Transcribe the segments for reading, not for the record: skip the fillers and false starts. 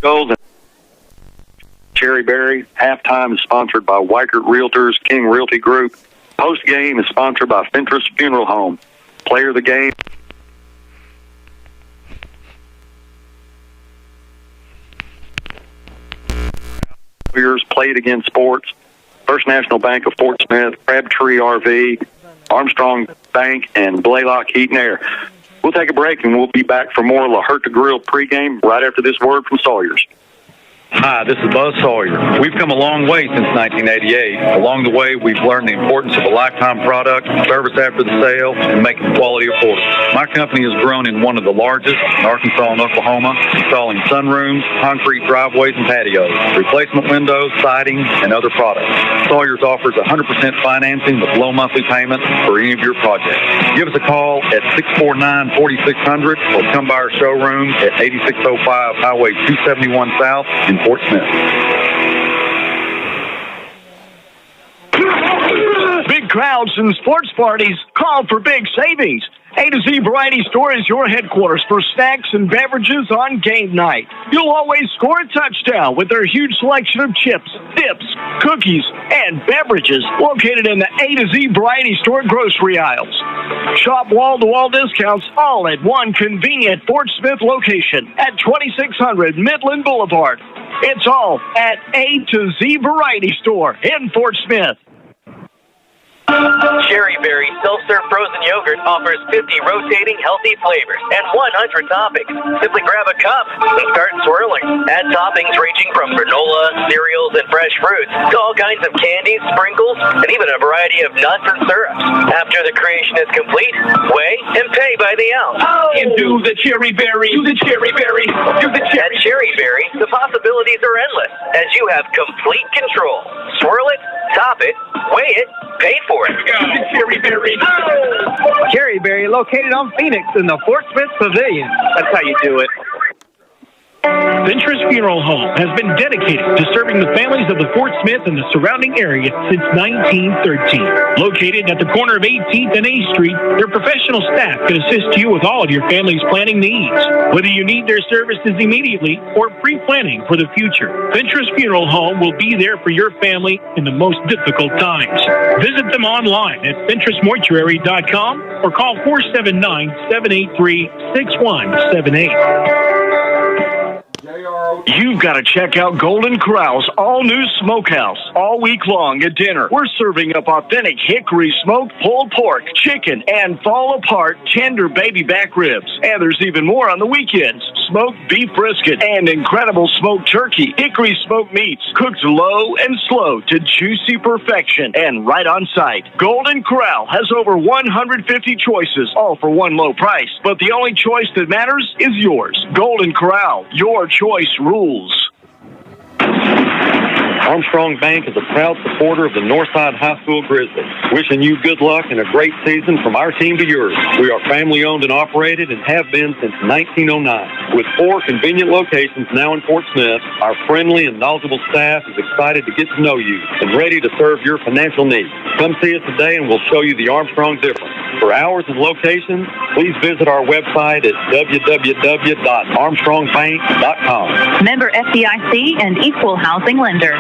Goals. Cherry Berry. Halftime is sponsored by Weichert Realtors, King Realty Group. Post game is sponsored by Fentress Funeral Home. Player of the game. Played Against Sports, First National Bank of Fort Smith, Crabtree RV, Armstrong Bank, and Blaylock Heat and Air. We'll take a break, and we'll be back for more La Huerta Grill pregame right after this word from Sawyer's. Hi, this is Buzz Sawyer. We've come a long way since 1988. Along the way, we've learned the importance of a lifetime product, service after the sale, and making quality affordable. My company has grown in one of the largest in Arkansas and Oklahoma, installing sunrooms, concrete driveways and patios, replacement windows, siding, and other products. Sawyer's offers 100% financing with low monthly payments for any of your projects. Give us a call at 649-4600 or come by our showroom at 8605 Highway 271 South in Fort Smith. Big crowds and sports parties call for big savings. A to Z Variety Store is your headquarters for snacks and beverages on game night. You'll always score a touchdown with their huge selection of chips, dips, cookies, and beverages located in the A to Z Variety Store grocery aisles. Shop wall-to-wall discounts all at one convenient Fort Smith location at 2600 Midland Boulevard. It's all at A to Z Variety Store in Fort Smith. Cherry Berry self-serve frozen yogurt offers 50 rotating healthy flavors and 100 toppings. Simply grab a cup and start swirling. Add toppings ranging from granola, cereals, and fresh fruits to all kinds of candies, sprinkles, and even a variety of nuts and syrups. After the creation is complete, weigh and pay by the ounce. Oh, and do the Cherry Berry, do the Cherry Berry, do the At Cherry Berry, the possibilities are endless as you have complete control. Swirl it, top it, weigh it, pay for it. Cherry Berry. Cherry Berry, located on Phoenix in the Fort Smith Pavilion. That's how you do it. Fentress Funeral Home has been dedicated to serving the families of the Fort Smith and the surrounding area since 1913. Located at the corner of 18th and A Street, their professional staff can assist you with all of your family's planning needs. Whether you need their services immediately or pre-planning for the future, Fentress Funeral Home will be there for your family in the most difficult times. Visit them online at FentressMortuary.com or call 479-783-6178. You've got to check out Golden Corral's all-new smokehouse. All week long at dinner, we're serving up authentic hickory smoked pulled pork, chicken, and fall-apart tender baby back ribs. And there's even more on the weekends. Smoked beef brisket and incredible smoked turkey. Hickory smoked meats cooked low and slow to juicy perfection and right on site. Golden Corral has over 150 choices, all for one low price. But the only choice that matters is yours. Golden Corral, your choice rules. Armstrong Bank is a proud supporter of the Northside High School Grizzlies. Wishing you good luck and a great season from our team to yours. We are family owned and operated and have been since 1909. With 4 convenient locations now in Fort Smith, our friendly and knowledgeable staff is excited to get to know you and ready to serve your financial needs. Come see us today and we'll show you the Armstrong difference. For hours and locations, please visit our website at www.armstrongbank.com. Member FDIC and equal housing lender.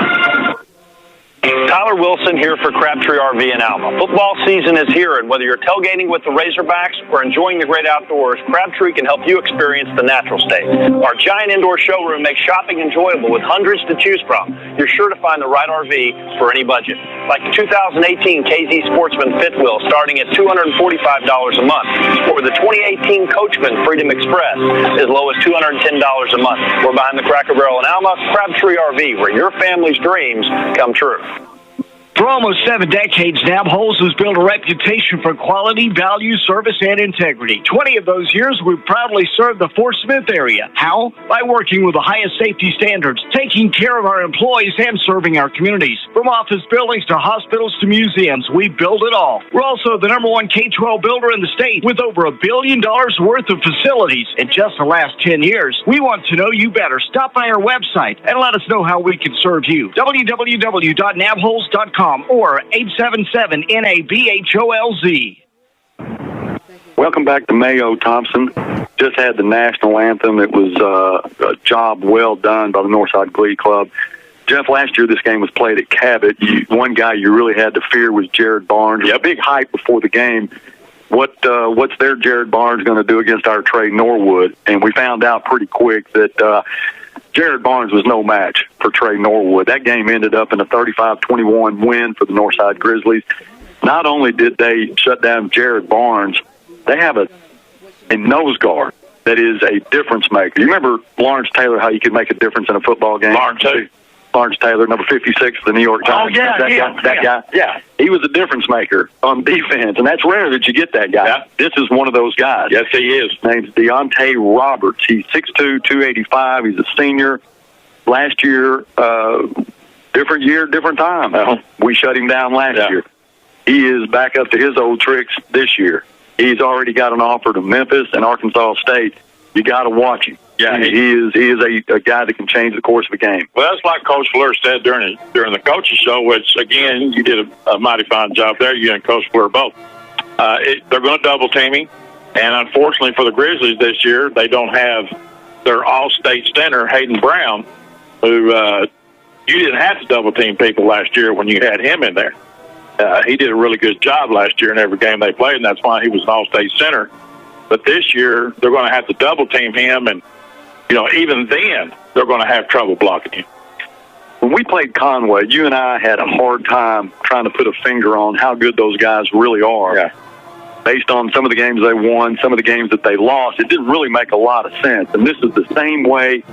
Tyler Wilson here for Crabtree RV in Alma. Football season is here, and whether you're tailgating with the Razorbacks or enjoying the great outdoors, Crabtree can help you experience the natural state. Our giant indoor showroom makes shopping enjoyable with hundreds to choose from. You're sure to find the right RV for any budget. Like the 2018 KZ Sportsman Fifth Wheel starting at $245 a month, or the 2018 Coachman Freedom Express as low as $210 a month. We're behind the Cracker Barrel in Alma, Crabtree RV, where your family's dreams come true. For almost 7 decades, Nabholz has built a reputation for quality, value, service, and integrity. 20 of those years, we've proudly served the Fort Smith area. How? By working with the highest safety standards, taking care of our employees, and serving our communities. From office buildings to hospitals to museums, we build it all. We're also the #1 K-12 builder in the state with over $1 billion worth of facilities in just the last 10 years. We want to know you better. Stop by our website and let us know how we can serve you. www.nabholz.com or 877-NABHOLZ. Welcome back to Mayo-Thompson. just had the national anthem. It was a job well done by the Northside Glee Club. Jeff, last year this game was played at Cabot. One guy you really had to fear was Jared Barnes. Yeah, big hype before the game. What's their Jared Barnes going to do against our Trey Norwood? And we found out pretty quick that Jared Barnes was no match for Trey Norwood. That game ended up in a 35-21 win for the Northside Grizzlies. Not only did they shut down Jared Barnes, they have a nose guard that is a difference maker. You remember Lawrence Taylor, how you could make a difference in a football game? Lawrence Taylor, number 56 of the New York Giants. Oh, yeah, that guy. Yeah. He was a difference maker on defense, and that's rare that you get that guy. Yeah. This is one of those guys. Yes, he is. His name's Deontay Roberts. He's 6'2", 285. He's a senior. Last year, different year, different time. We shut him down last year. He is back up to his old tricks this year. He's already got an offer to Memphis and Arkansas State. You got to watch him. Yeah, he is a guy that can change the course of a game. Well, that's like Coach Fleur said during the coaches show, which, again, you did a mighty fine job there. You and Coach Fleur both. They're going to double team him, and unfortunately for the Grizzlies this year, they don't have their all-state center, Hayden Brown, who you didn't have to double team people last year when you had him in there. He did a really good job last year in every game they played, and that's why he was an all-state center. But this year, they're going to have to double team him, and even then, they're going to have trouble blocking him. When we played Conway, you and I had a hard time trying to put a finger on how good those guys really are. Yeah. Based on some of the games they won, some of the games that they lost, it didn't really make a lot of sense. And this is the same way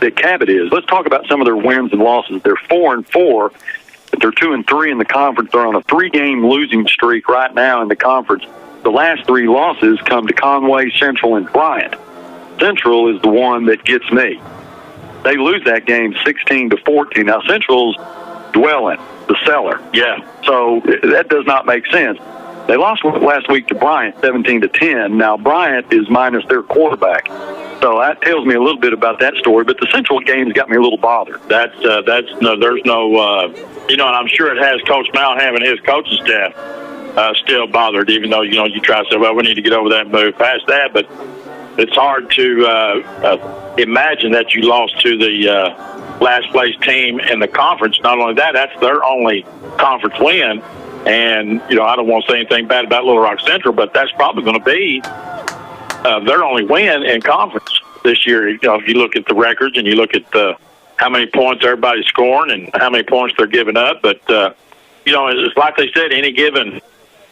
that Cabot is. Let's talk about some of their wins and losses. They're 4-4, but they're 2-3 in the conference. They're on a 3-game losing streak right now in the conference. The last 3 losses come to Conway, Central, and Bryant. Central is the one that gets me. They lose that game 16-14. Now, Central's dwelling, the cellar. Yeah. So that does not make sense. They lost last week to Bryant 17-10. Now, Bryant is minus their quarterback. So that tells me a little bit about that story. But the Central game's got me a little bothered. There's no, and I'm sure it has Coach Malham and his coaching staff still bothered, even though, you try to say, well, we need to get over that and move past that. But it's hard to imagine that you lost to the last place team in the conference. Not only that, that's their only conference win. And, I don't want to say anything bad about Little Rock Central, but that's probably going to be their only win in conference this year. If you look at the records and you look at how many points everybody's scoring and how many points they're giving up. But, it's like they said, any given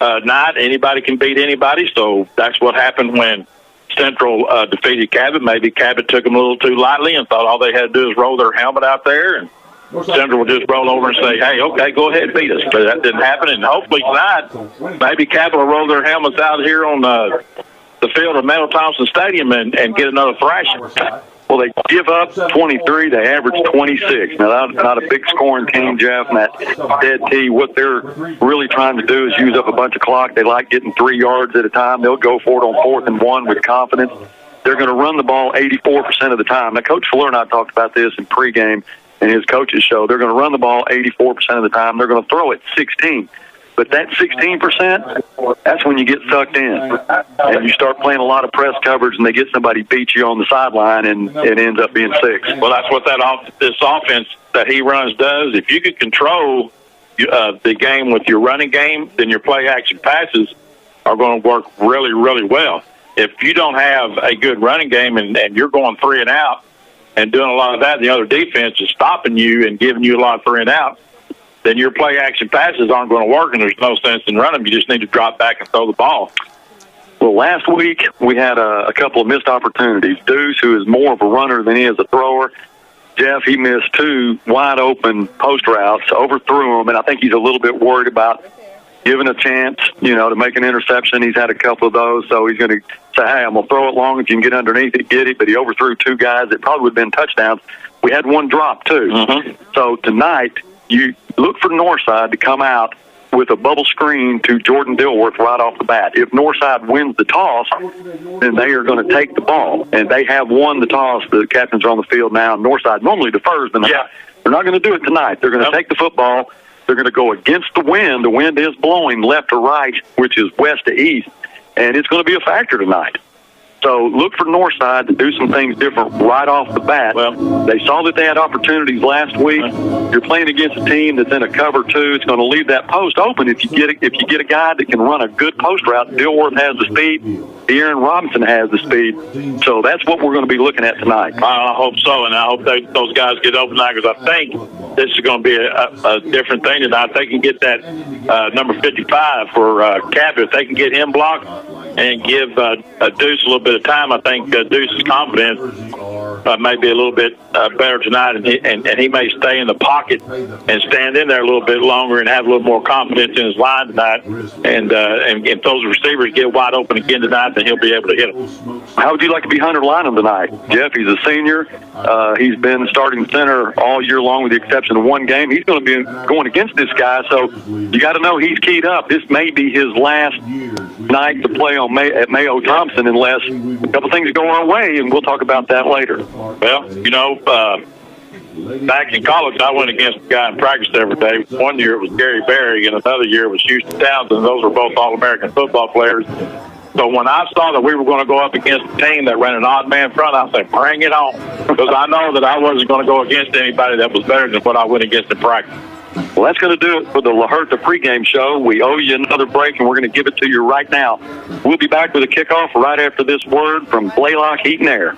night, anybody can beat anybody. So that's what happened when Central defeated Cabot. Maybe Cabot took them a little too lightly and thought all they had to do is roll their helmet out there, and Central will just roll over and say, hey, okay, go ahead and beat us. But that didn't happen, and hopefully tonight, maybe Cabot will roll their helmets out here on the field of Mayo-Thompson Stadium and get another thrashing. Well, they give up 23. They average 26. Now, that's not a big scoring team, Jeff, and that dead tee. What they're really trying to do is use up a bunch of clock. They like getting 3 yards at a time. They'll go for it on 4th and 1 with confidence. They're going to run the ball 84% of the time. Now, Coach Fuller and I talked about this in pregame in his coach's show. They're going to run the ball 84% of the time. They're going to throw it 16%. But that 16%, that's when you get sucked in. And you start playing a lot of press coverage and they get somebody beat you on the sideline and it ends up being 6. Well, that's what this offense that he runs does. If you could control the game with your running game, then your play-action passes are going to work really, really well. If you don't have a good running game and you're going 3 and out and doing a lot of that, and the other defense is stopping you and giving you a lot of 3 and out, then your play-action passes aren't going to work, and there's no sense in running them. You just need to drop back and throw the ball. Well, last week we had a couple of missed opportunities. Deuce, who is more of a runner than he is a thrower, Jeff, he missed 2 wide-open post routes, overthrew them, and I think he's a little bit worried about giving a chance, to make an interception. He's had a couple of those, so he's going to say, hey, I'm going to throw it long. If you can get underneath it, get it. But he overthrew 2 guys that probably would have been touchdowns. We had 1 drop, too. Mm-hmm. So tonight, you look for Northside to come out with a bubble screen to Jordan Dilworth right off the bat. If Northside wins the toss, then they are going to take the ball. And they have won the toss. The captains are on the field now. Northside normally defers, but they're not going to do it tonight. They're going to take the football. They're going to go against the wind. The wind is blowing left to right, which is west to east. And it's going to be a factor tonight. So look for Northside to do some things different right off the bat. Well, they saw that they had opportunities last week. You're playing against a team that's in a cover two. It's going to leave that post open. If you get a guy that can run a good post route, Dilworth has the speed. Aaron Robinson has the speed. So that's what we're going to be looking at tonight. I hope so, and I hope those guys get open tonight, because I think this is going to be a different thing tonight. If they can get that number 55 for Cabot, if they can get him blocked and give Deuce a little bit of time, I think Deuce's confidence may be a little bit better tonight, and he may stay in the pocket and stand in there a little bit longer and have a little more confidence in his line tonight. And if those receivers get wide open again tonight, then he'll be able to hit them. How would you like to be Hunter Lynham tonight? Jeff, he's a senior. He's been starting center all year long with the exception of one game. He's going to be going against this guy, so you got to know he's keyed up. This may be his last night to play at Mayo-Thompson unless a couple things go our way, and we'll talk about that later. Well, back in college, I went against a guy in practice every day. One year it was Gary Berry, and another year it was Houston Townsend. Those were both All-American football players. So when I saw that we were going to go up against a team that ran an odd man front, I said, bring it on, because I know that I wasn't going to go against anybody that was better than what I went against in practice. Well, that's going to do it for the LaHertha pregame show. We owe you another break, and we're going to give it to you right now. We'll be back with a kickoff right after this word from Blaylock Heat and Air.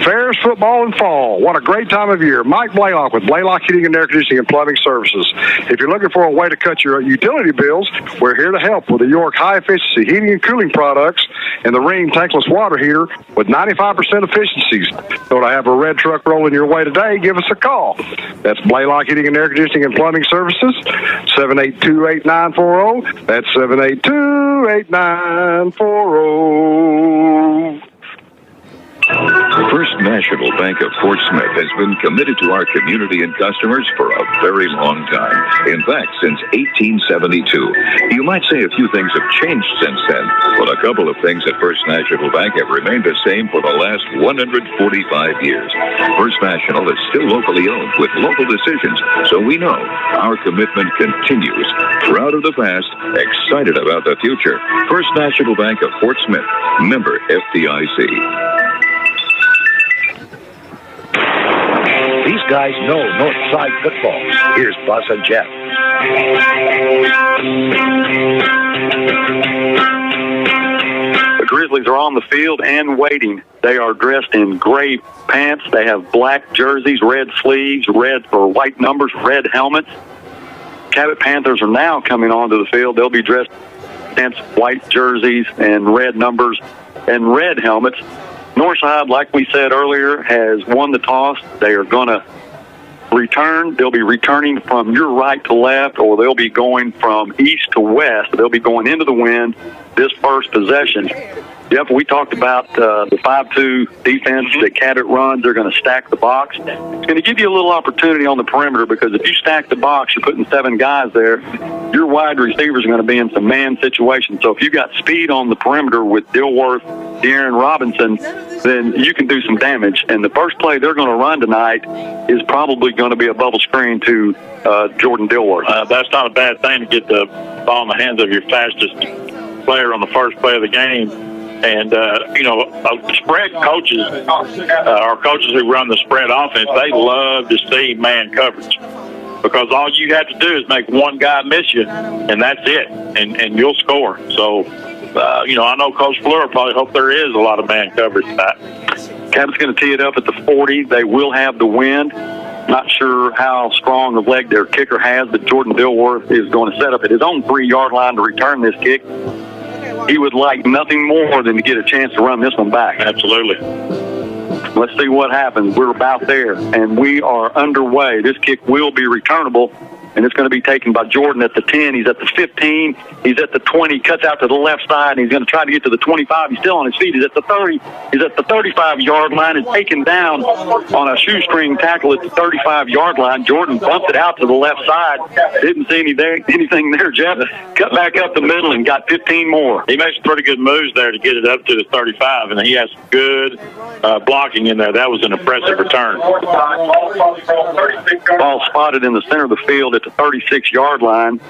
Ferris football in fall. What a great time of year. Mike Blaylock with Blaylock Heating and Air Conditioning and Plumbing Services. If you're looking for a way to cut your utility bills, we're here to help with the York high-efficiency heating and cooling products and the Ring tankless water heater with 95% efficiencies. So to have a red truck rolling your way today, give us a call. That's Blaylock Heating and Air Conditioning and Plumbing Services, 782-8940. That's 782-8940. First National Bank of Fort Smith has been committed to our community and customers for a very long time. In fact, since 1872. You might say a few things have changed since then, but a couple of things at First National Bank have remained the same for the last 145 years. First National is still locally owned with local decisions, so we know our commitment continues. Proud of the past, excited about the future. First National Bank of Fort Smith, member FDIC. These guys know Northside football. Here's Buzz and Jeff. The Grizzlies are on the field and waiting. They are dressed in gray pants. They have black jerseys, red sleeves, red or white numbers, red helmets. Cabot Panthers are now coming onto the field. They'll be dressed in white jerseys and red numbers and red helmets. Northside, like we said earlier, has won the toss. They are going to return. They'll be returning from your right to left, or they'll be going from east to west. They'll be going into the wind this first possession. Jeff, we talked about the 5-2 defense that Cabot runs. They're going to stack the box. It's going to give you a little opportunity on the perimeter, because if you stack the box, you're putting 7 guys there. Your wide receivers are going to be in some man situations. So if you've got speed on the perimeter with Dilworth, Aaron Robinson, then you can do some damage. And the first play they're going to run tonight is probably going to be a bubble screen to Jordan Dilworth. That's not a bad thing to get the ball in the hands of your fastest player on the first play of the game. And, spread coaches, or coaches who run the spread offense, they love to see man coverage, because all you have to do is make one guy miss you, and that's it, and you'll score. So, I know Coach Fleur probably hope there is a lot of man coverage tonight. Cabot's going to tee it up at the 40. They will have the wind. Not sure how strong of leg their kicker has, but Jordan Dilworth is going to set up at his own 3-yard line to return this kick. He would like nothing more than to get a chance to run this one back. Absolutely. Let's see what happens. We're about there, and we are underway. This kick will be returnable, and it's going to be taken by Jordan at the 10. He's at the 15. He's at the 20. Cuts out to the left side, and he's going to try to get to the 25. He's still on his feet. He's at the 30. He's at the 35-yard line and taken down on a shoestring tackle at the 35-yard line. Jordan bumped it out to the left side. Didn't see anything there, Jeff. Cut back up the middle and got 15 more. He made some pretty good moves there to get it up to the 35, and he has good blocking in there. That was an impressive return. Ball spotted in the center of the field at the 36-yard line.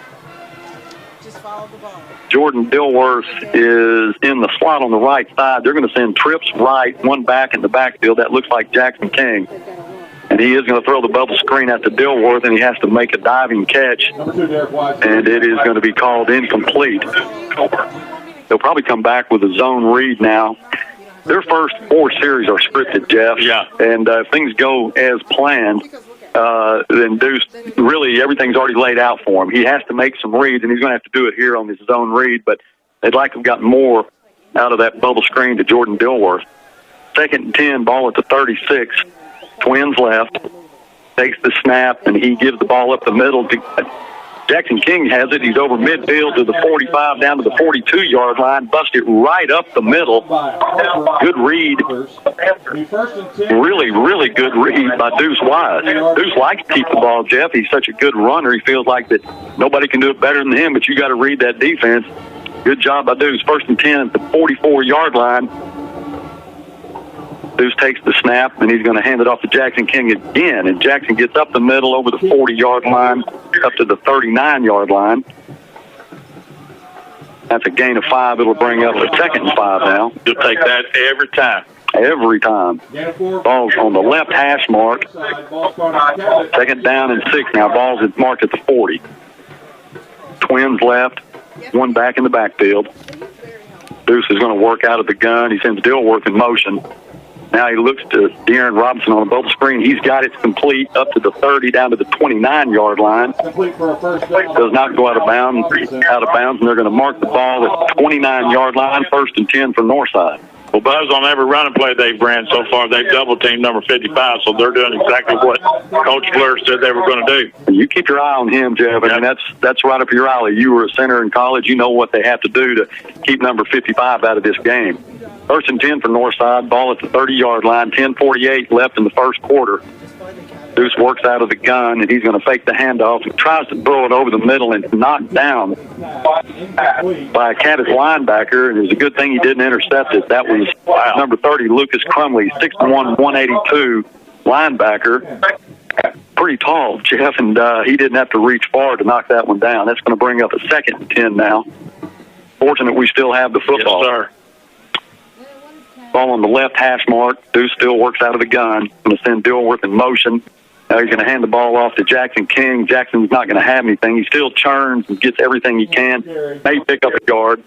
Just follow the ball. Jordan Dilworth is in the slot on the right side. They're going to send trips right, one back in the backfield. That looks like Jackson King. And he is going to throw the bubble screen at the Dilworth, and he has to make a diving catch. And it is going to be called incomplete. They'll probably come back with a zone read now. Their first 4 series are scripted, Jeff. Yeah. And if things go as planned, then Deuce, really everything's already laid out for him. He has to make some reads, and he's going to have to do it here on this zone read, but they'd like to have gotten more out of that bubble screen to Jordan Dilworth. 2nd and 10, ball at the 36. Twins left, takes the snap, and he gives the ball up the middle. Jackson King has it. He's over midfield to the 45, down to the 42-yard line, busts it right up the middle. Good read. Really, really good read by Deuce Wise. Deuce likes to keep the ball, Jeff. He's such a good runner. He feels like that nobody can do it better than him, but you got to read that defense. Good job by Deuce. 1st and 10 at the 44-yard line. Deuce takes the snap, and he's going to hand it off to Jackson King again. And Jackson gets up the middle over the 40-yard line, up to the 39-yard line. That's a gain of 5. It'll bring up a 2nd and 5 now. You'll take that every time. Every time. Ball's on the left hash mark. 2nd down and 6 now. Ball's marked at the 40. Twins left, one back in the backfield. Deuce is going to work out of the gun. He sends Dilworth in motion. Now he looks to De'Aaron Robinson on the bubble screen. He's got it complete up to the 30, down to the 29-yard line. Does not go out of bounds, and they're going to mark the ball at the 29-yard line, 1st and 10 for Northside. Well, Buzz, on every running play they've ran so far, they've double-teamed number 55, so they're doing exactly what Coach Fleur said they were going to do. And you keep your eye on him, Jeff. I mean, that's right up your alley. You were a center in college. You know what they have to do to keep number 55 out of this game. 1st and 10 for Northside. Ball at the 30-yard line. 10:48 left in the first quarter. Deuce works out of the gun, and he's going to fake the handoff. He tries to throw it over the middle and knocked down by a Cabot linebacker. And it was a good thing he didn't intercept it. That was number 30, Lucas Crumley, 6'1", 182 linebacker. Pretty tall, Jeff, and he didn't have to reach far to knock that one down. That's going to bring up a 2nd and 10 now. Fortunate we still have the football. Yes, sir. Ball on the left hash mark. Deuce still works out of the gun. Going to send Dilworth in motion. Now he's going to hand the ball off to Jackson King. Jackson's not going to have anything. He still churns and gets everything he can. May pick up a yard.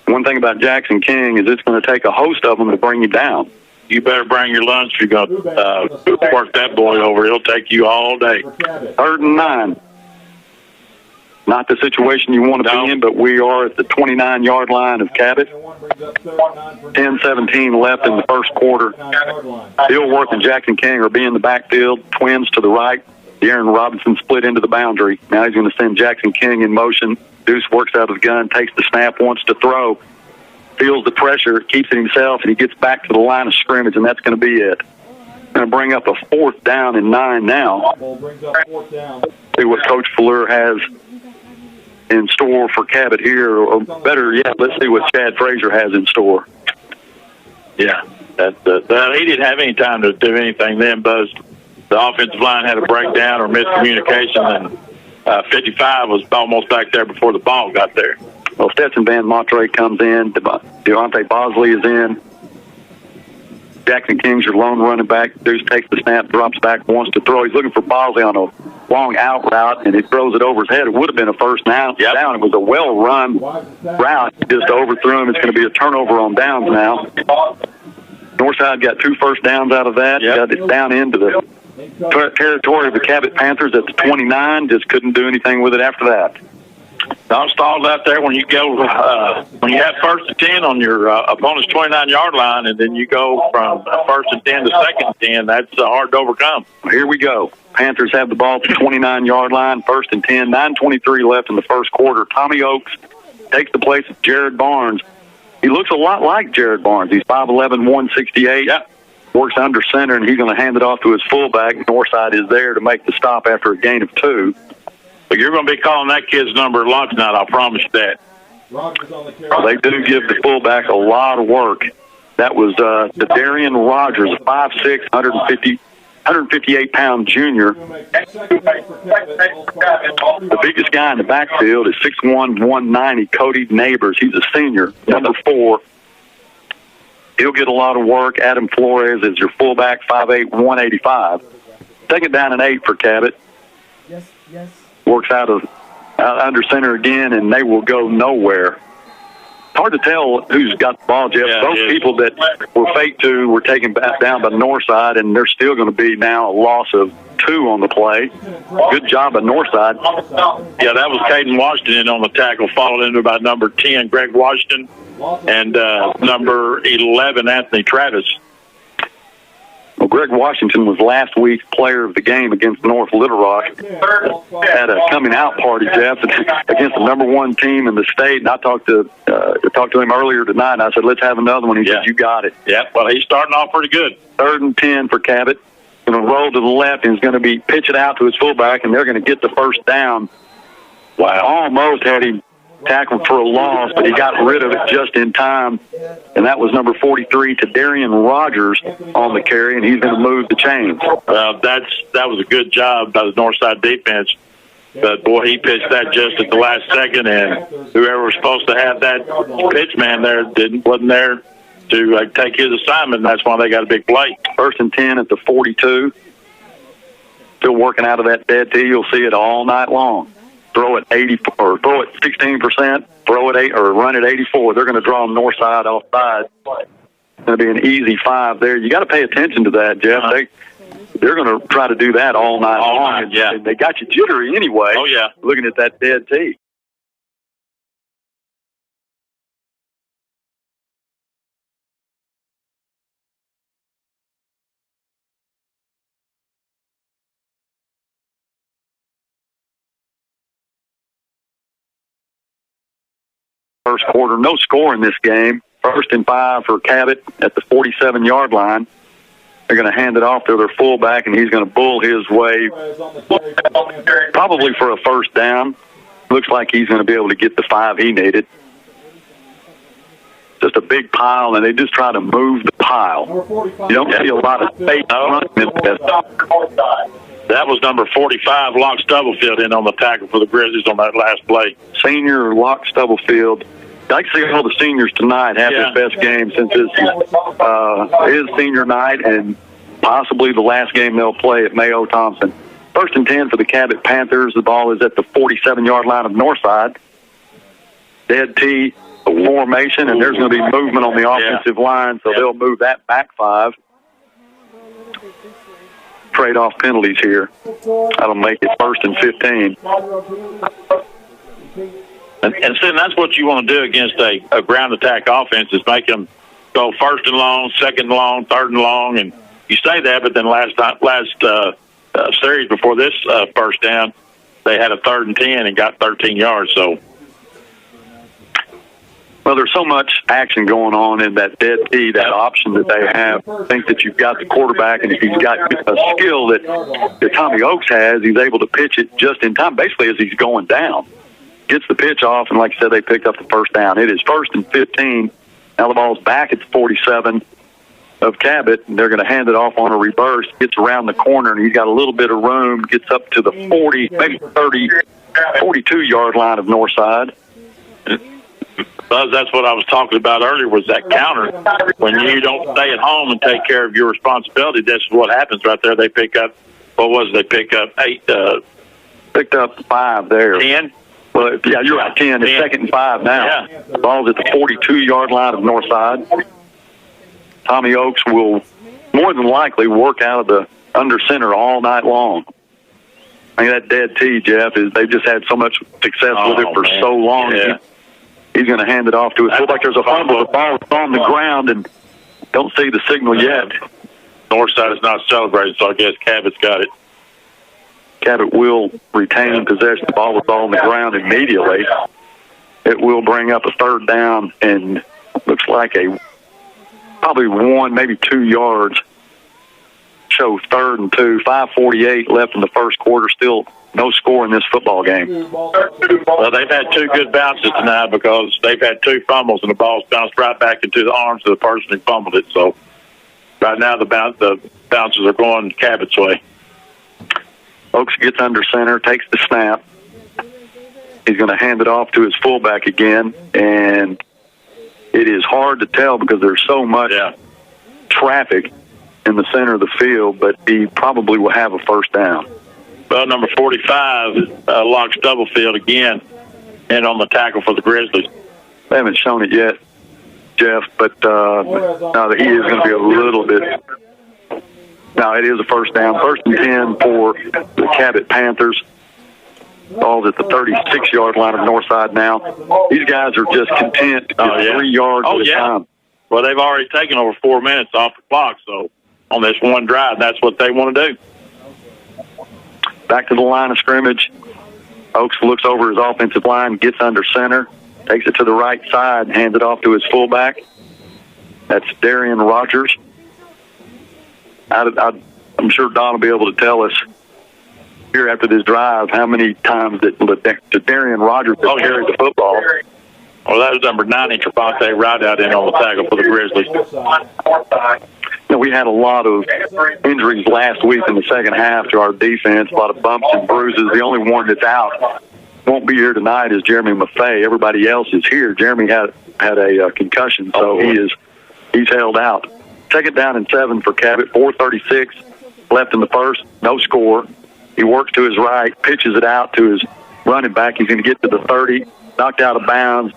One thing about Jackson King is it's going to take a host of them to bring you down. You better bring your lunch if you're going to work that boy over. It'll take you all day. 3rd and 9. Not the situation you want to be in, but we are at the 29-yard line of Cabot. 10:17 left in the first quarter. Dilworth and Jackson King are being the backfield. Twins to the right. De'Aaron Robinson split into the boundary. Now he's going to send Jackson King in motion. Deuce works out of the gun, takes the snap, wants to throw. Feels the pressure, keeps it himself, and he gets back to the line of scrimmage, and that's going to be it. Going to bring up a 4th down and 9 now. See what Coach Fleur has in store for Cabot here, or better yet, let's see what Chad Frazier has in store. Yeah, he didn't have any time to do anything then, Buzz. The offensive line had a breakdown or miscommunication, and 55 was almost back there before the ball got there. Well, Stetson Van Monterey comes in. Deontay Bosley is in. Jackson King's your lone running back. Deuce takes the snap, drops back, wants to throw. He's looking for Bosley on a long out route, and he throws it over his head. It would have been a first down. It was a well-run route. He just overthrew him. It's going to be a turnover on downs now. Northside got 2 first downs out of that. Got it down into the territory of the Cabot Panthers at the 29. Just couldn't do anything with it after that. Don't stall out there when you go when you have 1st and 10 on your opponent's 29-yard line, and then you go from 1st and 10 to 2nd and 10. That's hard to overcome. Here we go. Panthers have the ball at the 29-yard line, 1st and 10. 9:23 left in the first quarter. Tommy Oakes takes the place of Jared Barnes. He looks a lot like Jared Barnes. He's 5'11", 168. Works under center, and he's going to hand it off to his fullback. Northside is there to make the stop after a gain of 2. But you're going to be calling that kid's number at lunch tonight, I'll promise you that. Well, they do give the fullback a lot of work. That was Darian Rogers, 5'6", 150 158-pound junior. The biggest guy in the backfield is 6'1", 190, Cody Neighbors. He's a senior, number 4. He'll get a lot of work. Adam Flores is your fullback, 5'8", 185. Second down and 8 for Cabot. Works out of under center again, and they will go nowhere. It's hard to tell who's got the ball, Jeff. Yeah, those people that were fake 2 were taken back down by Northside, and there's still going to be now a loss of 2 on the play. Good job by Northside. Yeah, that was Caden Washington on the tackle, followed into by number 10, Greg Washington, and number 11, Anthony Travis. Well, Greg Washington was last week's player of the game against North Little Rock. Had a coming-out party, Jeff, against the number 1 team in the state. And I talked to him earlier tonight, and I said, let's have another one. He said, you got it. Yeah, well, he's starting off pretty good. 3rd and 10 for Cabot. Going to roll to the left, and he's going to be pitching out to his fullback, and they're going to get the first down. Wow. Almost had him tackled for a loss, but he got rid of it just in time. And that was number 43, Darian Rogers, on the carry, and he's going to move the chains. That was a good job by the Northside defense. But, boy, he pitched that just at the last second, and whoever was supposed to have that pitch man there wasn't there to take his assignment, and that's why they got a big play. 1st and 10 at the 42. Still working out of that dead tee. You'll see it all night long. Throw it 80 or throw it 16%, throw it 8 or run it 84. They're going to draw them north side offside. It's going to be an easy 5 there. You got to pay attention to that, Jeff. They're going to try to do that all night long. Yeah. They got you jittery anyway. Oh yeah, looking at that dead tee. First quarter, no score in this game. 1st and 5 for Cabot at the 47-yard line. They're going to hand it off to their fullback, and he's going to bull his way probably for a first down. Looks like he's going to be able to get the 5 he needed. Just a big pile, and they just try to move the pile. You don't see a lot of space running in this. That was number 45, Locke Stubblefield, in on the tackle for the Grizzlies on that last play. Senior Locke Stubblefield. I'd like to see all the seniors tonight have his best game since it's his senior night and possibly the last game they'll play at Mayo-Thompson. 1st and 10 for the Cabot Panthers. The ball is at the 47-yard line of Northside. Dead tee formation, and there's going to be movement on the offensive line, so they'll move that back 5. Trade-off penalties here. That'll make it 1st and 15. And Sid, that's what you want to do against a ground attack offense is make them go 1st and long, 2nd and long, 3rd and long, and you say that, but then last series before this first down, they had a 3rd and 10 and got 13 yards. So, well, there's so much action going on in that dead tee, that option that they have. I think that you've got the quarterback, and if he's got a skill that Tommy Oaks has, he's able to pitch it just in time, basically as he's going down. Gets the pitch off, and like I said, they picked up the first down. It is 1st and 15. Now the ball's back at the 47 of Cabot, and they're going to hand it off on a reverse. Gets around the corner, and he's got a little bit of room. Gets up to the 40, maybe 30, 42-yard line of Northside. Buzz, that's what I was talking about earlier, was that counter. When you don't stay at home and take care of your responsibility, this is what happens right there. They pick up, what was it? They pick up 8. Picked up 5 there. 10? Well, yeah, you're right, 10. It's 2nd and 5 now. Yeah. The ball's at the 42-yard line of Northside. Tommy Oaks will more than likely work out of the under center all night long. I mean, that dead tee, Jeff, they've just had so much success with it for so long. Yeah. He's going to hand it off to it. Looks like there's a fumble. The ball is on the ground, and don't see the signal yet. Northside is not celebrating, so I guess Cabot's got it. Cabot will retain possession. The ball was on the ground immediately. It will bring up a 3rd down, and looks like probably 1, maybe 2 yards. Show 3rd and 2. 5:48 left in the first quarter. Still no score in this football game. Well, they've had 2 good bounces tonight because they've had 2 fumbles, and the ball's bounced right back into the arms of the person who fumbled it. So Right now, the bounces are going Cabot's way. Oaks gets under center, takes the snap. He's going to hand it off to his fullback again, and it is hard to tell because there's so much traffic in the center of the field, but he probably will have a first down. Well, number 45 locks Stubblefield again, and on the tackle for the Grizzlies. They haven't shown it yet, Jeff, but now that he is going to be a little bit. Now it is a first down, 1st and 10 for the Cabot Panthers. Ball's at the 36-yard line of Northside now. These guys are just content to get 3 yards at a time. Well, they've already taken over 4 minutes off the clock, so on this one drive, that's what they want to do. Back to the line of scrimmage. Oaks looks over his offensive line, gets under center, takes it to the right side, hands it off to his fullback. That's Darian Rogers. I'm sure Don will be able to tell us here after this drive how many times that Darian Rogers has carried the football. Well, that was number 90, Trevante Rideout in on the tackle for the Grizzlies. You know, we had a lot of injuries last week in the second half to our defense, a lot of bumps and bruises. The only one that's out, won't be here tonight, is Jeremy Maffei. Everybody else is here. Jeremy had a concussion, so he's held out. 2nd down and 7 for Cabot, 4:36 left in the first, no score. He works to his right, pitches it out to his running back. He's going to get to the 30, knocked out of bounds,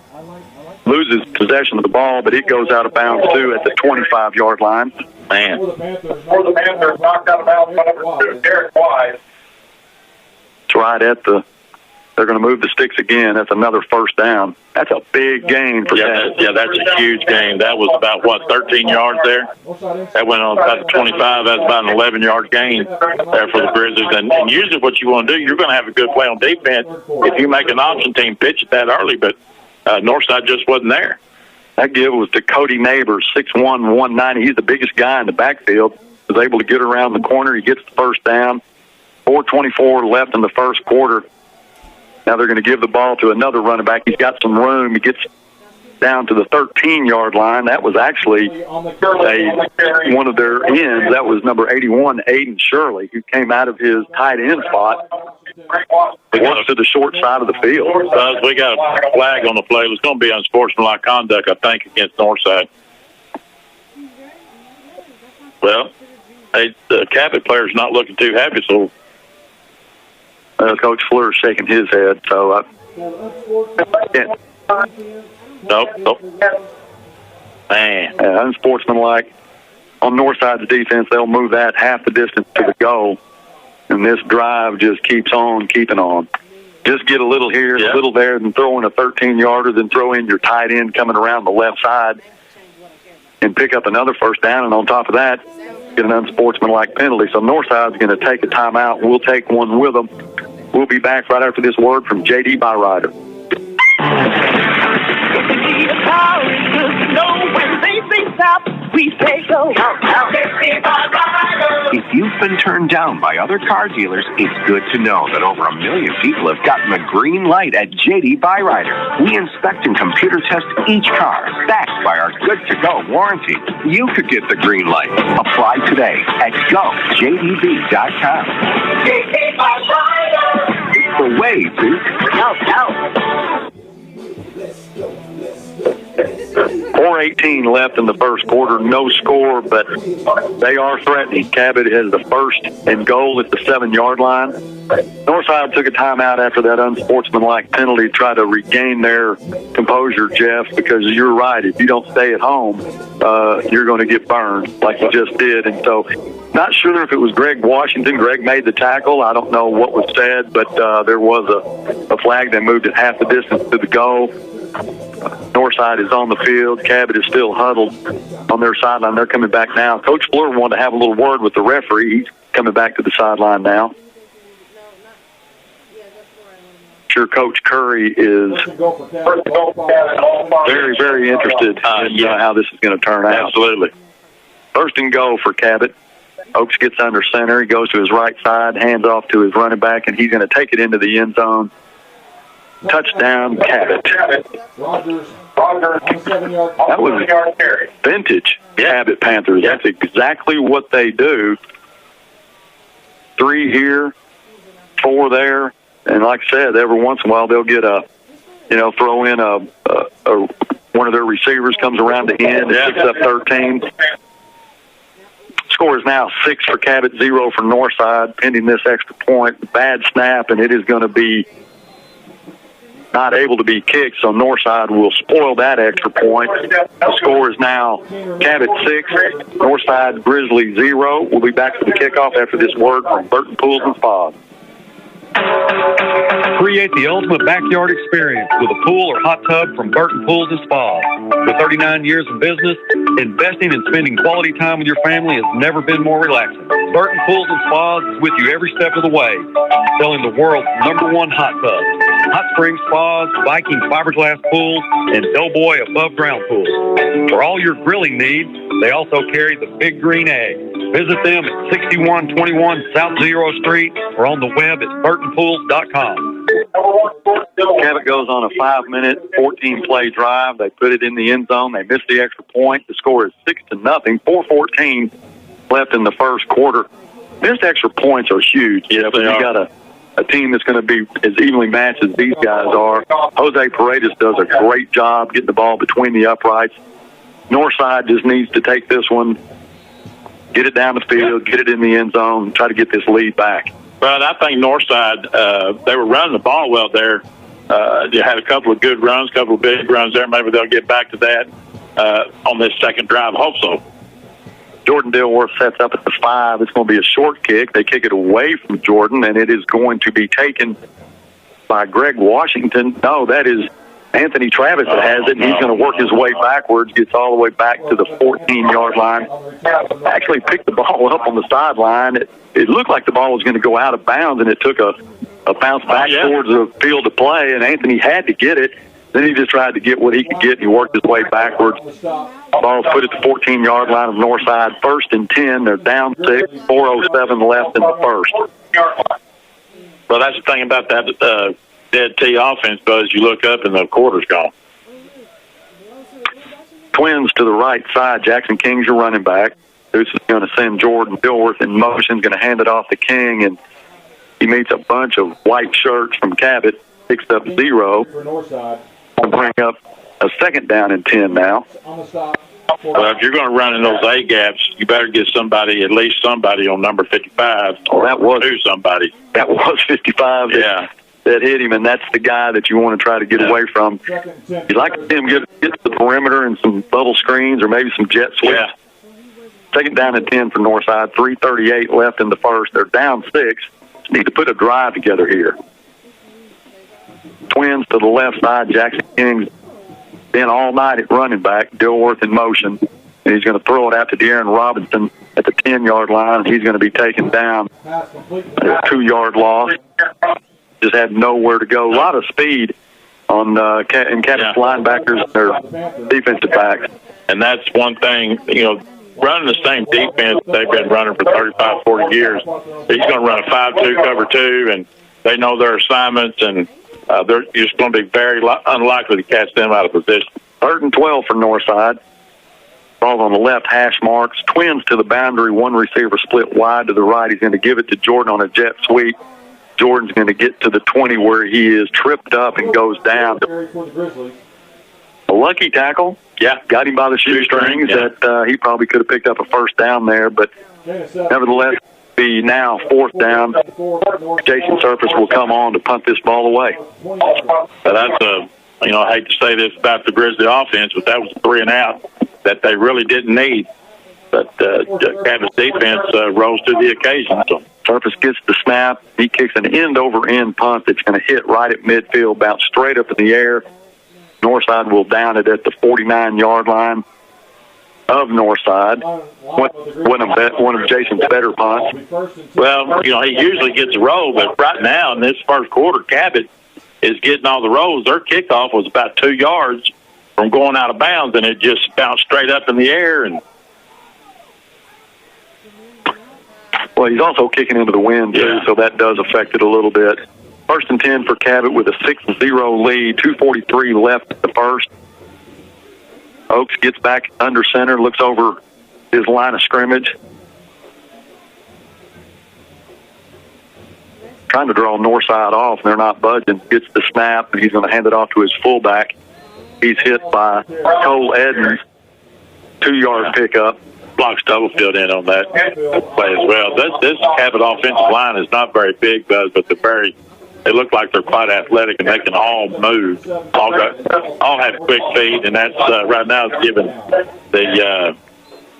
loses possession of the ball, but it goes out of bounds, too, at the 25-yard line. Man. For the Panthers, knocked out of bounds by number 2, Derek Wise. It's right at the – they're going to move the sticks again. That's another first down. That's a big gain for Cabot. Yeah, that's a huge gain. That was about, 13 yards there? That went on about the 25. That's about an 11-yard gain there for the Grizzlies. And usually what you want to do, you're going to have a good play on defense if you make an option team pitch it that early, but Northside just wasn't there. That give was to Cody Neighbors, 6'1", 190. He's the biggest guy in the backfield. Was able to get around the corner. He gets the first down. 4:24 left in the first quarter. Now they're going to give the ball to another running back. He's got some room. He gets down to the 13-yard line. That was actually one of their ends. That was number 81, Aiden Shirley, who came out of his tight end spot. Walks to the short side of the field. We got a flag on the play. It was going to be unsportsmanlike conduct, I think, against Northside. Well, the Cabot player's not looking too happy, so Coach Fleur's shaking his head, so Nope. Man. Unsportsmanlike. On Northside's defense, they'll move that half the distance to the goal, and this drive just keeps on keeping on. Just get a little here, a little there, then throw in a 13-yarder, then throw in your tight end coming around the left side and pick up another first down, and on top of that, get an unsportsmanlike penalty. So Northside's going to take a timeout. We'll take one with them. We'll be back right after this word from J.D. Byrider. If you've been turned down by other car dealers, it's good to know that over 1 million people have gotten the green light at J.D. Byrider. We inspect and computer test each car, backed by our good-to-go warranty. You could get the green light. Apply today at gojdb.com. J.D. Byrider! It's the way to 4:18 left in the first quarter, no score, but they are threatening. Cabot has the 1st and goal at the 7-yard line. Northside took a timeout after that unsportsmanlike penalty to try to regain their composure, Jeff, because you're right. If you don't stay at home, you're going to get burned like you just did. And so not sure if it was Greg Washington. Greg made the tackle. I don't know what was said, but there was a flag that moved it half the distance to the goal. Northside is on the field. Cabot is still huddled on their sideline. They're coming back now. Coach Fleur wanted to have a little word with the referee. He's coming back to the sideline now. Sure, Coach Curry is very, very interested in how this is going to turn out. Absolutely. 1st and goal for Cabot. Oaks gets under center. He goes to his right side, hands off to his running back, and he's going to take it into the end zone. Touchdown, Cabot. That was vintage Cabot Panthers. That's exactly what they do. 3 here, 4 there, and like I said, every once in a while they'll get throw in one of their receivers comes around the end and picks up 13. Score is now 6 for Cabot, 0 for Northside, pending this extra point. Bad snap, and it is going to be not able to be kicked, so Northside will spoil that extra point. The score is now Cabot 6, Northside Grizzlies 0. We'll be back for the kickoff after this word from Burton Pools and Spas. Create the ultimate backyard experience with a pool or hot tub from Burton Pools and Spas. With 39 years in business, investing and spending quality time with your family has never been more relaxing. Burton Pools and Spas is with you every step of the way, selling the world's #1 hot tub, hot spring spas, Viking fiberglass pools, and Doughboy above-ground pools. For all your grilling needs, they also carry the Big Green Egg. Visit them at 6121 South Zero Street or on the web at burtonpools.com. Cabot goes on a 5-minute, 14-play drive. They put it in the end zone. They missed the extra point. The score is 6-0, 4:14 left in the first quarter. Missed extra points are huge. Yeah, but you got a team that's going to be as evenly matched as these guys are. Jose Paredes does a great job getting the ball between the uprights. Northside just needs to take this one, get it down the field, get it in the end zone, try to get this lead back. Well, I think Northside, they were running the ball well there. They had a couple of good runs, a couple of big runs there. Maybe they'll get back to that on this second drive. I hope so. Jordan Dilworth sets up at the 5. It's going to be a short kick. They kick it away from Jordan, and it is going to be taken by Greg Washington. No, that is Anthony Travis that has it, and he's going to work his way backwards, gets all the way back to the 14-yard line. Actually picked the ball up on the sideline. It looked like the ball was going to go out of bounds, and it took a bounce back towards the field of play, and Anthony had to get it. Then he just tried to get what he could get, and he worked his way backwards. Ball's put at the 14-yard line of Northside. 1st and 10. They're down 6, 4:07 left in the first. Well, that's the thing about that dead T offense, Buzz. You look up and the quarter's gone. Twins to the right side. Jackson King's your running back. This is going to send Jordan Dilworth in motion. Going to hand it off to King, and he meets a bunch of white shirts from Cabot. Picks up 0. And bring up a 2nd down and 10 now. Well, if you're going to run in those A gaps, you better get somebody, at least somebody on number 55. Well, that was somebody. That was 55. That hit him, and that's the guy that you want to try to get away from. You'd like to see him get to the perimeter and some bubble screens or maybe some jet sweeps. 2nd down and 10 for Northside. 3:38 left in the first. They're down 6. Need to put a drive together here. Twins to the left side. Jackson King's been all night at running back. Dilworth in motion. And he's going to throw it out to De'Aaron Robinson at the 10-yard line. He's going to be taken down. A 2-yard loss. Just had nowhere to go. A lot of speed on in Cabot's linebackers and their defensive backs. And that's one thing, running the same defense they've been running for 35, 40 years. He's going to run a 5-2 cover 2, and they know their assignments, and they're just going to be very unlikely to catch them out of position. 3rd and 12 for Northside. Ball on the left, hash marks. Twins to the boundary. One receiver split wide to the right. He's going to give it to Jordan on a jet sweep. Jordan's going to get to the 20 where he is tripped up and goes down. A lucky tackle. Yeah, got him by the shoestrings. That he probably could have picked up a 1st down there, but nevertheless, be now 4th down. Jason Surface will come on to punt this ball away. That's I hate to say this about the Grizzly offense, but that was a 3-and-out that they really didn't need. But Cabot's defense rose to the occasion. So Surface gets the snap. He kicks an end-over-end punt that's going to hit right at midfield, bounce straight up in the air. Northside will down it at the 49-yard line of Northside. One of Jason's better punts. Well, he usually gets a roll, but right now in this first quarter, Cabot is getting all the rolls. Their kickoff was about 2 yards from going out of bounds, and it just bounced straight up in the air. And well, he's also kicking into the wind, too, so that does affect it a little bit. 1st and 10 for Cabot with a 6-0 lead. 2:43 left in the first. Oaks gets back under center, looks over his line of scrimmage. Trying to draw Northside off, and they're not budging. Gets the snap, and he's going to hand it off to his fullback. He's hit by Cole Edmonds. 2-yard pickup. Blocks Stubblefield in on that play as well. This Cabot offensive line is not very big, Buzz, but they look like they're quite athletic, and they can all move. All have quick feet, and that's right now it's giving the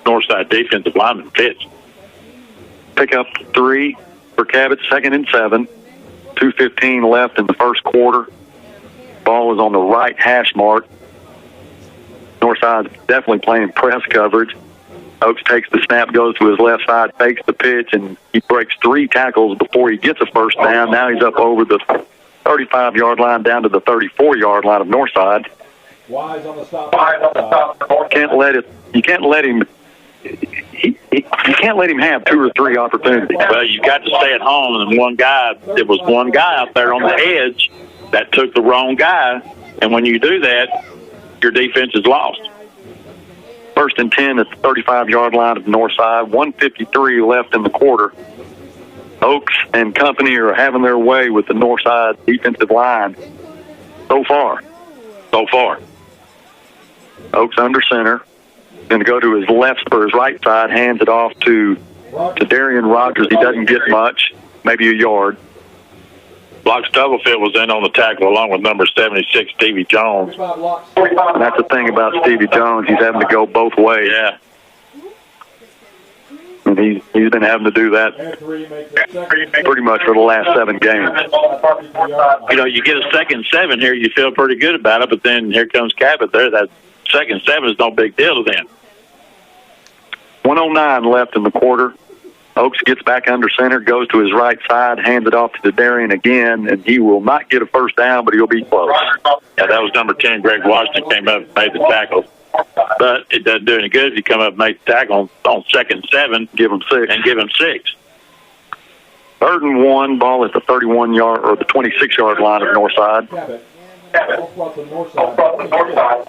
Northside defensive lineman fits. Pick up 3 for Cabot, 2nd and 7. 2:15 left in the first quarter. Ball is on the right hash mark. Northside's definitely playing press coverage. Oaks takes the snap, goes to his left side, fakes the pitch, and he breaks 3 tackles before he gets a first down. Now he's up over the 35-yard line down to the 34-yard line of Northside. Wise on the stop. You can't let him have 2 or 3 opportunities. Well, you got to stay at home, and there was one guy out there on the edge that took the wrong guy, and when you do that, your defense is lost. 1st and 10 at the 35-yard line of Northside. 1:53 left in the quarter. Oaks and company are having their way with the Northside defensive line so far. Oaks under center. Going to go to his left or his right side, hands it off to Darian Rogers. He doesn't get much, maybe a yard. Block Stubblefield was in on the tackle along with number 76, Stevie Jones. And that's the thing about Stevie Jones. He's having to go both ways. Yeah. And he's been having to do that pretty much for the last 7 games. You know, you get a 2nd and 7 here, you feel pretty good about it, but then here comes Cabot there. That 2nd and 7 is no big deal to them. 1:09 left in the quarter. Oaks gets back under center, goes to his right side, hands it off to Darian again, and he will not get a first down, but he'll be close. Yeah, that was number 10, Greg Washington, came up and made the tackle. But it doesn't do any good if you come up and make the tackle on 2nd and 7. Give him 6. And give him 6. 3rd and 1, ball at the 31-yard or the 26-yard line of Northside.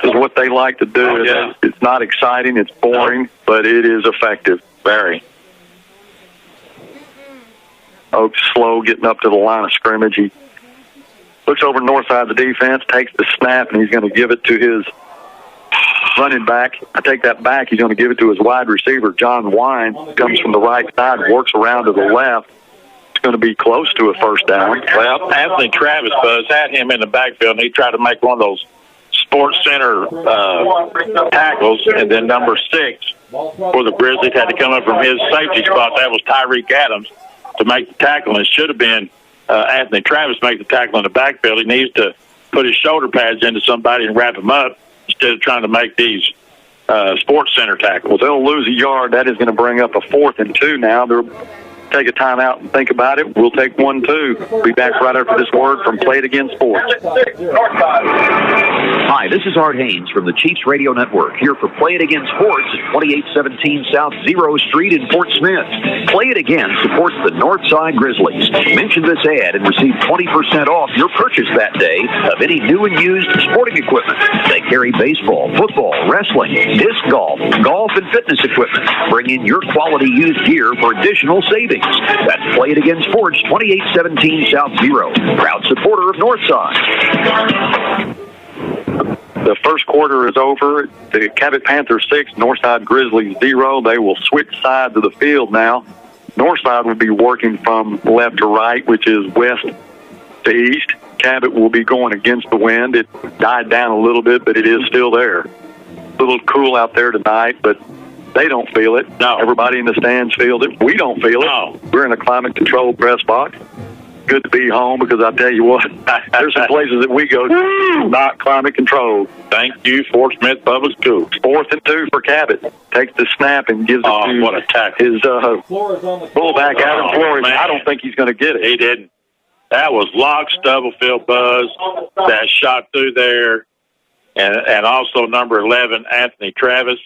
This is what they like to do. Yeah. It's not exciting, it's boring, but it is effective. Very. Oaks slow getting up to the line of scrimmage. He looks over Northside the defense, takes the snap, and he's going to give it to his running back. I take that back. He's going to give it to his wide receiver, John Wine. Comes from the right side, works around to the left. It's going to be close to a first down. Well, Anthony Travis, Buzz, had him in the backfield, and he tried to make one of those Sports Center tackles, and then number 6 for the Grizzlies had to come up from his safety spot. That was Tyreek Adams to make the tackle, and it should have been Anthony Travis make the tackle in the backfield. He needs to put his shoulder pads into somebody and wrap him up instead of trying to make these Sports Center tackles. They'll lose a yard. That is going to bring up a 4th and 2 now. They'll take a timeout and think about it. We'll take 1-2. Be back right after this word from Play It Again Sports. Hi, this is Art Haynes from the Chiefs Radio Network, here for Play It Again Sports at 2817 South 0 Street in Fort Smith. Play It Again supports the Northside Grizzlies. Mention this ad and receive 20% off your purchase that day of any new and used sporting equipment. They carry baseball, football, wrestling, disc golf, and fitness equipment. Bring in your quality used gear for additional savings. That's Play It Again Sports, 2817 South 0. Proud supporter of Northside. The first quarter is over. The Cabot Panthers 6, Northside Grizzlies 0. They will switch sides of the field now. Northside will be working from left to right, which is west to east. Cabot will be going against the wind. It died down a little bit, but it is still there. A little cool out there tonight, but they don't feel it. No. Everybody in the stands feels it. We don't feel it. No. We're in a climate-controlled press box. Good to be home because I tell you what, there's some places that we go to not climate-controlled. Thank you, Fort Smith Public Schools. 4th and 2 for Cabot. Takes the snap and gives it to what a tackle. his fullback, Adam Flores. I don't think he's going to get it. He didn't. That was Locke Stubblefield, Buzz, that shot through there, and also number 11, Anthony Travis.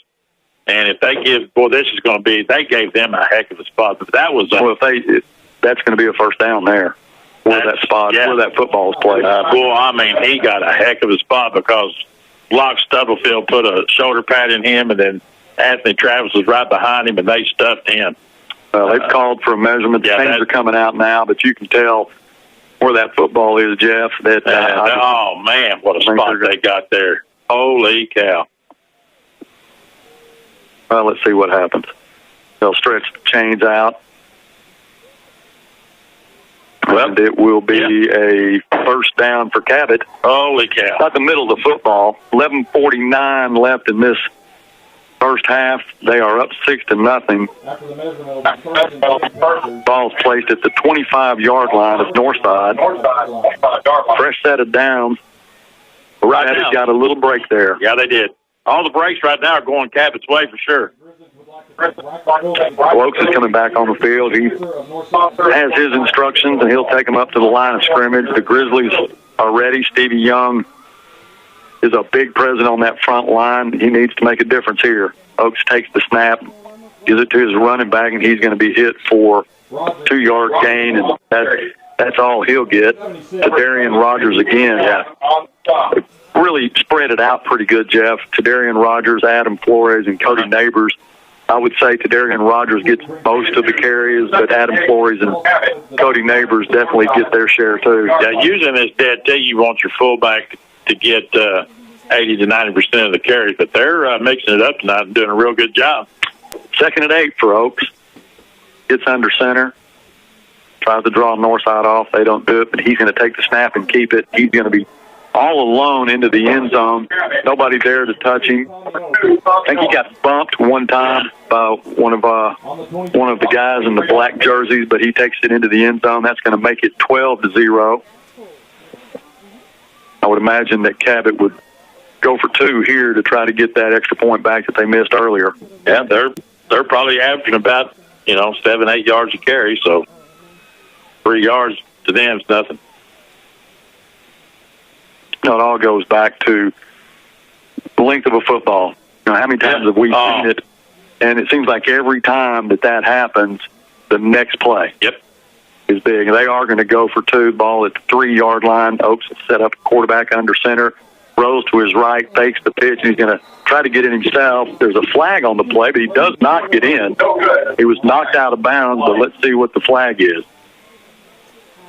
And if they give, this is going to be, they gave them a heck of a spot. But that was that's going to be a first down there. Where that spot, where that football is played. He got a heck of a spot because Locke Stubblefield put a shoulder pad in him, and then Anthony Travis was right behind him, and they stuffed him. They've called for a measurement. The things are coming out now, but you can tell where that football is, Jeff. Oh, man, what a spot they got there. Holy cow. Well, let's see what happens. They'll stretch the chains out. And it will be a first down for Cabot. Holy cow. About the middle of the football. 11:49 left in this first half. They are up 6-0. Ball's placed at the 25-yard line of Northside. Fresh set of downs. Right now, got a little break there. Yeah, they did. All the breaks right now are going Cabot's way for sure. Oaks is coming back on the field. He has his instructions, and he'll take them up to the line of scrimmage. The Grizzlies are ready. Stevie Young is a big presence on that front line. He needs to make a difference here. Oaks takes the snap, gives it to his running back, and he's going to be hit for 2-yard gain, and that's all he'll get. To Darian Rogers again. Really spread it out pretty good, Jeff. To Darian Rogers, Adam Flores, and Cody Neighbors. I would say Tadarian Rogers gets most of the carries, but Adam Flores and Cody Neighbors definitely get their share too. Yeah, using this dead T, you want your fullback to get 80 to 90% of the carries, but they're mixing it up tonight and doing a real good job. 2nd and 8 for Oaks. Gets under center. Tries to draw Northside off. They don't do it, but he's going to take the snap and keep it. He's going to be all alone into the end zone. Nobody there to touch him. I think he got bumped one time by one of the guys in the black jerseys, but he takes it into the end zone. That's going to make it 12-0. I would imagine that Cabot would go for 2 here to try to get that extra point back that they missed earlier. Yeah, they're probably averaging about 7-8 yards a carry, so 3 yards to them is nothing. It all goes back to the length of a football. How many times have we seen it? And it seems like every time that happens, the next play is big. And they are going to go for 2. Ball at the 3-yard line. Oaks has set up a quarterback under center. Rolls to his right, fakes the pitch, and he's going to try to get in himself. There's a flag on the play, but he does not get in. He was knocked out of bounds, but let's see what the flag is.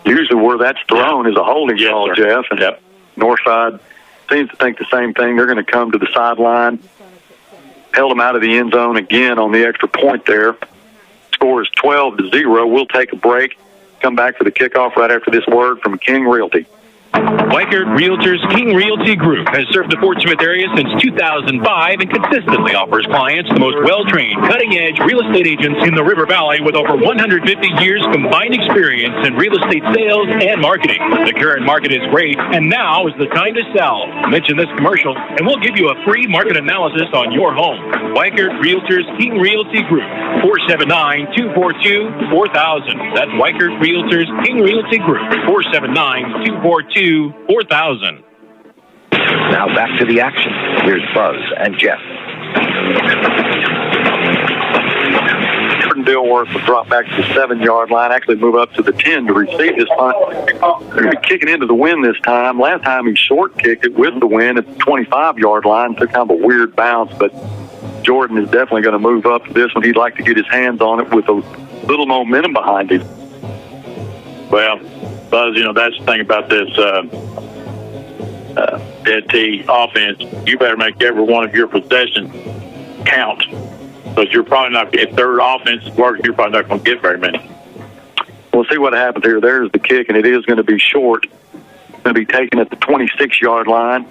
Usually where that's thrown is a holding call, Jeff. And Northside seems to think the same thing. They're going to come to the sideline. Held him out of the end zone again on the extra point there. Score is 12-0. We'll take a break. Come back for the kickoff right after this word from King Realty. Weichert Realtors King Realty Group has served the Fort Smith area since 2005 and consistently offers clients the most well-trained, cutting-edge real estate agents in the River Valley with over 150 years combined experience in real estate sales and marketing. The current market is great, and now is the time to sell. Mention this commercial, and we'll give you a free market analysis on your home. Weichert Realtors King Realty Group, 479-242-4000. That's Weichert Realtors King Realty Group, 479-242-4000. Now back to the action. Here's Buzz and Jeff. Jordan Dilworth will drop back to the 7-yard line, actually move up to the 10 to receive this punt. They're going to be kicking into the wind this time. Last time he short kicked it with the wind at the 25-yard line. Took kind of a weird bounce, but Jordan is definitely going to move up to this one. He'd like to get his hands on it with a little momentum behind him. Well, Buzz, that's the thing about this dead T offense. You better make every one of your possessions count, because you're probably not. If their offense is working, you're probably not going to get very many. We'll see what happens here. There's the kick, and it is going to be short. It's going to be taken at the 26-yard line,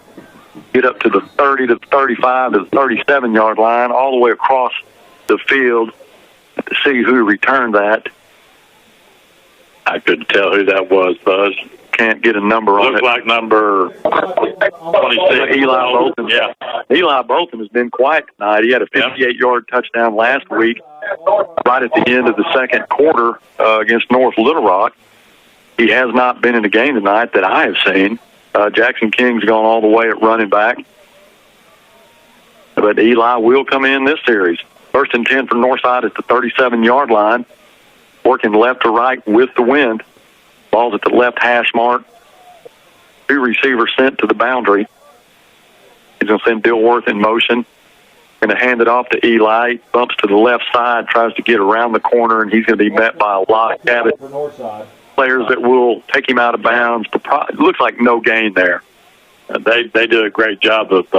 get up to the 30 to the 35 to the 37-yard line, all the way across the field to see who returned that. I couldn't tell who that was, Buzz. Can't get a number on it. Looks like number 26. Eli Bolton. Yeah. Eli Bolton has been quiet tonight. He had a 58-yard touchdown last week, right at the end of the second quarter against North Little Rock. He has not been in the game tonight that I have seen. Jackson King's gone all the way at running back. But Eli will come in this series. 1st and 10 for Northside at the 37-yard line. Working left to right with the wind. Ball's at the left hash mark. 2 receivers sent to the boundary. He's going to send Dilworth in motion. Going to hand it off to Eli. Bumps to the left side, tries to get around the corner, and he's going to be met by a lot of Cabot players that will take him out of bounds. It looks like no gain there. They do a great job of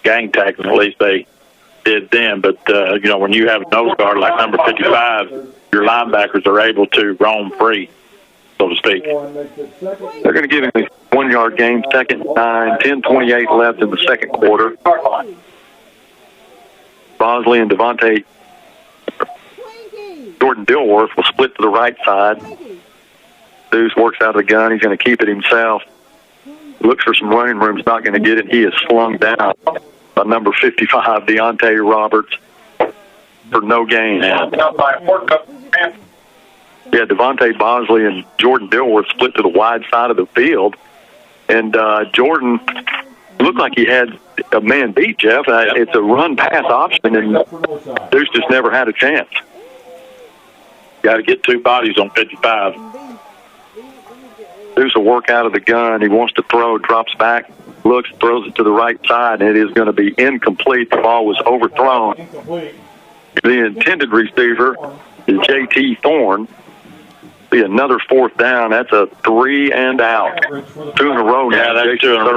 gang tackling. At least they did then. But, when you have a nose guard like number 55, your linebackers are able to roam free, so to speak. They're going to give him a 1-yard gain, 2nd and 9, 10:28 left in the second quarter. Bosley and Jordan Dilworth will split to the right side. Deuce works out of the gun. He's going to keep it himself. Looks for some running room. He's not going to get it. He is slung down by number 55, Deontay Roberts, for no gain. Yeah, Devontae Bosley and Jordan Dilworth split to the wide side of the field. And Jordan looked like he had a man beat, Jeff. It's a run-pass option, and Deuce just never had a chance. Got to get 2 bodies on 55. Deuce will work out of the gun. He wants to throw, drops back, looks, throws it to the right side, and it is going to be incomplete. The ball was overthrown. The intended receiver is J.T. Thorne. Be another 4th down. That's a 3 and out. 2 in a row now. Yeah, that's 2 in a row.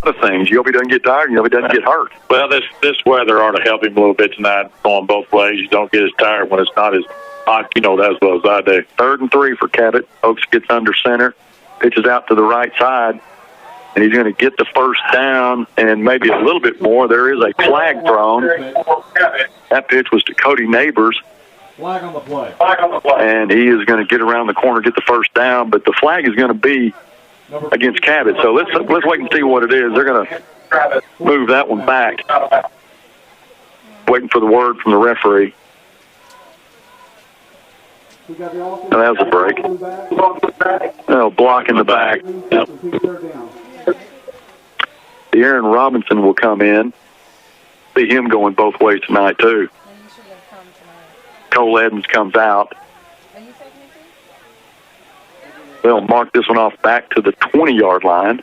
Of things. You hope he doesn't get tired. You hope he doesn't get hurt. Well, this weather ought to help him a little bit tonight, going both ways. You don't get as tired when it's not as hot. You know that as well as I do. 3rd and 3 for Cabot. Oaks gets under center, pitches out to the right side, and he's going to get the 1st down and maybe a little bit more. There is a flag thrown. That pitch was to Cody Neighbors. Flag on the play. And he is going to get around the corner, get the 1st down, but the flag is going to be against Cabot. So let's wait and see what it is. They're going to move that one back. Waiting for the word from the referee. And that was a break. No, block in the back. Yep. Aaron Robinson will come in. See him going both ways tonight, too. Cole Evans comes out. They'll mark this one off back to the 20-yard line.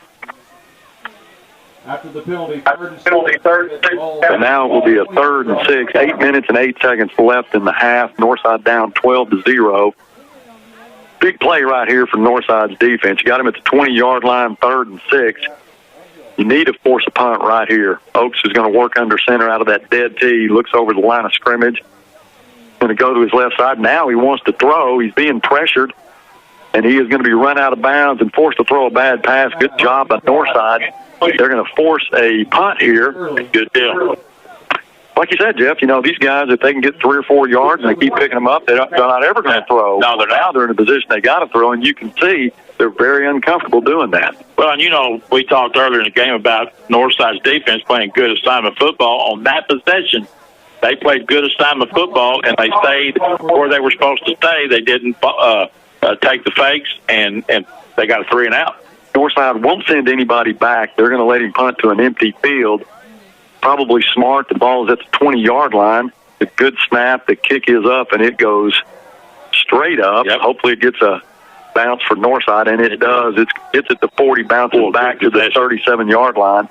After the penalty, 3rd and 6. And now it will be a 3rd and 6. 8 minutes and 8 seconds left in the half. Northside down 12-0. Big play right here for Northside's defense. You got him at the 20-yard line, 3rd and 6. You need to force a punt right here. Oaks is going to work under center out of that dead tee. Looks over the line of scrimmage. Going to go to his left side. Now he wants to throw. He's being pressured. and he is going to be run out of bounds and forced to throw a bad pass. Good job by Northside. They're going to force a punt here. Good deal. Like you said, Jeff, these guys, if they can get 3 or 4 yards and they keep picking them up, they're not ever going to throw. No, they're not. Now they're in a position they got to throw, and you can see they're very uncomfortable doing that. Well, and we talked earlier in the game about Northside's defense playing good assignment football. On that possession, they played good assignment football, and they stayed where they were supposed to stay. They didn't take the fakes, and they got a 3 and out. Northside won't send anybody back. They're going to let him punt to an empty field. Probably smart. The ball is at the 20-yard line. The good snap. The kick is up, and it goes straight up. Yep. Hopefully it gets a bounce for Northside, and it does. It's at the 40, bounces back to the 37-yard line.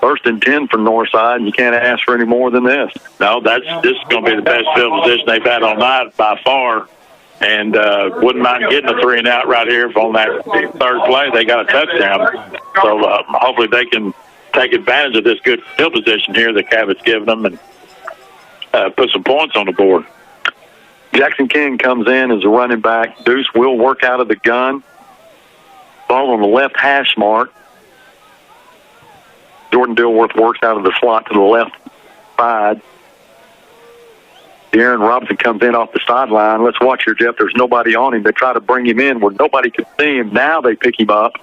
1st and 10 for Northside, and you can't ask for any more than this. No, this is going to be the best field position they've had all night by far, and wouldn't mind getting a 3 and out right here if on that 3rd play they got a touchdown. So hopefully they can take advantage of this good field position here that Cabot's giving them and put some points on the board. Jackson King comes in as a running back. Deuce will work out of the gun. Ball on the left hash mark. Jordan Dilworth works out of the slot to the left side. Aaron Robinson comes in off the sideline. Let's watch here, Jeff. There's nobody on him. They try to bring him in where nobody could see him. Now they pick him up.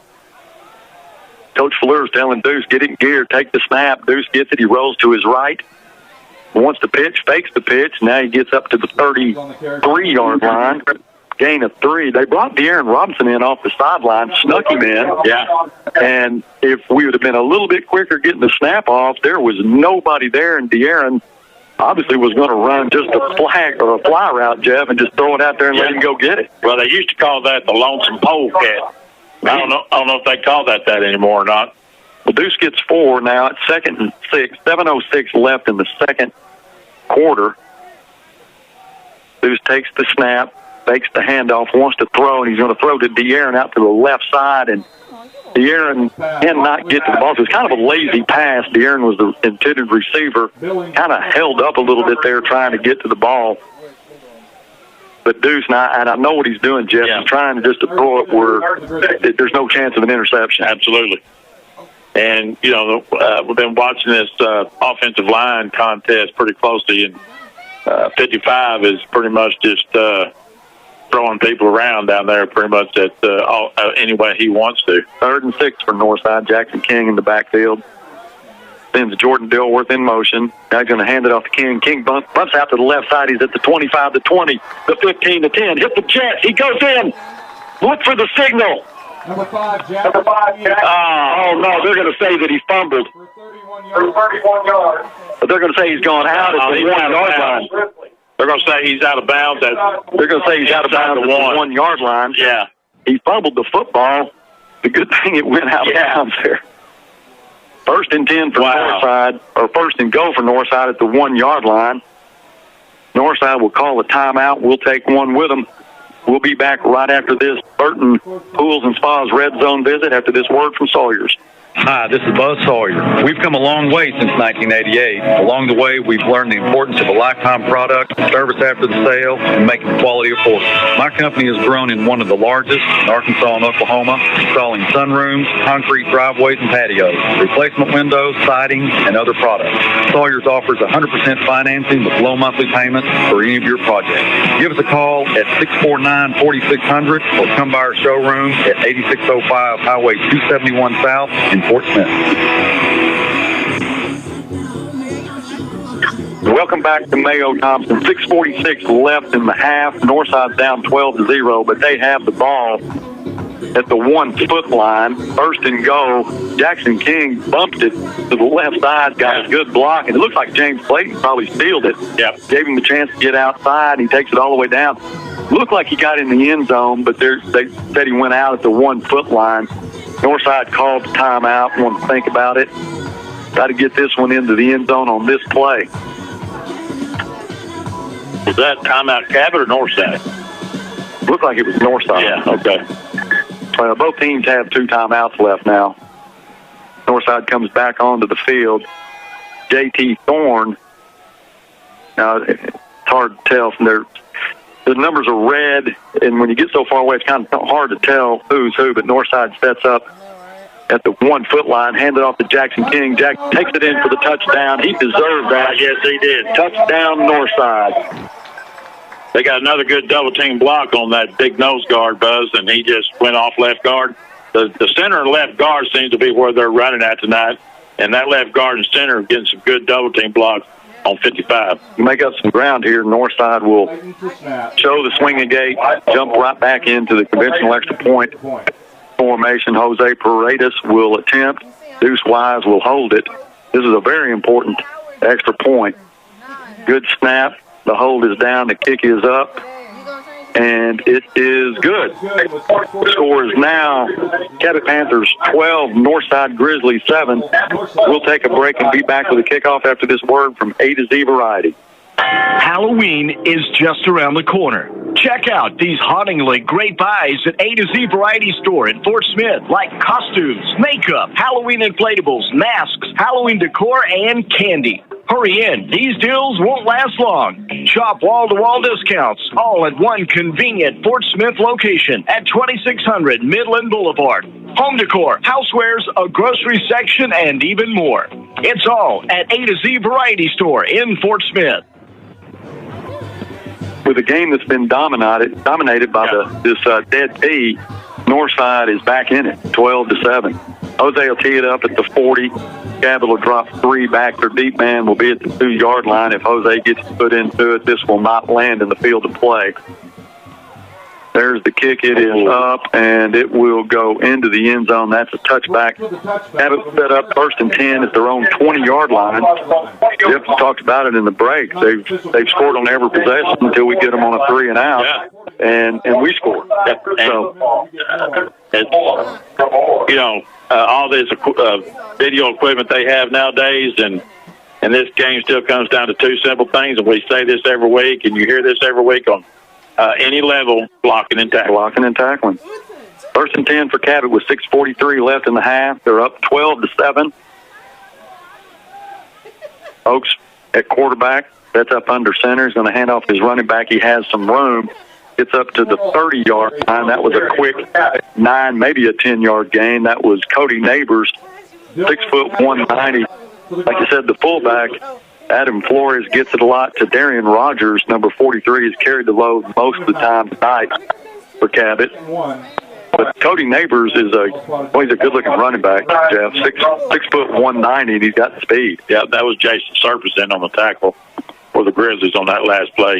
Coach Fleur's telling Deuce, get it in gear, take the snap. Deuce gets it. He rolls to his right. Wants the pitch, fakes the pitch. Now he gets up to the 33-yard line. Gain of 3. They brought De'Aaron Robinson in off the sideline, snuck him in. Yeah. And if we would have been a little bit quicker getting the snap off, there was nobody there, and De'Aaron obviously was going to run just a flag or a fly route, Jeff, and just throw it out there and let him go get it. Well, they used to call that the lonesome polecat. I don't know if they call that anymore or not. The Deuce gets 4 now. It's 2nd and 6. 7:06 left in the second quarter. Deuce takes the snap, fakes the handoff, wants to throw, and he's going to throw to De'Aaron out to the left side, and De'Aaron cannot get to the ball. So it's kind of a lazy pass. De'Aaron was the intended receiver, kind of held up a little bit there trying to get to the ball. But Deuce, and I know what he's doing, Jeff. Yeah. He's trying to throw it where there's no chance of an interception. Absolutely. And, we've been watching this offensive line contest pretty closely, and 55 is pretty much just throwing people around down there pretty much at any way he wants to. 3rd and 6 for Northside. Jackson King in the backfield. Sends Jordan Dilworth in motion. Now he's going to hand it off to King. King bumps out to the left side. He's at the 25, the 20, the 15, the 10. Hit the jet. He goes in. Look for the signal. Number 5, Jack. Oh, no, they're going to say that he fumbled. For 31 yards. But they're going to say he's gone out at the 1-yard line. They're going to say he's out of bounds. They're going to say he's out of bounds at the 1-yard line. Yeah. He fumbled the football. The good thing it went out of bounds there. 1st and 10 for Northside, or 1st and goal for Northside at the 1-yard line. Northside will call a timeout. We'll take one with them. We'll be back right after this Burton Pools and Spas Red Zone visit after this word from Sawyer's. Hi, this is Buzz Sawyer. We've come a long way since 1988. Along the way, we've learned the importance of a lifetime product, service after the sale, and making quality affordable. My company has grown in one of the largest in Arkansas and Oklahoma, installing sunrooms, concrete driveways and patios, replacement windows, siding, and other products. Sawyer's offers 100% financing with low monthly payments for any of your projects. Give us a call at 649-4600 or come by our showroom at 8605 Highway 271 South in Fort Smith. Welcome back to Mayo-Thompson. 6:46 left in the half. Northside's down 12-0, but they have the ball at the 1-foot line. 1st and goal. Jackson King bumped it to the left side, got a good block, and it looks like James Clayton probably stealed it. Yep. Gave him the chance to get outside. He takes it all the way down. Looked like he got in the end zone, but they said he went out at the 1-foot line. Northside called the timeout. Want to think about it. Got to get this one into the end zone on this play. Was that timeout Cabot or Northside? Looked like it was Northside. Yeah, okay. Both teams have 2 timeouts left now. Northside comes back onto the field. J.T. Thorne. Now, it's hard to tell from The numbers are red, and when you get so far away, it's kind of hard to tell who's who, but Northside sets up at the 1 foot line, hand it off to Jackson King. Jack takes it in for the touchdown. He deserved that. Yes, he did. Touchdown, Northside. They got another good double-team block on that big nose guard, Buzz, and he just went off left guard. The center and left guard seems to be where they're running at tonight, and that left guard and center are getting some good double-team blocks on 55. You make up some ground here. Northside will show the swinging gate, jump right back into the conventional extra point formation. Jose Paredes will attempt. Deuce Wise will hold it. This is a very important extra point. Good snap. The hold is down. The kick is up. And it is good. The score is now Cabot Panthers 12, Northside Grizzlies 7. We'll take a break and be back with a kickoff after this word from A to Z Variety. Halloween is just around the corner. Check out these hauntingly great buys at A to Z Variety Store in Fort Smith, like costumes, makeup, Halloween inflatables, masks, Halloween decor, and candy. Hurry in. These deals won't last long. Shop wall-to-wall discounts, all at one convenient Fort Smith location at 2600 Midland Boulevard. Home decor, housewares, a grocery section, and even more. It's all at A to Z Variety Store in Fort Smith. With a game that's been dominated by this dead tee, Northside is back in it, 12-7. Jose will tee it up at the 40. Cabot will drop 3 back. Their deep man will be at the 2-yard line. If Jose gets put into it, this will not land in the field of play. There's the kick. It is up, and it will go into the end zone. That's a touchback. Cabot set up 1st and 10 at their own 20-yard line. Jeff talked about it in the break. They've scored on every possession until we get them on a 3 and out, and we score. So, all this video equipment they have nowadays, and this game still comes down to 2 simple things, and we say this every week, and you hear this every week on any level, blocking and tackling. 1st and 10 for Cabot with 6:43 left in the half. They're up 12-7. Oaks at quarterback. That's up under center. He's going to hand off his running back. He has some room. Gets up to the 30-yard line. That was a quick 9, maybe a 10-yard gain. That was Cody Neighbors, 6 foot 190. Like you said, the fullback, Adam Flores, gets it a lot to Darian Rogers. Number 43 has carried the load most of the time tonight for Cabot. But Cody Neighbors is he's a good-looking running back, Jeff. 6 foot 190, and he's got speed. Yeah, that was Jason Serpis in on the tackle for the Grizzlies on that last play.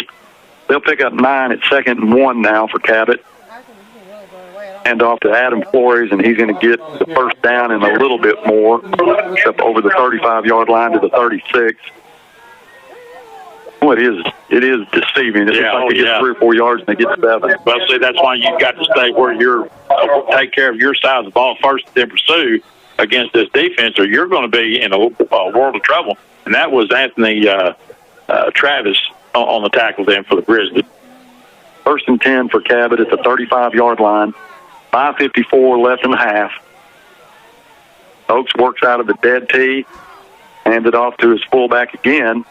They'll pick up 9 at 2nd and 1 now for Cabot. Hand off to Adam Flores, and he's going to get the first down and a little bit more, up over the 35-yard line to the 36. Well, it is deceiving. It looks like they get 3 or 4 yards and they get 7. Well, see, that's why you've got to stay where you're take care of your side of the ball first, then pursue against this defense, or you're going to be in a world of trouble. And that was Anthony Travis on the tackle then for the Grizzlies. 1st and 10 for Cabot at the 35-yard line. 5:54 left in the half. Oaks works out of the dead tee, hands it off to his fullback again.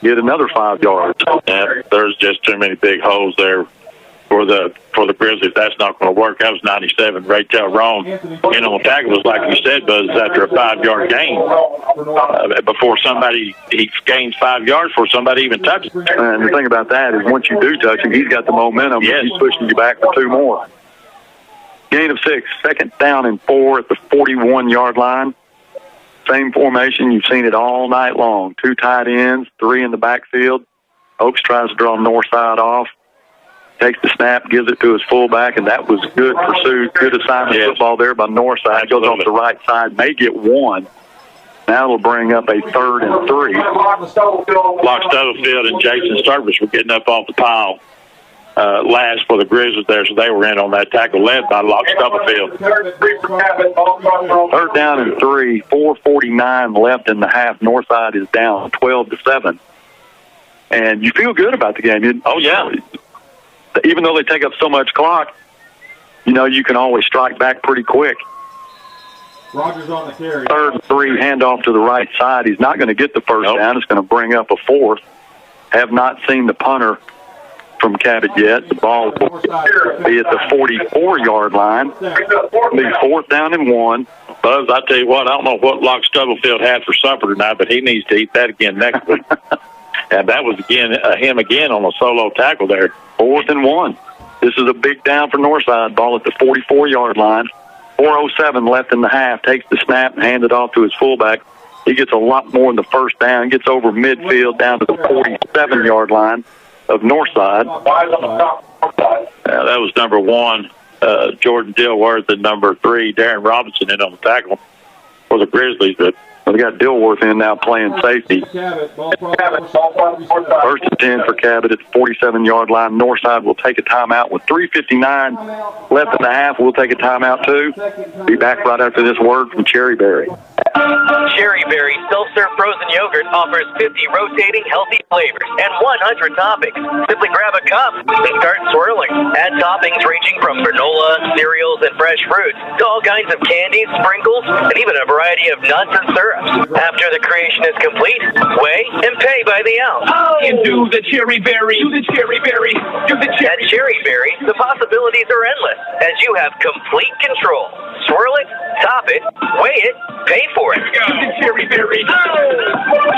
Get another 5 yards. Yeah, there's just too many big holes there for the Grizzlies. That's not going to work. That was 97. Raytel wrong. And on the tackle was like you said, Buzz, after a 5-yard gain. Before he gains 5 yards before somebody even touches him. And the thing about that is once you do touch him, he's got the momentum. Yes. He's pushing you back for 2 more. Gain of 6. 2nd down and 4 at the 41-yard line. Same formation. You've seen it all night long. 2 tight ends, 3 in the backfield. Oaks tries to draw Northside off. Takes the snap, gives it to his fullback, and that was good pursuit, good assignment football there by Northside. Goes off the right side, may get 1. Now it'll bring up a 3rd and 3. Block Stubblefield and Jason Service were getting up off the pile last for the Grizzlies there, so they were in on that tackle led by Locke Stubblefield. 3rd down and 3, 4:49 left in the half. Northside is down 12-7. And you feel good about the game. Even though they take up so much clock, you can always strike back pretty quick. Rogers on the carry. 3rd and 3, handoff to the right side. He's not going to get the first down. It's going to bring up a 4th. Have not seen the punter from Cabot yet. The ball will be at the 44-yard line. It'll be 4th down and 1. Buzz, I tell you what, I don't know what Locke Stubblefield had for supper tonight, but he needs to eat that again next week. And that was him again on a solo tackle there. 4th and 1. This is a big down for Northside. Ball at the 44-yard line. 4:07 left in the half. Takes the snap and hands it off to his fullback. He gets a lot more in the first down. Gets over midfield down to the 47-yard line of Northside. That was number 1, Jordan Dilworth, and number 3, Darren Robinson in on the tackle for the Grizzlies. But we got Dilworth in now playing safety. 1st and 10 for Cabot at the 47-yard line. Northside will take a timeout with 3:59 left in the half. We'll take a timeout too. Be back right after this word from Cherry Berry. Cherry Berry self-serve frozen yogurt offers 50 rotating healthy flavors and 100 toppings. Simply grab a cup and start swirling. Add toppings ranging from granola, cereals, and fresh fruits to all kinds of candies, sprinkles, and even a variety of nuts and syrups. After the creation is complete, weigh and pay by the ounce. And do the Cherry Berry, do the Cherry Berry, do the Cherry. At Cherry Berry, the possibilities are endless as you have complete control. Swirl it, top it, weigh it, pay for it. Do the Cherry Berry.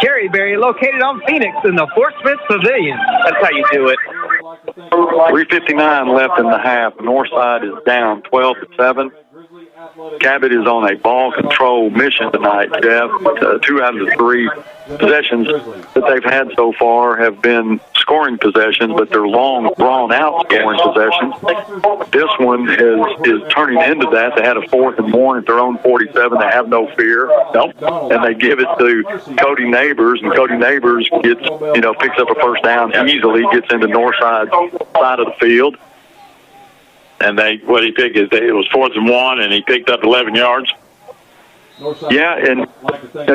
Cherry Berry, located on Phoenix in the Fort Smith Pavilion. That's how you do it. 3:59 left in the half. Northside is down 12-7. Cabot is on a ball control mission tonight, Jeff. 2 out of the 3 possessions that they've had so far have been scoring possessions, but they're long, drawn-out scoring possessions. This one is turning into that. They had a 4th and 1 at their own 47. They have no fear. And they give it to Cody Neighbors, and Cody Neighbors picks up a first down easily, gets into Northside's side of the field. And what he picked is it was 4th and 1, and he picked up 11 yards. Yeah, and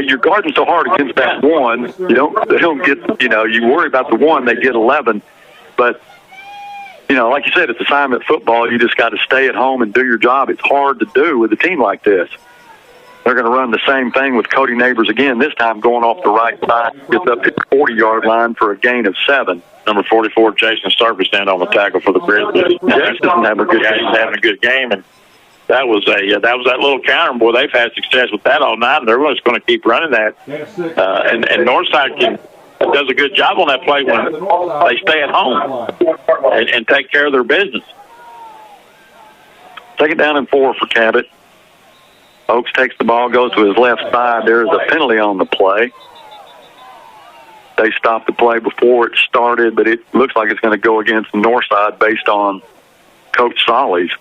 you're guarding so hard against that one. They don't get. You worry about the one, they get 11. But like you said, it's assignment football. You just got to stay at home and do your job. It's hard to do with a team like this. They're going to run the same thing with Cody Neighbors again. This time going off the right side, gets up to the 40-yard line for a gain of 7. Number 44, Jason Starkey, stand on the tackle for the Grizzlies. Jason's having a good game. He's having a good game, and that was that little counter. Boy, they've had success with that all night, and they're just going to keep running that. And Northside does a good job on that play when they stay at home and take care of their business. 2nd down and 4 for Cabot. Oaks takes the ball, goes to his left side. There is a penalty on the play. They stopped the play before it started, but it looks like it's going to go against the Northside based on Coach Solly's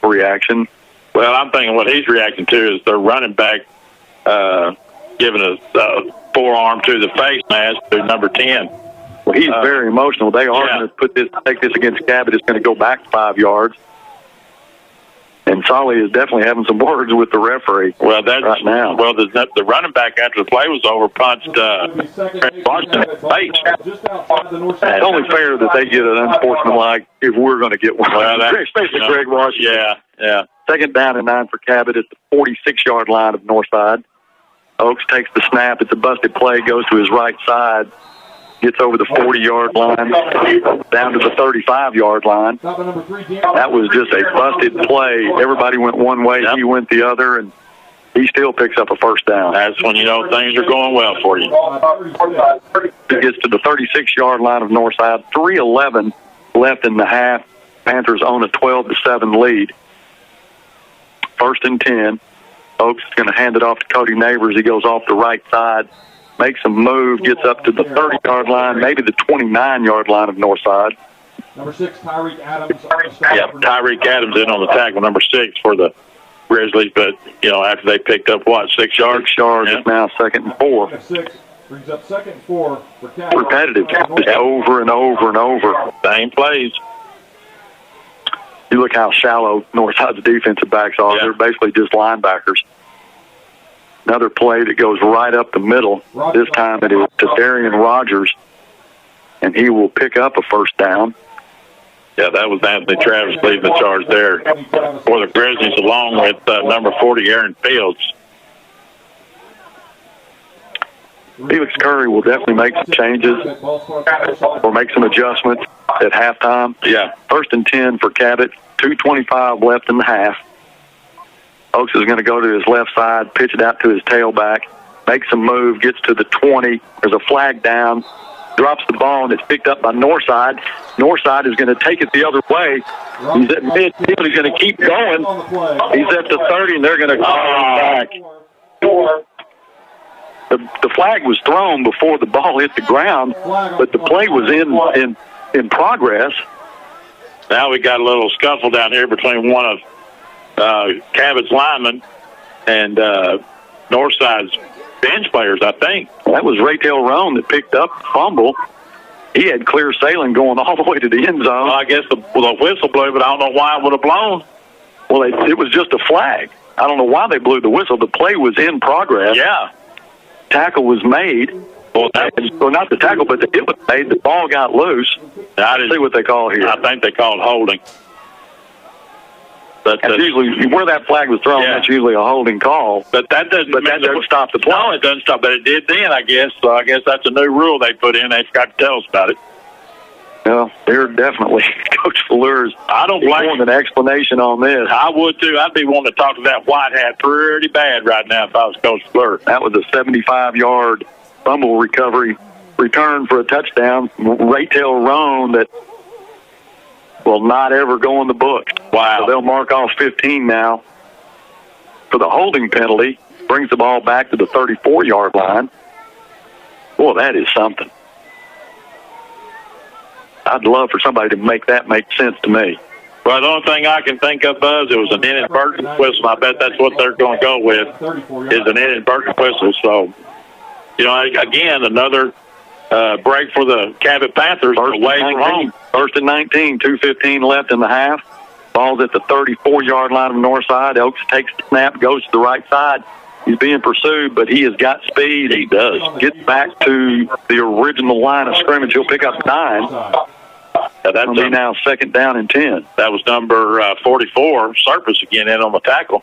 reaction. Well, I'm thinking what he's reacting to is their running back giving a forearm to the face mask to number 10. Well, he's very emotional. They are going to take this against Cabot. It's going to go back 5 yards. And Solly is definitely having some words with the referee right now. Well, the running back after the play was over punched Washington in the face. It's only fair that they get an unsportsmanlike if we're going to get one. Well, especially Greg Washington. Yeah. 2nd down and 9 for Cabot at the 46-yard line of Northside. Oaks takes the snap. It's a busted play, goes to his right side. Gets over the 40-yard line, down to the 35-yard line. That was just a busted play. Everybody went one way, he went the other, and he still picks up a first down. That's when you know things are going well for you. He gets to the 36-yard line of Northside. 3:11 left in the half. Panthers own a 12-7 lead. 1st and 10. Oaks is going to hand it off to Cody Neighbors. He goes off the right side. Makes a move, gets up to the 30-yard line, maybe the 29-yard line of Northside. Number 6, Tyreek Adams. Tyreek Adams in on the tackle, number 6 for the Grizzlies. But, after they picked up, 6 yards? 6 yards, it's now 2nd and 4. 6 brings up 2nd and 4 for Cabot. Repetitive, just over and over and over. Same plays. You look how shallow Northside's defensive backs are. They're basically just linebackers. Another play that goes right up the middle. This time it is to Darian Rogers, and he will pick up a first down. Yeah, that was Anthony Travis leading the charge there for the Grizzlies, along with number 40, Aaron Fields. Felix Curry will definitely make some changes or make some adjustments at halftime. Yeah. 1st and 10 for Cabot. 2:25 left in the half. Oaks is going to go to his left side, pitch it out to his tailback, makes a move, gets to the 20. There's a flag down, drops the ball, and it's picked up by Northside. Northside is going to take it the other way. He's at midfield. He's going to keep going. He's at the 30, and they're going to call him back. The flag was thrown before the ball hit the ground, but the play was in progress. Now we got a little scuffle down here between one of Cabot's linemen and Northside's bench players, I think. That was Raytail Roan that picked up the fumble. He had clear sailing going all the way to the end zone. Well, I guess the whistle blew, but I don't know why it would have blown. Well, it was just a flag. I don't know why they blew the whistle. The play was in progress. Yeah. Tackle was made. Well, not the tackle, but the hit was made. The ball got loose. I didn't see what they call here. I think they called holding. That's usually where that flag was thrown. Yeah. That's usually a holding call. But that doesn't. But that doesn't stop the play. No, it doesn't stop. But it did then, I guess. So I guess that's a new rule they put in. They forgot to tell us about it. Well, they're definitely Coach Fuller's. I don't blame an explanation on this. I would too. I'd be wanting to talk to that white hat pretty bad right now if I was Coach Fuller. That was a 75-yard fumble recovery return for a touchdown. Raytail Roan that will not ever go in the book. Wow. So they'll mark off 15 now for the holding penalty. Brings the ball back to the 34-yard line. Boy, that is something. I'd love for somebody to make that make sense to me. Well, the only thing I can think of, Buzz, it was an inadvertent whistle. I bet that's what they're going to go with, is an inadvertent whistle. So, again, another break for the Cabot Panthers away from home. 1st and 19, 2:15 left in the half. Ball's at the 34-yard line of Northside. Oaks takes the snap, goes to the right side. He's being pursued, but he has got speed. He does. Gets back to the original line of scrimmage. He'll pick up 9. That'll be now 2nd down and 10. That was number 44, Surface again in on the tackle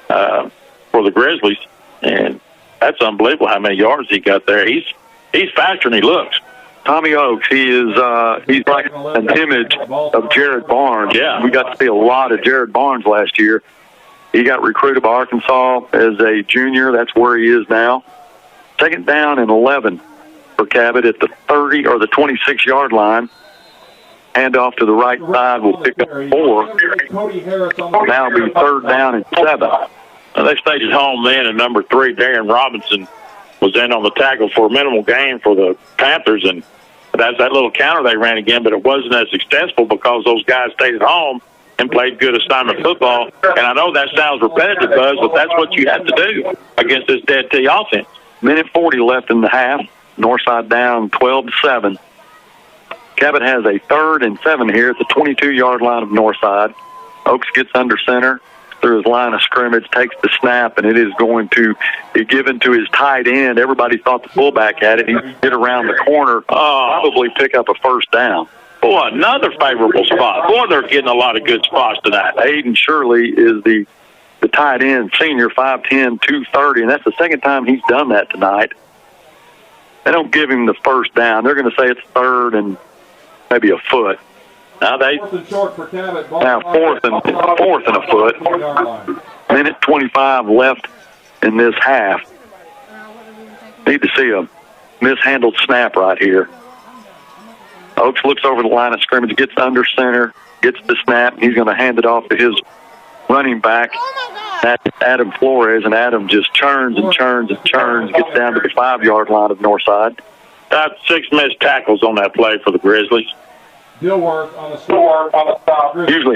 for the Grizzlies. And that's unbelievable how many yards he got there. He's faster than he looks. Tommy Oaks, he's like an image of Jared Barnes. Yeah. We got to see a lot of Jared Barnes last year. He got recruited by Arkansas as a junior. That's where he is now. 2nd down and 11 for Cabot at the 30 or the 26-yard line. Hand off to the right side. We'll pick up 4. Now it'll be 3rd down and 7. They stayed at home then, and number 3, Darren Robinson, was in on the tackle for a minimal gain for the Panthers, and that's that little counter they ran again, but it wasn't as successful because those guys stayed at home and played good assignment football. And I know that sounds repetitive, Buzz, but that's what you have to do against this dead T offense. Minute 40 left in the half. Northside down 12-7. Cabot has a 3rd and 7 here at the 22-yard line of Northside. Oaks gets under center through his line of scrimmage, takes the snap, and it is going to be given to his tight end. Everybody thought the fullback had it. He get around the corner, probably pick up a 1st down. Boy, another favorable spot. Boy, they're getting a lot of good spots tonight. Aiden Shirley is the tight end, senior, 5'10", 230, and that's the 2nd time he's done that tonight. They don't give him the 1st down. They're going to say it's 3rd and maybe a foot. Now fourth and a foot. Minute 25 left in this half. Need to see a mishandled snap right here. Oaks looks over the line of scrimmage, gets under center, gets the snap. He's going to hand it off to his running back, Adam Flores, and Adam just churns and churns and churns, gets down to the 5-yard line of Northside. That's 6 missed tackles on that play for the Grizzlies. Usually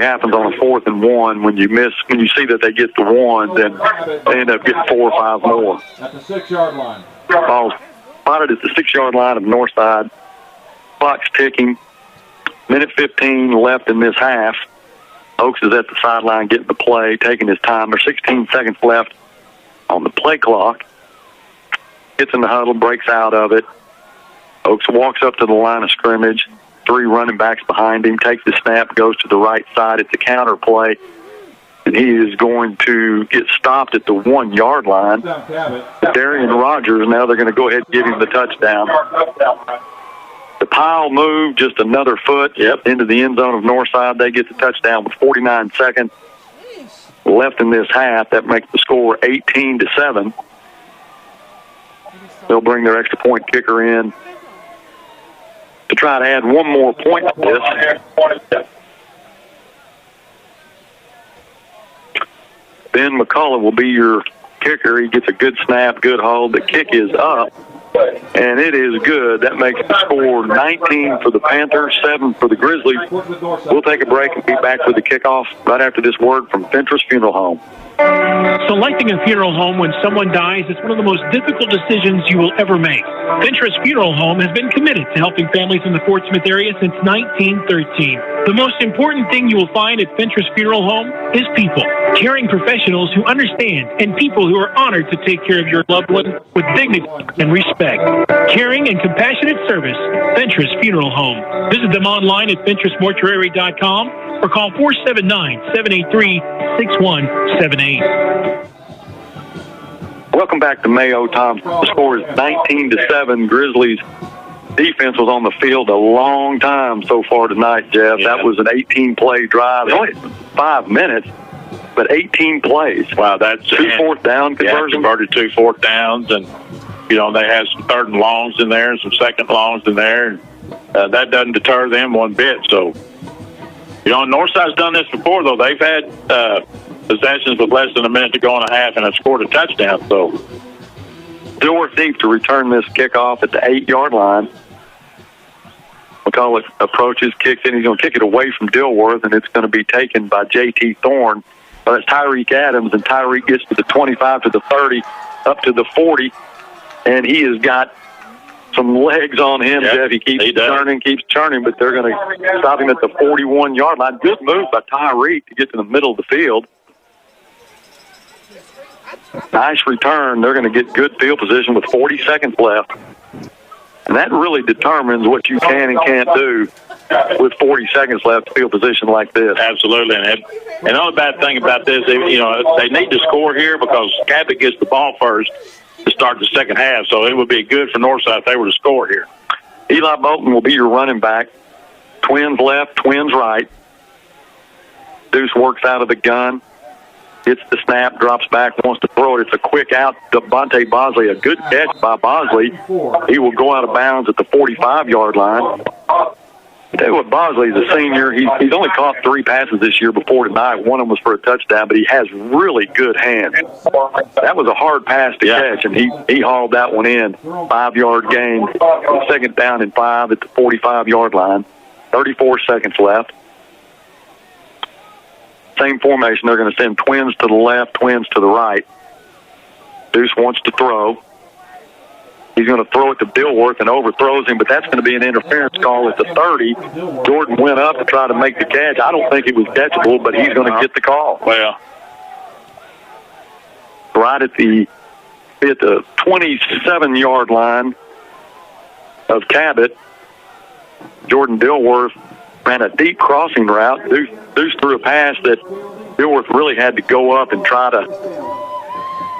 happens on a 4th and 1 when you see that they get the 1, then they end up getting 4 or 5 more. At the 6-yard line. Ball's spotted at the 6-yard line of Northside. Clock's ticking. Minute 15 left in this half. Oaks is at the sideline getting the play, taking his time. There's 16 seconds left on the play clock. Gets in the huddle, breaks out of it. Oaks walks up to the line of scrimmage. 3 running backs behind him, takes the snap, goes to the right side. It's a counter play. And he is going to get stopped at the 1-yard line. Darian Rogers, now they're going to go ahead and give him the touchdown. The pile moved just another foot into the end zone of Northside. They get the touchdown with 49 seconds left in this half. That makes the score 18-7. They'll bring their extra point kicker in to try to add one more point to this. Ben McCullough will be your kicker. He gets a good snap, good hold. The kick is up, and it is good. That makes the score 19 for the Panthers, 7 for the Grizzlies. We'll take a break and be back with the kickoff right after this word from Fentress Funeral Home. Selecting a funeral home when someone dies is one of the most difficult decisions you will ever make. Fentress Funeral Home has been committed to helping families in the Fort Smith area since 1913. The most important thing you will find at Fentress Funeral Home is people, caring professionals who understand, and people who are honored to take care of your loved one with dignity and respect. Caring and compassionate service, Fentress Funeral Home. Visit them online at FentressMortuary.com or call 479-783-6178. Welcome back to Mayo-Thompson. The score is 19-7. Grizzlies defense was on the field a long time so far tonight, Jeff. Yeah. That was an 18-play drive. Only 5 minutes, but 18 plays. Wow, that's 2 fourth down conversions. Converted 2 fourth downs, and they had some 3rd and longs in there and some 2nd and longs in there. And, that doesn't deter them one bit. So, Northside's done this before, though. They've had possessions with less than a minute to go and a half and have scored a touchdown. So, Dilworth deep to return this kickoff at the 8-yard line. McCullough approaches, kicks it. He's going to kick it away from Dilworth, and it's going to be taken by J.T. Thorne. Well, that's Tyreek Adams, and Tyreek gets to the 25, to the 30, up to the 40, and he has got some legs on him, Jeff. He keeps churning, but they're going to stop him at the 41-yard line. Good move by Tyreek to get to the middle of the field. Nice return. They're going to get good field position with 40 seconds left. And that really determines what you can and can't do with 40 seconds left field position like this. Absolutely. And the only bad thing about this, they need to score here because Cabot gets the ball first to start the second half. So it would be good for Northside if they were to score here. Eli Bolton will be your running back. Twins left, twins right. Deuce works out of the gun. Gets the snap, drops back, wants to throw it. It's a quick out to Devontae Bosley. A good catch by Bosley. He will go out of bounds at the 45-yard line. Tell you what, Bosley's a senior. He's only caught 3 passes this year before tonight. One of them was for a touchdown, but he has really good hands. That was a hard pass to catch, and he hauled that one in. 5-yard gain. 2nd down and 5 at the 45-yard line. 34 seconds left. Same formation. They're going to send twins to the left, twins to the right. Deuce wants to throw. He's going to throw it to Dilworth and overthrows him, but that's going to be an interference call at the 30. Jordan went up to try to make the catch. I don't think it was catchable, but he's going to get the call. Well, right at the 27-yard line of Cabot, Jordan Dilworth ran a deep crossing route. Deuce threw a pass that Dilworth really had to go up and try to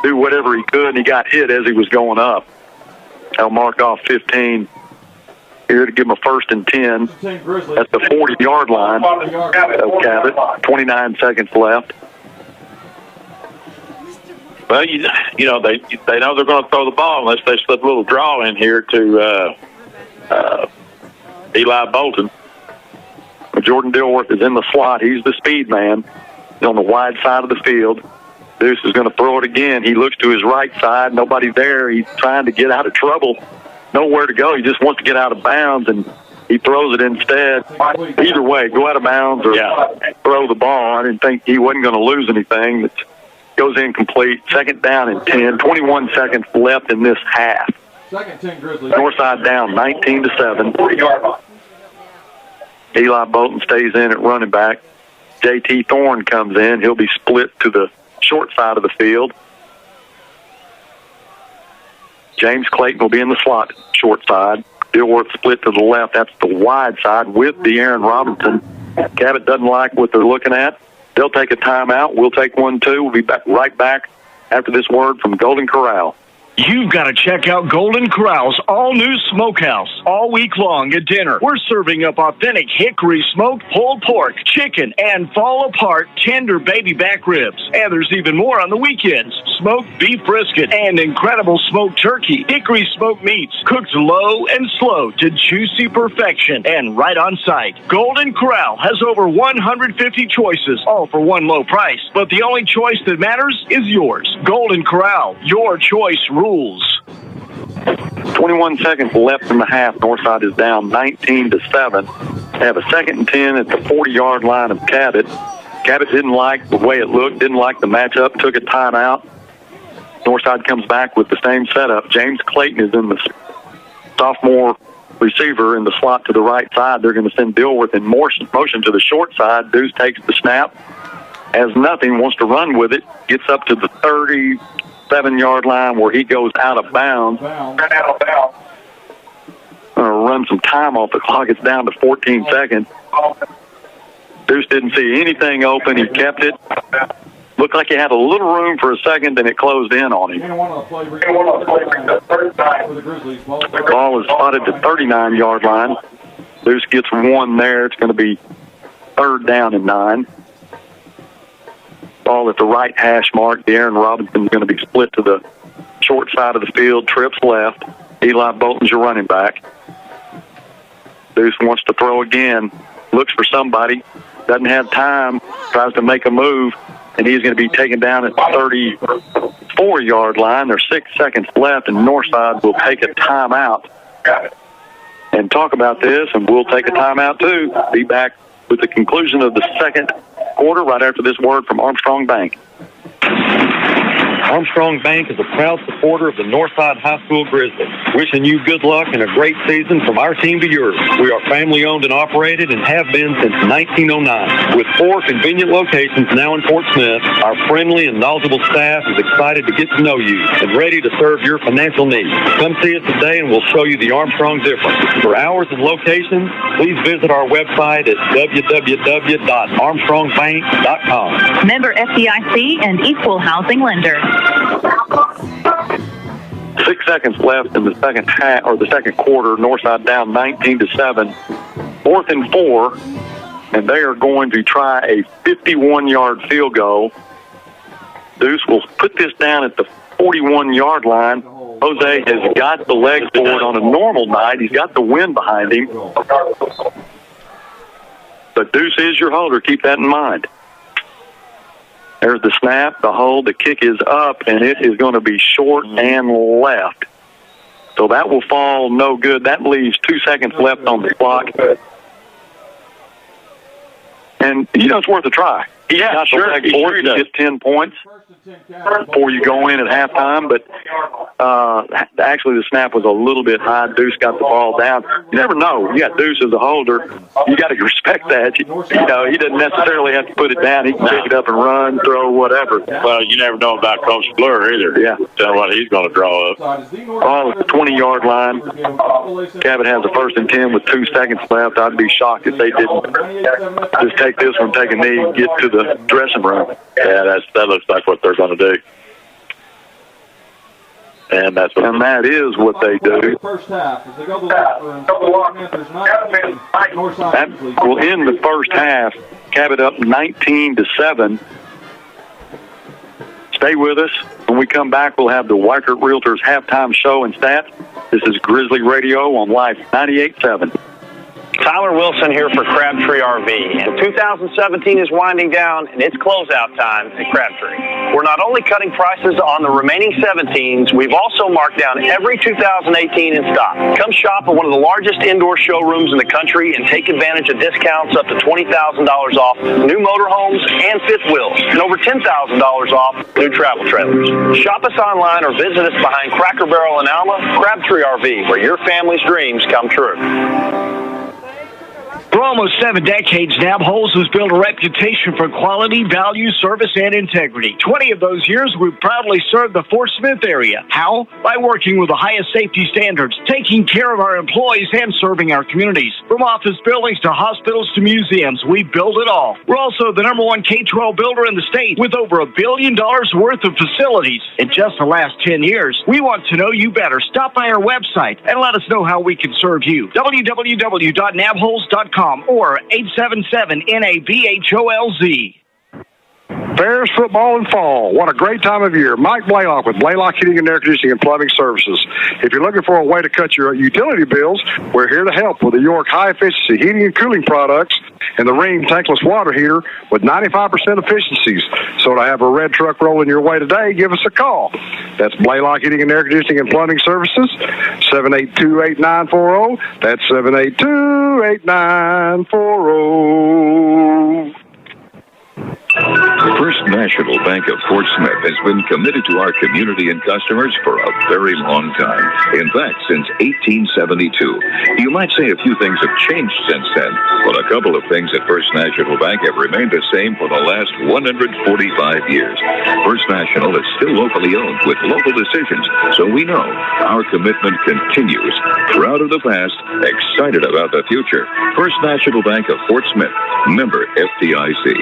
do whatever he could, and he got hit as he was going up. I'll mark off 15 here to give him a 1st and 10 at the 40-yard line of Cabot. 29 seconds left. Well, they know they're going to throw the ball unless they slip a little draw in here to Eli Bolton. Jordan Dilworth is in the slot. He's the speed man. He's on the wide side of the field. Deuce is going to throw it again. He looks to his right side. Nobody there. He's trying to get out of trouble. Nowhere to go. He just wants to get out of bounds, and he throws it instead. Either way, go out of bounds or throw the ball. I didn't think he wasn't going to lose anything. It goes incomplete. 2nd down and 10. 21 seconds left in this half. 2nd 10 Grizzlies. Northside down 19-7. Eli Bolton stays in at running back. J.T. Thorne comes in. He'll be split to the short side of the field. James Clayton will be in the slot, short side. Dilworth split to the left. That's the wide side with De'Aaron Robinson. Cabot doesn't like what they're looking at. They'll take a timeout. We'll take one, too. We'll be right back after this word from Golden Corral. You've got to check out Golden Corral's all-new smokehouse. All week long at dinner, we're serving up authentic hickory smoked pulled pork, chicken, and fall-apart tender baby back ribs. And there's even more on the weekends. Smoked beef brisket and incredible smoked turkey. Hickory smoked meats, cooked low and slow to juicy perfection and right on site. Golden Corral has over 150 choices, all for one low price. But the only choice that matters is yours. Golden Corral, your choice rules. 21 seconds left in the half. Northside is down 19-7. They have a 2nd and 10 at the 40-yard line of Cabot. Cabot didn't like the way it looked, didn't like the matchup, took a timeout. Northside comes back with the same setup. James Clayton is in the sophomore receiver in the slot to the right side. They're going to send Dilworth in motion to the short side. Deuce takes the snap, has nothing, wants to run with it, gets up to the 37-yard line where he goes out of bounds. Run some time off the clock. It's down to 14 seconds. Deuce didn't see anything open. He kept it. Looked like he had a little room for a second, then it closed in on him. The ball is spotted to the 39-yard line. Deuce gets one there. It's going to be 3rd down and 9. Ball at the right hash mark. De'Aaron Robinson's going to be split to the short side of the field. Trips left. Eli Bolton's your running back. Deuce wants to throw again. Looks for somebody. Doesn't have time. Tries to make a move. And he's going to be taken down at the 34-yard line. There's 6 seconds left, and Northside will take a timeout and talk about this, and we'll take a timeout too. Be back with the conclusion of the second quarter right after this word from Armstrong Bank. Armstrong Bank is a proud supporter of the Northside High School Grizzlies. Wishing you good luck and a great season from our team to yours. We are family-owned and operated and have been since 1909. With 4 convenient locations now in Fort Smith, our friendly and knowledgeable staff is excited to get to know you and ready to serve your financial needs. Come see us today and we'll show you the Armstrong difference. For hours and locations, please visit our website at www.armstrongbank.com. Member FDIC and equal housing lender. 6 seconds left in the second half, or the second quarter. Northside down 19-7. 4th and 4, and they are going to try a 51-yard field goal. Deuce will put this down at the 41-yard line. Jose has got the legs for it on a normal night. He's got the wind behind him. But Deuce is your holder. Keep that in mind. There's the snap, the hold, the kick is up, and it is going to be short and left. So that will fall no good. That leaves 2 seconds left on the clock. And, it's worth a try. Yeah, sure. You get 10 points before you go in at halftime, but actually the snap was a little bit high. Deuce got the ball down. You never know. You got Deuce as a holder. You got to respect that. He doesn't necessarily have to put it down. He can pick it up and run, throw, whatever. Well, you never know about Coach Blur either. Yeah. Tell what he's going to draw up. Ball at the 20-yard line. Cabot has a 1st and 10 with 2 seconds left. I'd be shocked if they didn't just take this one, take a knee, and get to the dressing room. Yeah, that looks like what they're going to do. And that is what they do. That will end the first half. Cabot up 19-7. Stay with us. When we come back, we'll have the Weichert Realtors halftime show and stats. This is Grizzly Radio on Life 98.7. Tyler Wilson here for Crabtree RV, and 2017 is winding down, and it's closeout time at Crabtree. We're not only cutting prices on the remaining 17s, we've also marked down every 2018 in stock. Come shop at one of the largest indoor showrooms in the country and take advantage of discounts up to $20,000 off new motorhomes and fifth wheels, and over $10,000 off new travel trailers. Shop us online or visit us behind Cracker Barrel in Alma. Crabtree RV, where your family's dreams come true. For almost 7 decades, Nabholz has built a reputation for quality, value, service, and integrity. 20 of those years, we've proudly served the Fort Smith area. How? By working with the highest safety standards, taking care of our employees, and serving our communities. From office buildings to hospitals to museums, we build it all. We're also the #1 K-12 builder in the state with over $1 billion worth of facilities. In just the last 10 years, we want to know you better. Stop by our website and let us know how we can serve you. www.nabholz.com or 877-NABHOLZ. Bears football in fall. What a great time of year. Mike Blaylock with Blaylock Heating and Air Conditioning and Plumbing Services. If you're looking for a way to cut your utility bills, we're here to help with the York high-efficiency heating and cooling products and the Ream tankless water heater with 95% efficiencies. So to have a red truck rolling your way today, give us a call. That's Blaylock Heating and Air Conditioning and Plumbing Services, 782-8940. That's 782-8940. First National Bank of Fort Smith has been committed to our community and customers for a very long time. In fact, since 1872. You might say a few things have changed since then, but a couple of things at First National Bank have remained the same for the last 145 years. First National is still locally owned with local decisions, so we know our commitment continues. Proud of the past, excited about the future. First National Bank of Fort Smith, member FDIC.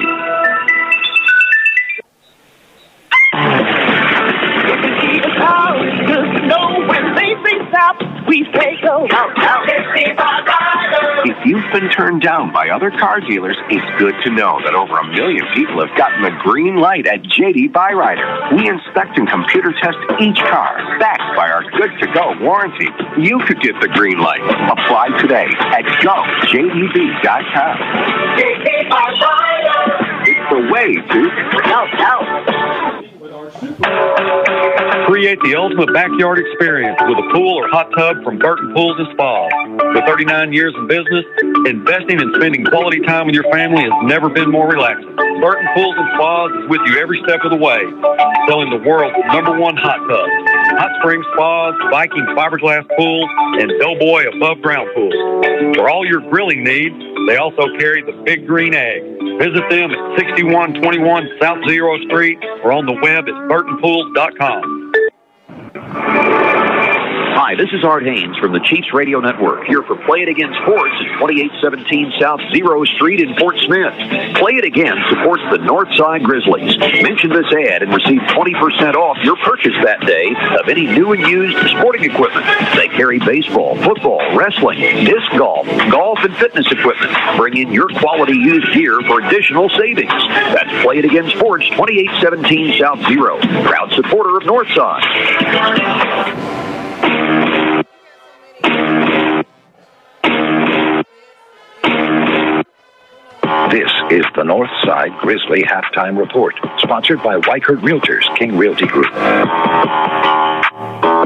If you've been turned down by other car dealers, it's good to know that over 1 million people have gotten the green light at JD Byrider. We inspect and computer test each car, backed by our good-to-go warranty. You could get the green light. Apply today at gojdb.com. JD Byrider. It's the way to help out. Create the ultimate backyard experience with a pool or hot tub from Burton Pools and Spas. With 39 years in business, investing and spending quality time with your family has never been more relaxing. Burton Pools and Spas is with you every step of the way, selling the world's #1 hot tubs, hot spring spas, Viking fiberglass pools, and Doughboy above-ground pools. For all your grilling needs, they also carry the Big Green Egg. Visit them at 6121 South Zero Street or on the web at burtonpools.com. Hi, this is Art Haynes from the Chiefs Radio Network, here for Play It Again Sports at 2817 South Zero Street in Fort Smith. Play It Again supports the Northside Grizzlies. Mention this ad and receive 20% off your purchase that day of any new and used sporting equipment. They carry baseball, football, wrestling, disc golf, golf, and fitness equipment. Bring in your quality used gear for additional savings. That's Play It Again Sports, 2817 South Zero. Proud supporter of Northside. This is the Northside Grizzly Halftime Report, sponsored by Weichert Realtors, King Realty Group.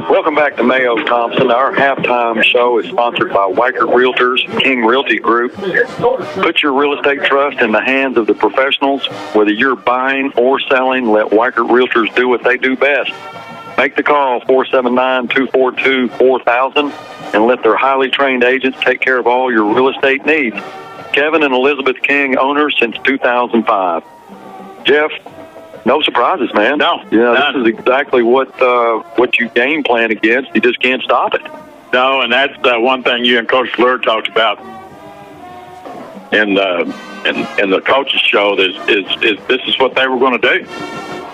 Welcome back to Mayo-Thompson. Our halftime show is sponsored by Weichert Realtors, King Realty Group. Put your real estate trust in the hands of the professionals. Whether you're buying or selling, let Weichert Realtors do what they do best. Make the call, 479-242-4000, and let their highly trained agents take care of all your real estate needs. Kevin and Elizabeth King, owners since 2005. Jeff, no surprises, man. No. Yeah, this is exactly what you game plan against. You just can't stop it. No, and that's one thing you and Coach Fleur talked about in the coaches show. Is this is what they were going to do,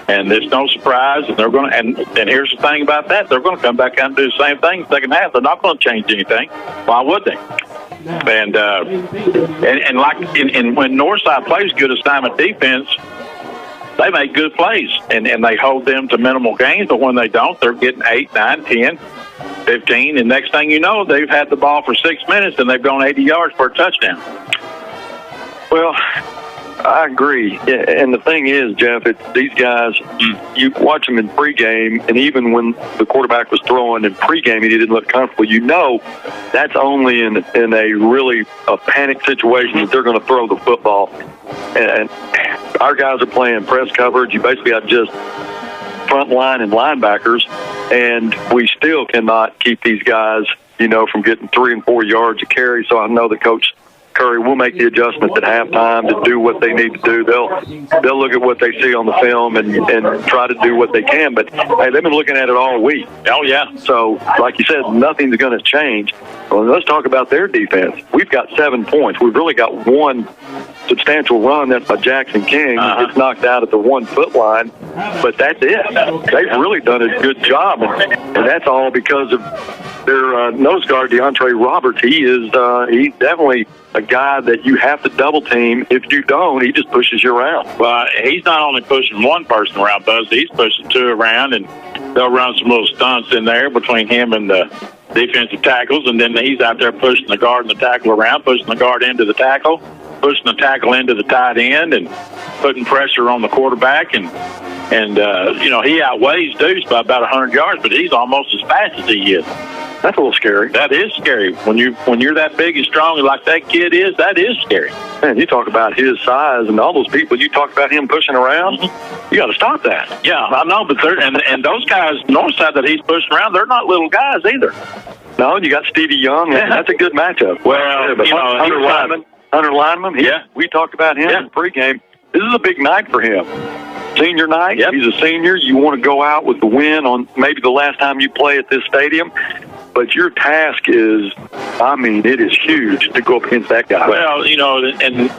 and there's no surprise. And they're going to, and here's the thing about that: they're going to come back out and do the same thing second half. They're not going to change anything. Why would they? And like when Northside plays good assignment defense, they make good plays, and they hold them to minimal gains. But when they don't, they're getting 8, 9, 10, 15, and next thing you know, they've had the ball for 6 minutes and they've gone 80 yards for a touchdown. Well, I agree. And the thing is, Jeff, these guys, you watch them in pregame, and even when the quarterback was throwing in pregame, he didn't look comfortable. You know that's only in a really panic situation that they're going to throw the football. And our guys are playing press coverage. You basically have just front line and linebackers, and we still cannot keep these guys, from getting 3 and 4 yards a carry. So I know the coach Curry will make the adjustments at halftime to do what they need to do. They'll look at what they see on the film and try to do what they can. But, hey, they've been looking at it all week. Oh, yeah. So, like you said, nothing's going to change. Well, let's talk about their defense. We've got 7 points. We've really got one substantial run. That's by Jackson King. It's knocked out at the 1 foot line, but that's it. They've really done a good job, and that's all because of their nose guard, DeAndre Roberts. He's definitely a guy that you have to double team. If you don't, he just pushes you around. Well, he's not only pushing one person around, Buzz. He's pushing 2 around, and they'll run some little stunts in there between him and the defensive tackles, and then he's out there pushing the guard and the tackle around, pushing the guard into the tackle, pushing the tackle into the tight end, and putting pressure on the quarterback. And he outweighs Deuce by about 100 yards, but he's almost as fast as he is. That's a little scary. That is scary. When you're that big and strong like that kid is, that is scary. Man, you talk about his size and all those people. You talk about him pushing around. You got to stop that. Yeah, I know, but and those guys north side that he's pushing around, they're not little guys either. No, you got Stevie Young. And that's a good matchup. Well, but Hunter Lineman. We talked about him in pregame. This is a big night for him. Senior night. Yep. He's a senior. You want to go out with the win on maybe the last time you play at this stadium. But your task is, it is huge to go up against that guy. Well, and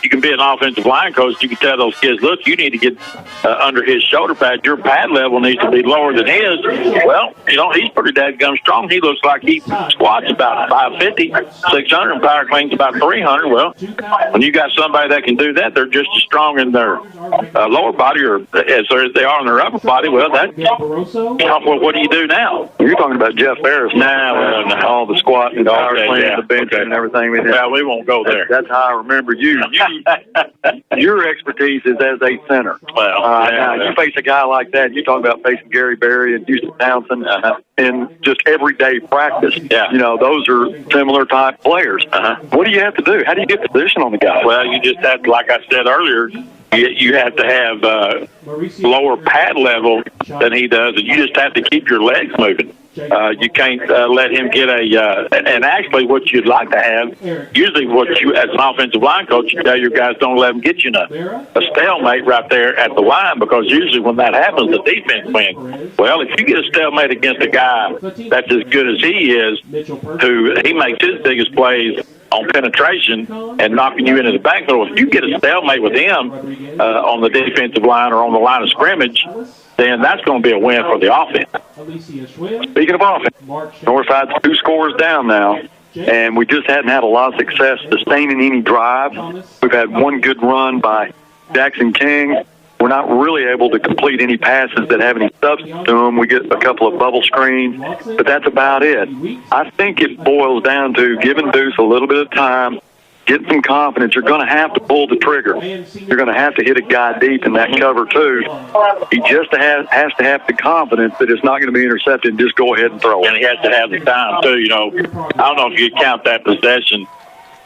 you can be an offensive line coach. You can tell those kids, look, you need to get under his shoulder pad. Your pad level needs to be lower than his. Well, he's pretty dadgum strong. He looks like he squats about 550, 600, and power cleans about 300. Well, when you got somebody that can do that, they're just as strong in their lower body or as they are in their upper body. Well, what do you do now? You're talking about Jeff Ferris. All the squat and power cleaning, the bench and everything. Well, we won't go there. That's how I remember you. Your expertise is as a center. Now you face a guy like that. You talk about facing Gary Berry and Houston Townsend in just everyday practice. Yeah. Those are similar type players. What do you have to do? How do you get position on the guy? Well, you just have to, like I said earlier, you have to have lower pad level than he does, and you just have to keep your legs moving. You can't let him get and actually what you'd like to have, usually what you, as an offensive line coach, you tell your guys don't let them get you a stalemate right there at the line, because usually when that happens, the defense wins. Well, if you get a stalemate against a guy that's as good as he is, who he makes his biggest plays on penetration and knocking you into the backfield, if you get a stalemate with him on the defensive line or on the line of scrimmage, then that's going to be a win for the offense. Speaking of offense, Northside's 2 scores down now, and we just hadn't had a lot of success sustaining any drives. We've had one good run by Jackson King. We're not really able to complete any passes that have any substance to them. We get a couple of bubble screens, but that's about it. I think it boils down to giving Deuce a little bit of time, get some confidence. You're going to have to pull the trigger. You're going to have to hit a guy deep in that cover, too. He just has to have the confidence that it's not going to be intercepted and just go ahead and throw it. And he has to have the time, too. I don't know if you count that possession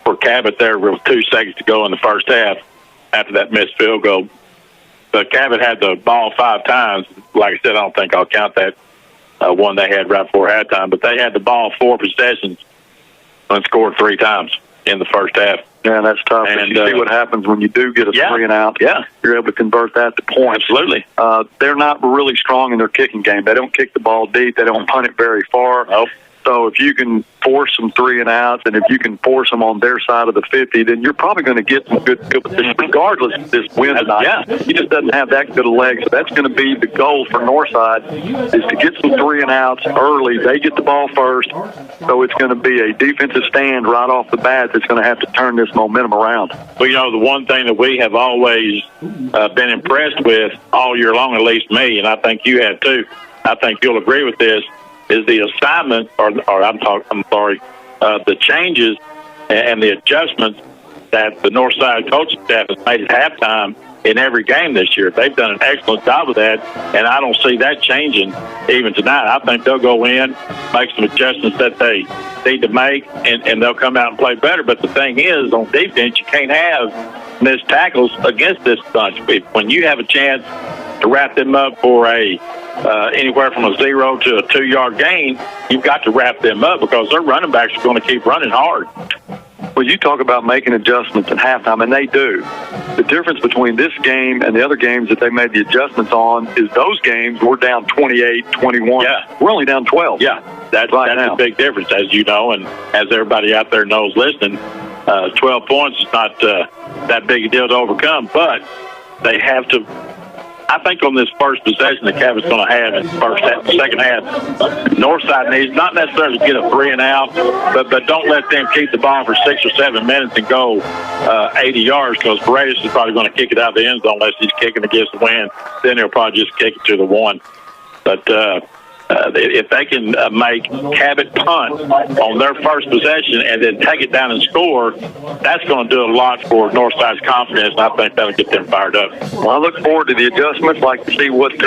for Cabot there with 2 seconds to go in the first half after that missed field goal. But Cabot had the ball 5 times. Like I said, I don't think I'll count that one they had right before halftime. But they had the ball 4 possessions and scored 3 times in the first half. Yeah, that's tough. And you see what happens when you do get a 3 and out. Yeah. You're able to convert that to points. Absolutely. They're not really strong in their kicking game. They don't kick the ball deep. They don't punt it very far. Nope. So if you can force some 3 and outs, and if you can force them on their side of the 50, then you're probably going to get some good position regardless of this win tonight. Yeah. He just doesn't have that good a leg. So that's going to be the goal for Northside, is to get some 3 and outs early. They get the ball first. So it's going to be a defensive stand right off the bat that's going to have to turn this momentum around. Well, the one thing that we have always been impressed with all year long, at least me, and I think you have too, I think you'll agree with this, is the assignment, the changes and the adjustments that the Northside coaching staff has made at halftime in every game this year. They've done an excellent job of that, and I don't see that changing even tonight. I think they'll go in, make some adjustments that they need to make, and they'll come out and play better. But the thing is, on defense, you can't have missed tackles against this bunch. When you have a chance to wrap them up for anywhere from a 0 to a 2-yard gain, you've got to wrap them up, because their running backs are going to keep running hard. you talk about making adjustments at halftime, and they do. The difference between this game and the other games that they made the adjustments on is those games we're down 28-21. Yeah. We're only down 12. Yeah, that's a big difference, as you know, and as everybody out there knows listening. 12 points is not that big a deal to overcome, but they have to. I think on this first possession that Cabot's going to have in the second half, Northside needs not necessarily get a 3 and out, but don't let them keep the ball for 6 or 7 minutes and go 80 yards, because Paredes is probably going to kick it out of the end zone unless he's kicking against the wind. Then he'll probably just kick it to the 1. But if they can make Cabot punt on their first possession and then take it down and score, that's going to do a lot for Northside's confidence, and I think that'll get them fired up. Well, I look forward to the adjustments, like to see what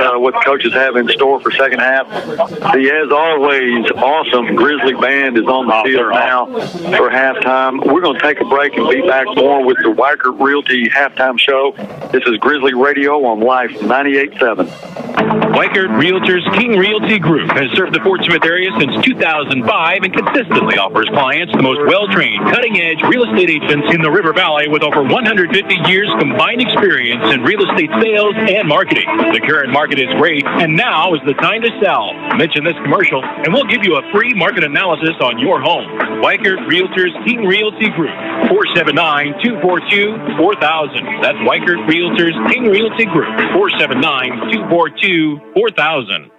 coaches have in store for second half. The, as always, awesome Grizzly band is on the field now for halftime. We're going to take a break and be back more with the Weichert Realty halftime show. This is Grizzly Radio on Life 98.7. Weichert Realtors King Realty Group has served the Fort Smith area since 2005 and consistently offers clients the most well-trained, cutting-edge real estate agents in the River Valley with over 150 years combined experience in real estate sales and marketing. The current market is great, and now is the time to sell. Mention this commercial, and we'll give you a free market analysis on your home. Weichert Realtors King Realty Group, 479-242-4000. That's Weichert Realtors King Realty Group, 479-242-4000.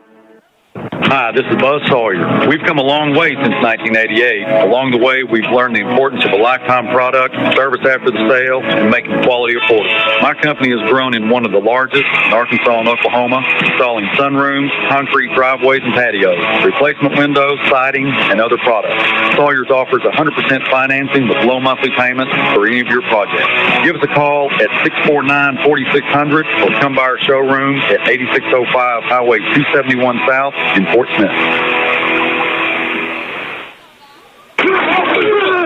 Hi, this is Buzz Sawyer. We've come a long way since 1988. Along the way, we've learned the importance of a lifetime product, service after the sale, and making quality affordable. My company has grown in one of the largest in Arkansas and Oklahoma, installing sunrooms, concrete driveways and patios, replacement windows, siding, and other products. Sawyer's offers 100% financing with low monthly payments for any of your projects. Give us a call at 649-4600 or come by our showroom at 8605 Highway 271 South in Fort Smith.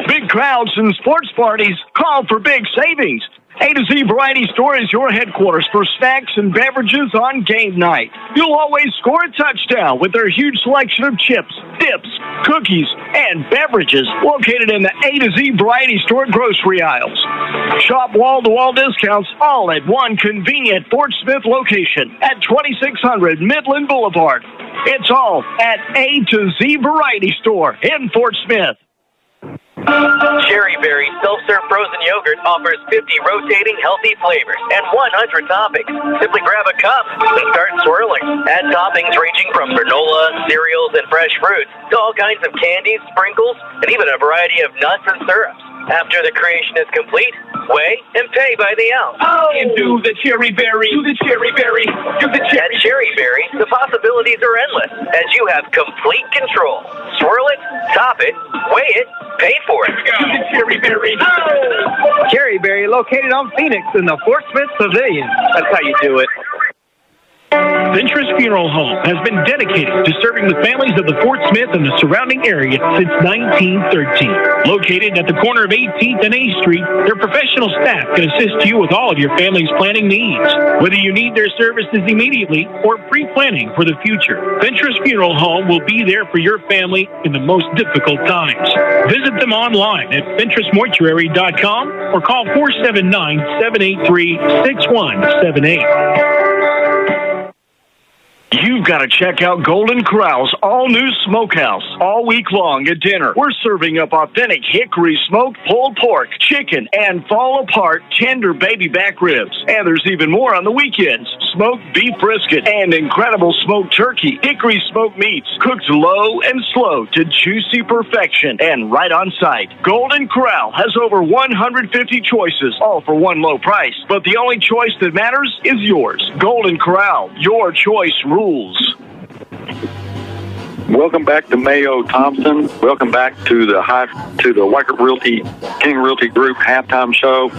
Big crowds and sports parties call for big savings. A to Z Variety Store is your headquarters for snacks and beverages on game night. You'll always score a touchdown with their huge selection of chips, dips, cookies, and beverages located in the A to Z Variety Store grocery aisles. Shop wall-to-wall discounts all at one convenient Fort Smith location at 2600 Midland Boulevard. It's all at A to Z Variety Store in Fort Smith. Cherry Berry self-serve frozen yogurt offers 50 rotating healthy flavors and 100 toppings. Simply grab a cup and start swirling. Add toppings ranging from granola, cereals, and fresh fruits to all kinds of candies, sprinkles, and even a variety of nuts and syrups. After the creation is complete, weigh and pay by the ounce. Oh, and do the Cherry Berry, do the Cherry Berry, do the Cherry. At Cherry Berry, the possibilities are endless as you have complete control. Swirl it, top it, weigh it, pay for it. Do the Cherry Berry. Oh. Cherry Berry, located on Phoenix in the Fort Smith Pavilion. That's how you do it. Ventress Funeral Home has been dedicated to serving the families of the Fort Smith and the surrounding area since 1913. Located at the corner of 18th and A Street, their professional staff can assist you with all of your family's planning needs. Whether you need their services immediately or pre-planning for the future, Ventress Funeral Home will be there for your family in the most difficult times. Visit them online at ventressmortuary.com or call 479-783-6178. You've got to check out Golden Corral's all-new smokehouse. All week long at dinner, we're serving up authentic hickory smoked pulled pork, chicken, and fall-apart tender baby back ribs. And there's even more on the weekends. Smoked beef brisket and incredible smoked turkey. Hickory smoked meats, cooked low and slow to juicy perfection and right on site. Golden Corral has over 150 choices, all for one low price. But the only choice that matters is yours. Golden Corral, your choice rules. Welcome back to Mayo-Thompson. Welcome back to the Weichert Realty King Realty Group halftime show.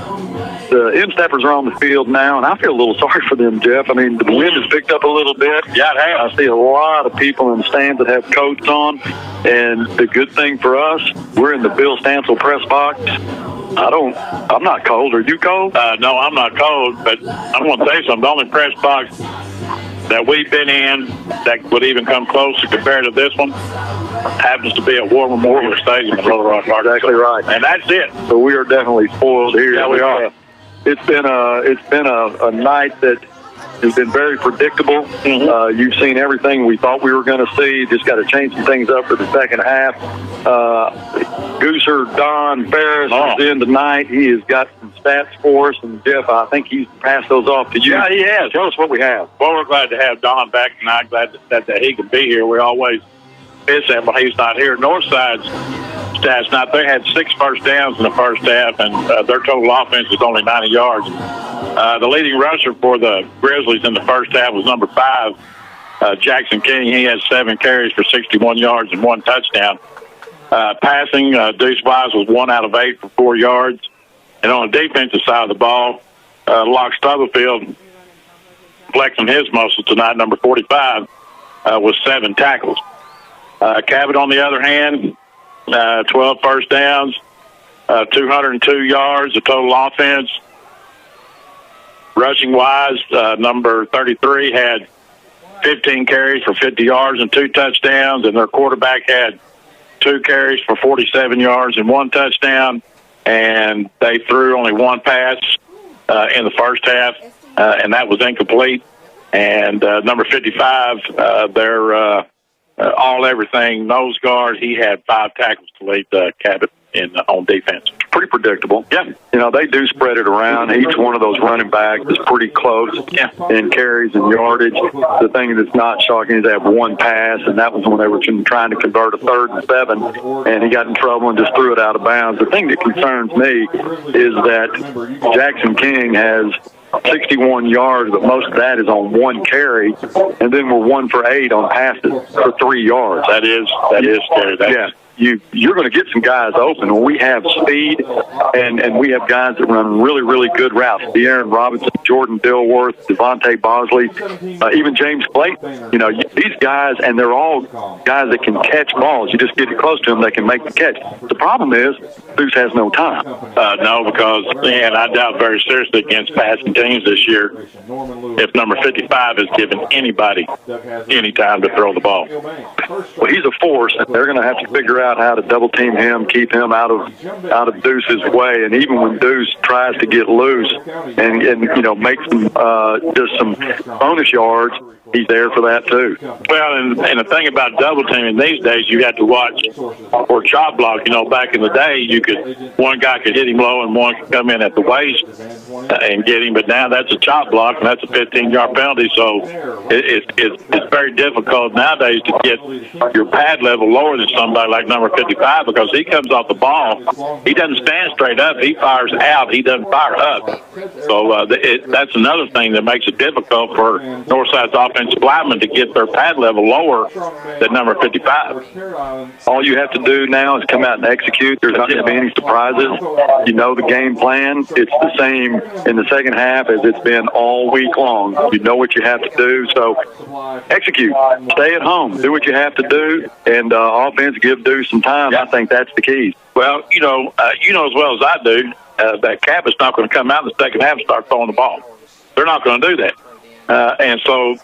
The insteppers are on the field now, and I feel a little sorry for them, Jeff. I mean, the wind has picked up a little bit. Yeah, it has. I see a lot of people in the stands that have coats on, and the good thing for us, we're in the Bill Stansel press box. I'm not cold. Are you cold? No, I'm not cold, but I'm going to tell you something. The only press box that we've been in that would even come close to compare to this one happens to be at War Memorial Stadium in Little Rock, Arkansas. Exactly right. And that's it. So we are definitely spoiled here. Yeah, we are. It's been a night that has been very predictable. Mm-hmm. You've seen everything we thought we were going to see. Just got to change some things up for the second half. Gooser Don Ferris is in tonight. He has got some stats for us. And, Jeff, I think he's passed those off to you. Yeah, he has. Tell us what we have. Well, we're glad to have Don back tonight. Glad that he can be here. We always miss him when he's not here. Northside's stats tonight, they had 6 first downs in the first half, and their total offense was only 90 yards. The leading rusher for the Grizzlies in the first half was number 5, Jackson King. He had 7 carries for 61 yards and 1 touchdown. Passing, Deuce Wise was 1 out of 8 for 4 yards. And on the defensive side of the ball, Locke Stubblefield, flexing his muscles tonight, number 45, was 7 tackles. Cabot, on the other hand, 12 first downs, 202 yards of total offense. Rushing-wise, number 33 had 15 carries for 50 yards and 2 touchdowns, and their quarterback had 2 carries for 47 yards and 1 touchdown, and they threw only 1 pass in the first half, and that was incomplete. And number 55, their all-everything nose guard, he had 5 tackles to lead Cabot on defense. Pretty predictable. Yeah. You know, they do spread it around. Each one of those running backs is pretty close in carries and yardage. The thing that's not shocking is they have 1 pass, and that was when they were trying to convert a 3rd and 7, and he got in trouble and just threw it out of bounds. The thing that concerns me is that Jackson King has 61 yards, but most of that is on 1 carry, and then we're 1 for 8 on passes for 3 yards. That is scary. You're going to get some guys open. When we have speed, and we have guys that run really, really good routes. De'Aaron Robinson, Jordan Dilworth, Devontae Bosley, even James Clayton. You know, these guys, and they're all guys that can catch balls. You just get it close to them, they can make the catch. The problem is, Deuce has no time. No, because, and I doubt very seriously against passing teams this year if number 55 is giving anybody any time to throw the ball. Well, he's a force, and they're going to have to figure out how to double team him, keep him out of Deuce's way. And even when Deuce tries to get loose and you know, make some just some bonus yards, he's there for that too. Well, and the thing about double teaming these days, you have to watch for chop block. You know, back in the day, one guy could hit him low and one could come in at the waist and get him. But now that's a chop block, and that's a 15-yard penalty. So it's very difficult nowadays to get your pad level lower than somebody like number 55, because he comes off the ball. He doesn't stand straight up. He fires out. He doesn't fire up. So that's another thing that makes it difficult for Northside's offensive linemen to get their pad level lower than number 55. All you have to do now is come out and execute. There's not going to be any surprises. You know the game plan. It's the same in the second half as it's been all week long. You know what you have to do, so execute. Stay at home. Do what you have to do, and offense, give Deuce some time. I think that's the key. Well, you know as well as I do that Cabot's not going to come out in the second half and start throwing the ball. They're not going to do that. And so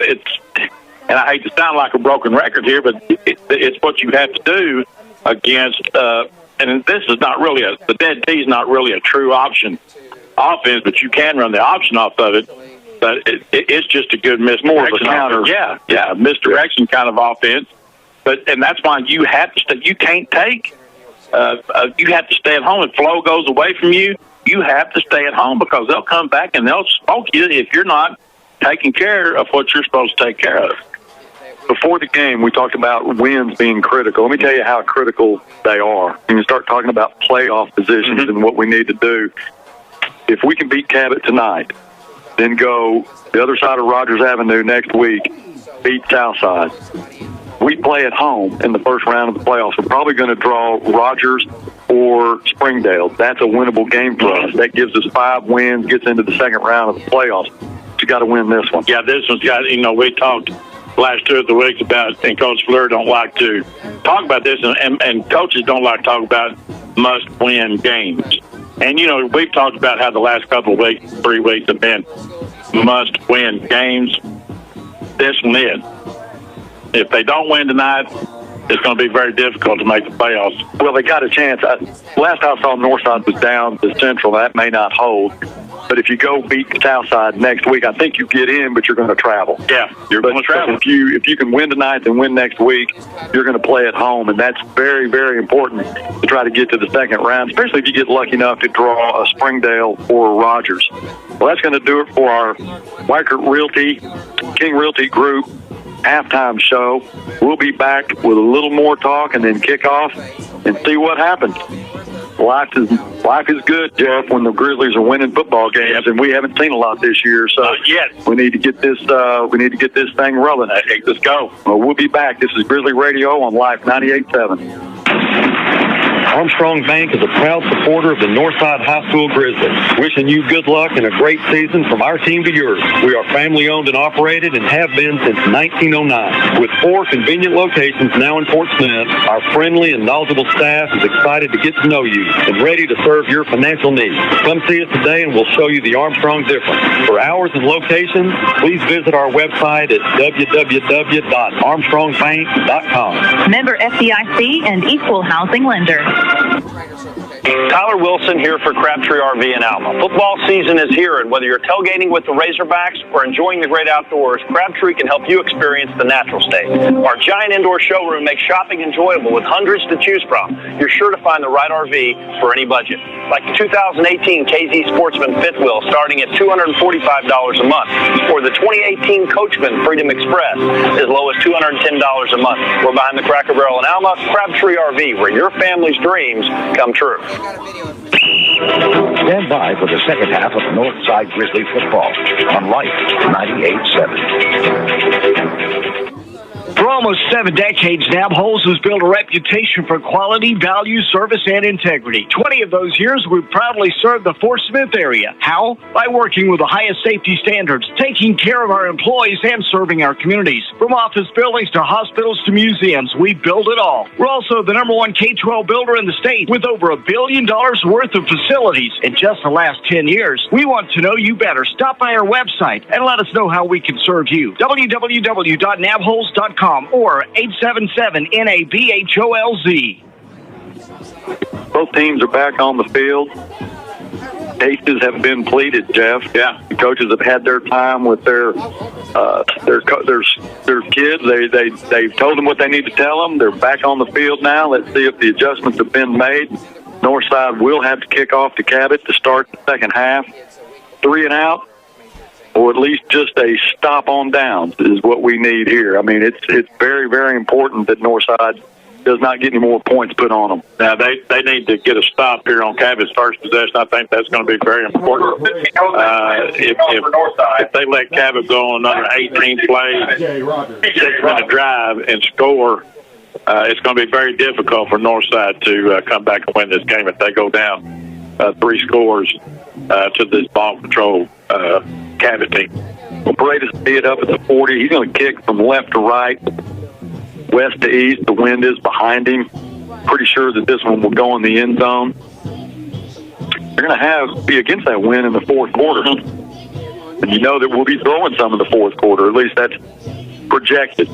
and I hate to sound like a broken record here, but it's what you have to do against, and this is not really the dead T is not really a true option offense, but you can run the option off of it. But it's just a good misdirection. More of a counter. Yeah, misdirection kind of offense. And that's why you have to stay. You can't take. You have to stay at home. If flow goes away from you, you have to stay at home, because they'll come back and they'll smoke you if you're not taking care of what you're supposed to take care of. Before the game, we talked about wins being critical. Let me tell you how critical they are. When you start talking about playoff positions and what we need to do, if we can beat Cabot tonight, then go the other side of Rogers Avenue next week, beat Southside. We play at home in the first round of the playoffs. We're probably going to draw Rogers or Springdale. That's a winnable game for us. That gives us 5 wins, gets into the second round of the playoffs. But you got to win this one. Yeah, this one's got, we talked last 2 or 3 weeks about, and Coach Fleur don't like to talk about this, and coaches don't like to talk about must-win games. And, we've talked about how the last couple of weeks, 3 weeks have been must-win games. This one is. If they don't win tonight, it's going to be very difficult to make the playoffs. Well, they got a chance. Last I saw, Northside was down to Central. That may not hold. But if you go beat Southside next week, I think you get in, but you're going to travel. Yeah, you're going to travel. If you can win tonight and win next week, you're going to play at home, and that's very, very important to try to get to the second round, especially if you get lucky enough to draw a Springdale or Rogers. Well, that's going to do it for our Weichert Realty, King Realty Group halftime show. We'll be back with a little more talk and then kick off and see what happens. Life is good, Jeff, when the Grizzlies are winning football games, and we haven't seen a lot this year. So we need to get this thing rolling. Let's go. Well, we'll be back. This is Grizzly Radio on Life 98.7. Armstrong Bank is a proud supporter of the Northside High School Grizzlies. Wishing you good luck and a great season from our team to yours. We are family-owned and operated and have been since 1909. With 4 convenient locations now in Fort Smith, our friendly and knowledgeable staff is excited to get to know you and ready to serve your financial needs. Come see us today and we'll show you the Armstrong difference. For hours and locations, please visit our website at www.armstrongbank.com. Member FDIC and equal housing lender. Tyler Wilson here for Crabtree RV in Alma. Football season is here, and whether you're tailgating with the Razorbacks or enjoying the great outdoors, Crabtree can help you experience the natural state. Our giant indoor showroom makes shopping enjoyable with hundreds to choose from. You're sure to find the right RV for any budget. Like the 2018 KZ Sportsman fifth wheel starting at $245 a month, or the 2018 Coachman Freedom Express as low as $210 a month. We're behind the Cracker Barrel in Alma, Crabtree RV, where your family's dreams come true. Stand by for the second half of Northside Grizzly football on Life 98.7. For almost 7 decades, Nabholz has built a reputation for quality, value, service, and integrity. 20 of those years, we've proudly served the Fort Smith area. How? By working with the highest safety standards, taking care of our employees, and serving our communities. From office buildings to hospitals to museums, we build it all. We're also the #1 K-12 builder in the state with over $1 billion worth of facilities in just the last 10 years. We want to know you better. Stop by our website and let us know how we can serve you. www.nabholz.com or 877-NABHOLZ. Both teams are back on the field. Cases have been pleaded, Jeff. Yeah, the coaches have had their time with their kids. They've told them what they need to tell them. They're back on the field now. Let's see if the adjustments have been made. Northside will have to kick off to Cabot to start the second half. 3 and out, or at least just a stop on downs is what we need here. I mean, it's very, very important that Northside does not get any more points put on them. Now, they need to get a stop here on Cabot's first possession. I think that's going to be very important. If they let Cabot go on another 18 plays, 6-minute drive, and score, it's going to be very difficult for Northside to come back and win this game if they go down 3 scores to this ball control Cabot team. Well, Brady's it up at the 40. He's going to kick from left to right, west to east. The wind is behind him. Pretty sure that this one will go in the end zone. They're going to be against that wind in the fourth quarter. And you know that we'll be throwing some in the fourth quarter. At least that's projected.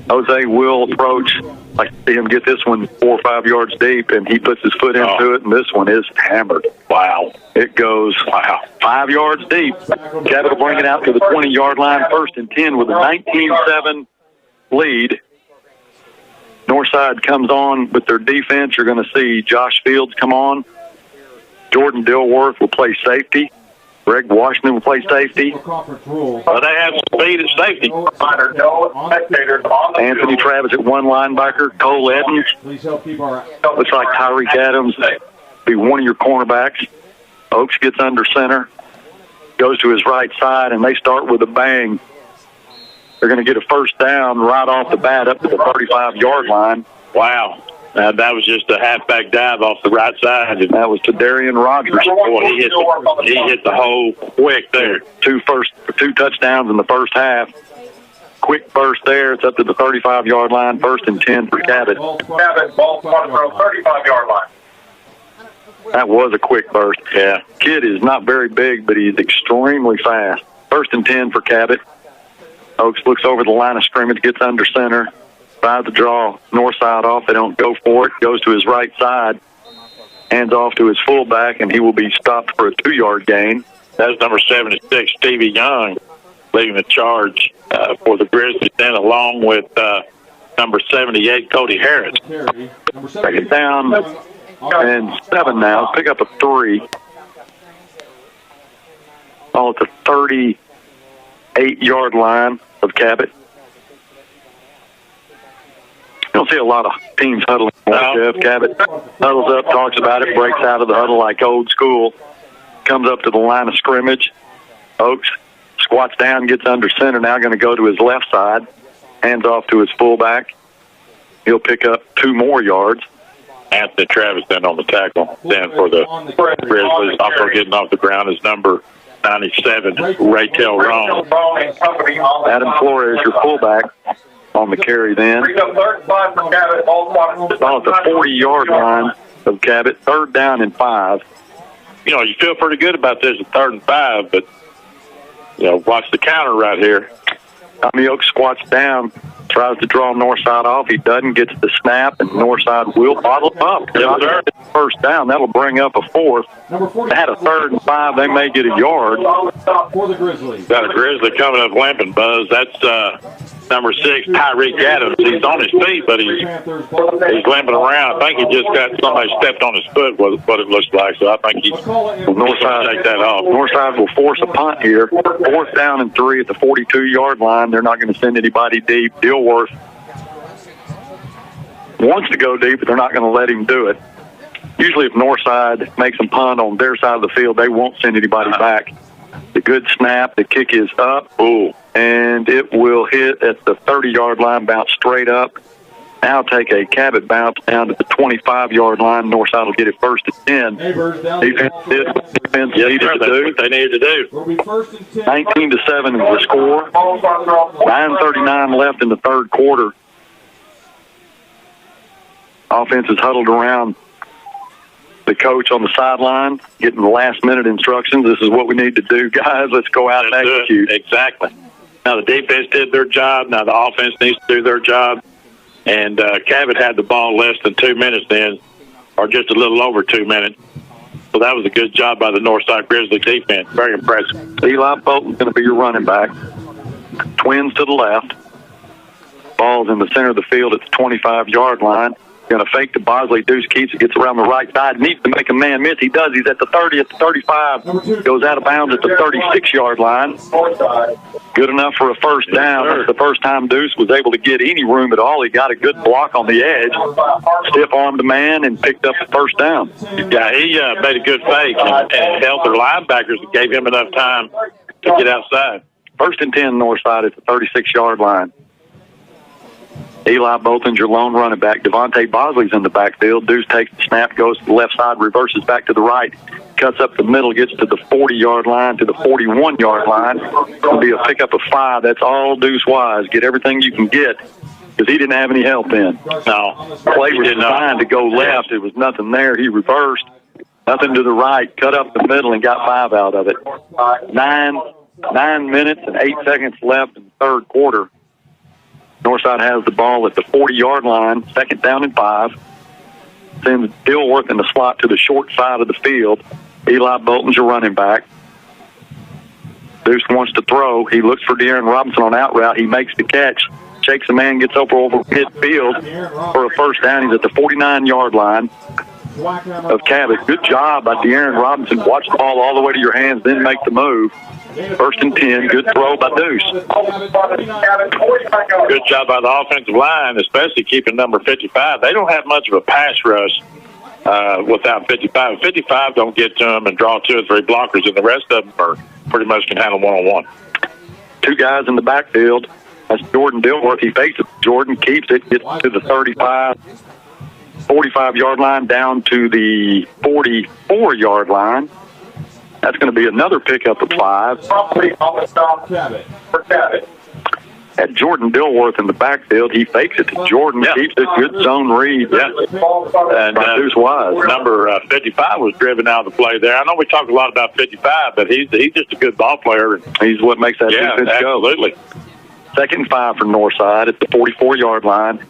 Jose will approach. I see him get this one 4 or 5 yards deep, and he puts his foot into it, and this one is hammered. Wow. It goes, 5 yards deep. Cabot will bring it out to the 20-yard line, 1st and 10 with a 19-7 lead. Northside comes on with their defense. You're going to see Josh Fields come on. Jordan Dilworth will play safety. Greg Washington will play safety. They have speed at safety. Anthony Travis at 1 linebacker. Cole Edmonds. Looks like Tyreek Adams be one of your cornerbacks. Oaks gets under center. Goes to his right side, and they start with a bang. They're going to get a first down right off the bat up to the 35-yard line. Wow. That was just a halfback dive off the right side. And that was to Darian Rogers. Boy, he hit the hole quick there. 2 touchdowns in the first half. Quick burst there. It's up to the 35-yard line. 1st and 10 for Cabot. Cabot, ball from 35-yard line. That was a quick burst. Yeah. Kid is not very big, but he's extremely fast. 1st and 10 for Cabot. Oaks looks over the line of scrimmage, gets under center. Tries to draw north side off. They don't go for it. Goes to his right side. Hands off to his fullback, and he will be stopped for a 2-yard gain. That's number 76, Stevie Young, leading the charge for the Grizzlies, then along with number 78, Cody Harris. Second down and 7 now. Pick up a 3. Oh, it's a 38-yard line of Cabot. You don't see a lot of teams huddling. Jeff Cabot huddles up, talks about it, breaks out of the huddle like old school, comes up to the line of scrimmage. Oaks squats down, gets under center, now going to go to his left side, hands off to his fullback. He'll pick up 2 more yards. Anthony Travis then on the tackle. Then for the Grizzlies, also getting off the ground is number 97, Raytel Rome. Adam Flores, your fullback, on the carry then. It's on the 40-yard line of Cabot. 3rd down and 5. You know, you feel pretty good about this at 3rd and 5, but, you know, watch the counter right here. Tommy Oaks squats down, tries to draw north side off. He doesn't, gets the snap, and north side will bottle him up. First down, that'll bring up a 4th. They had a 3rd and 5. They may get a yard. For the Grizzlies. Got a Grizzly coming up limping, Buzz. That's number 6, Tyreek Adams. He's on his feet, but he's limping around. I think he just got somebody stepped on his foot, what it looks like. So I think he's north side take that off. North side will force a punt here. 4th down and 3 at the 42-yard line. They're not going to send anybody deep. Dilworth wants to go deep, but they're not going to let him do it. Usually if Northside makes them punt on their side of the field, they won't send anybody back. The good snap, the kick is up, and it will hit at the 30-yard line, bounce straight up. Now take a Cabot bounce down to the 25-yard line. Northside will get it 1st and 10. Defense needed to do what they needed to do. 19-7 is the score. 9:39 left in the 3rd quarter. Offense is huddled around the coach on the sideline, getting the last-minute instructions. This is what we need to do, guys. Let's go out and execute. Exactly. Now, the defense did their job. Now, the offense needs to do their job. And Cabot had the ball less than 2 minutes then, or just a little over 2 minutes. So that was a good job by the Northside Grizzly defense. Very impressive. Eli Bolton's going to be your running back. Twins to the left. Ball's in the center of the field at the 25-yard line. Going to fake to Bosley. Deuce keeps it, gets around the right side. Needs to make a man miss. He does. He's at the 30, at the 35. Goes out of bounds at the 36-yard line. Good enough for a 1st down. That's the first time Deuce was able to get any room at all. He got a good block on the edge. Stiff-armed the man and picked up the 1st down. Yeah, he made a good fake and helped their linebackers and gave him enough time to get outside. 1st and 10 Northside at the 36-yard line. Eli Bolton's your lone running back. Devontae Bosley's in the backfield. Deuce takes the snap, goes to the left side, reverses back to the right, cuts up the middle, gets to the 40-yard line, to the 41-yard line. It'll be a pickup of 5. That's all Deuce wise. Get everything you can get, because he didn't have any help in. No. Play was designed to go left. It was nothing there. He reversed. Nothing to the right. Cut up the middle and got 5 out of it. 9 minutes and 8 seconds left in the 3rd quarter. Northside has the ball at the 40-yard line, 2nd down and 5. Sends Dilworth in the slot to the short side of the field. Eli Bolton's your running back. Deuce wants to throw. He looks for De'Aaron Robinson on out route. He makes the catch. Shakes the man, gets over midfield for a 1st down. He's at the 49-yard line of Cabot. Good job by De'Aaron Robinson. Watch the ball all the way to your hands, then make the move. 1st and 10. Good throw by Deuce. Good job by the offensive line, especially keeping number 55. They don't have much of a pass rush without 55. 55 don't get to them and draw 2 or 3 blockers, and the rest of them are pretty much can handle one-on-one. 2 guys in the backfield. That's Jordan Dilworth. He fakes it. Jordan keeps it, gets to the 45-yard line, down to the 44-yard line. That's going to be another pickup of 5. At Jordan Dilworth in the backfield, he fakes it to Jordan, keeps it, good zone read. And Deuce Wise. Number 55 was driven out of the play there. I know we talk a lot about 55, but he's just a good ball player. He's what makes that defense go. Absolutely. 2nd and 5 for Northside at the 44-yard line.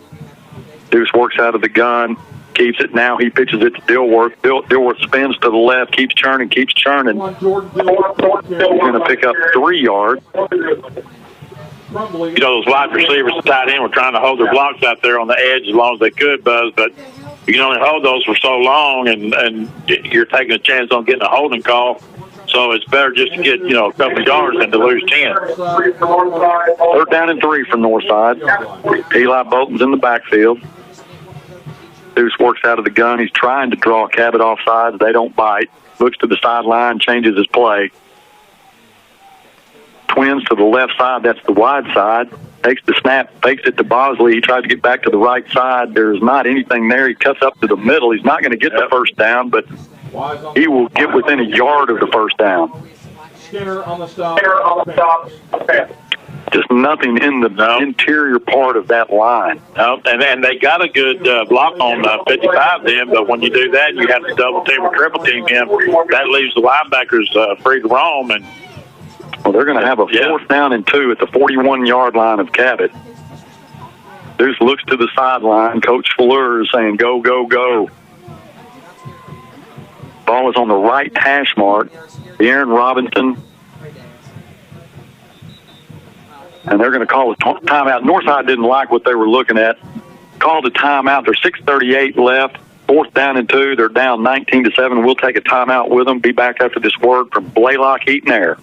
Deuce works out of the gun, keeps it. Now he pitches it to Dilworth. Dilworth spins to the left, keeps churning. He's going to pick up 3 yards. You know, those wide receivers, the tight end, were trying to hold their blocks out there on the edge as long as they could, Buzz, but you can only hold those for so long, and you're taking a chance on getting a holding call. So it's better just to get, a couple of yards than to lose 10. 3rd down and 3 from Northside. Eli Bolton's in the backfield. Deuce works out of the gun. He's trying to draw Cabot offside. They don't bite. Looks to the sideline, changes his play. Twins to the left side. That's the wide side. Takes the snap, fakes it to Bosley. He tries to get back to the right side. There's not anything there. He cuts up to the middle. He's not going to get the first down, but he will get within a yard of the first down. Skinner on the stop. Just nothing in the interior part of that line. No, and they got a good block on 55 then, but when you do that, you have to double team or triple team him. That leaves the linebackers free to roam. And well, they're going to have a 4th down and 2 at the 41-yard line of Cabot. Deuce looks to the sideline. Coach Fleur is saying, go, go, go. Ball is on the right hash mark. Aaron Robinson. And they're going to call a timeout. Northside didn't like what they were looking at. Called a timeout. There's 6:38 left. 4th down and 2. They're down 19-7. We'll take a timeout with them. Be back after this word from Blaylock Heat and Air.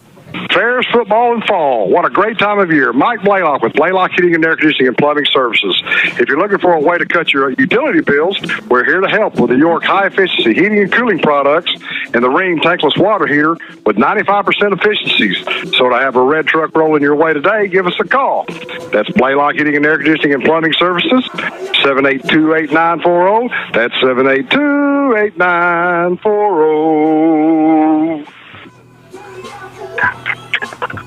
Fairs, football, and fall. What a great time of year. Mike Blaylock with Blaylock Heating and Air Conditioning and Plumbing Services. If you're looking for a way to cut your utility bills, we're here to help with the York high-efficiency heating and cooling products and the Ring tankless water heater with 95% efficiencies. So to have a red truck rolling your way today, give us a call. That's Blaylock Heating and Air Conditioning and Plumbing Services, 782-8940. That's 782-8940.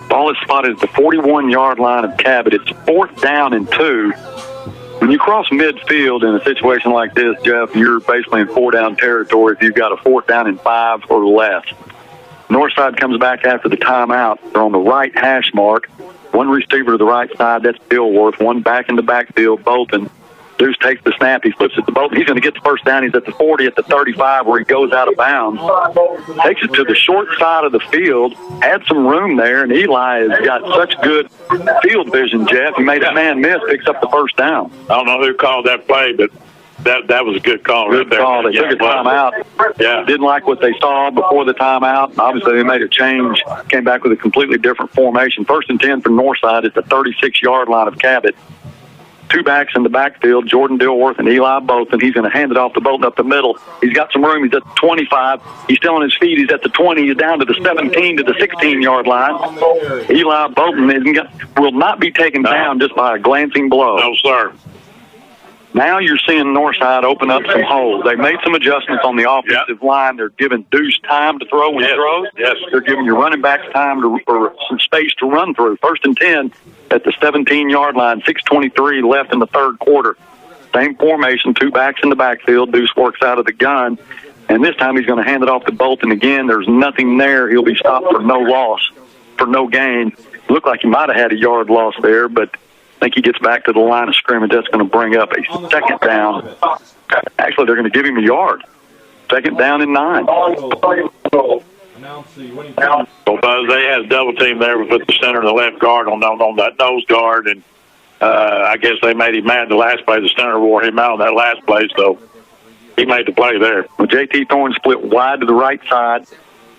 Ball is spotted at the 41-yard line of Cabot. It's 4th down and 2. When you cross midfield in a situation like this, Jeff, you're basically in 4-down territory if you've got a 4th down and 5 or less. Northside comes back after the timeout. They're on the right hash mark. One receiver to the right side, that's Dilworth. One back in the backfield, Bolton. Deuce takes the snap. He flips it to Bolton. He's going to get the first down. He's at the 40, at the 35, where he goes out of bounds. Takes it to the short side of the field. Had some room there, and Eli has got such good field vision, Jeff. He made a man miss, picks up the first down. I don't know who called that play, but that was a good call right there. Good call. They took a timeout. Yeah. Didn't like what they saw before the timeout. Obviously, they made a change. Came back with a completely different formation. 1st and 10 from Northside at the 36-yard line of Cabot. 2 backs in the backfield, Jordan Dilworth and Eli Bolton. He's going to hand it off to Bolton up the middle. He's got some room. He's at the 25. He's still on his feet. He's at the 20. He's down to the 17 to the 16-yard line. Eli Bolton will not be taken down just by a glancing blow. No, sir. Now you're seeing Northside open up some holes. They made some adjustments on the offensive line. They're giving Deuce time to throw when he throws. Yes. They're giving your running backs time or some space to run through. 1st and 10 at the 17-yard line. 6:23 left in the 3rd quarter. Same formation, 2 backs in the backfield. Deuce works out of the gun. And this time he's going to hand it off to Bolton again. There's nothing there. He'll be stopped for no loss, for no gain. Looked like he might have had a yard loss there, but I think he gets back to the line of scrimmage. That's going to bring up a 2nd down. Actually, they're going to give him a yard. 2nd down and 9. Well, Buzz, they had a double team there. We put the center and the left guard on that nose guard, and I guess they made him mad the last play. The center wore him out on that last play, so he made the play there. Well, J.T. Thorne split wide to the right side.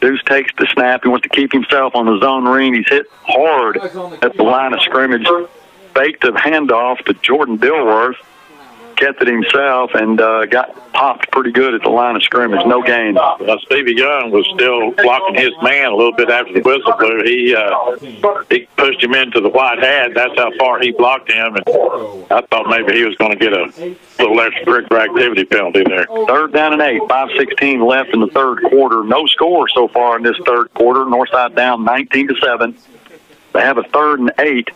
Deuce takes the snap. He wants to keep himself on the zone read. He's hit hard at the line of scrimmage. Faked a handoff to Jordan Dilworth. Kept it himself and got popped pretty good at the line of scrimmage. No gain. Stevie Young was still blocking his man a little bit after the whistle blew. He pushed him into the white hat. That's how far he blocked him. And I thought maybe he was going to get a little extracurricular activity penalty there. 3rd down and 8. 5:16 left in the 3rd quarter. No score so far in this 3rd quarter. Northside down 19-7. They have a 3rd and 8.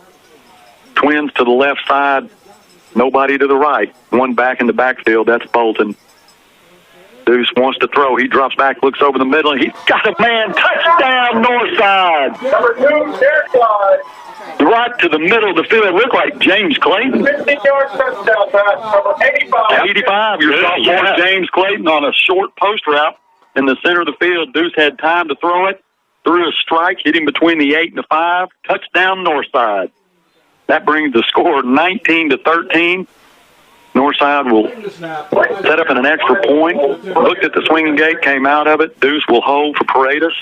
Twins to the left side. Nobody to the right. One back in the backfield. That's Bolton. Deuce wants to throw. He drops back, looks over the middle. He's got a man. Touchdown, Northside. Number 2, Derek Todd. right to the middle of the field. It looked like James Clayton. 15-yard touchdown pass, number 85. 85, your sophomore James Clayton on a short post route in the center of the field. Deuce had time to throw it. Threw a strike, hit him between the 8 and the 5. Touchdown, Northside. That brings the score 19-13. Northside will set up in an extra point. Looked at the swinging gate, came out of it. Deuce will hold for Paredes.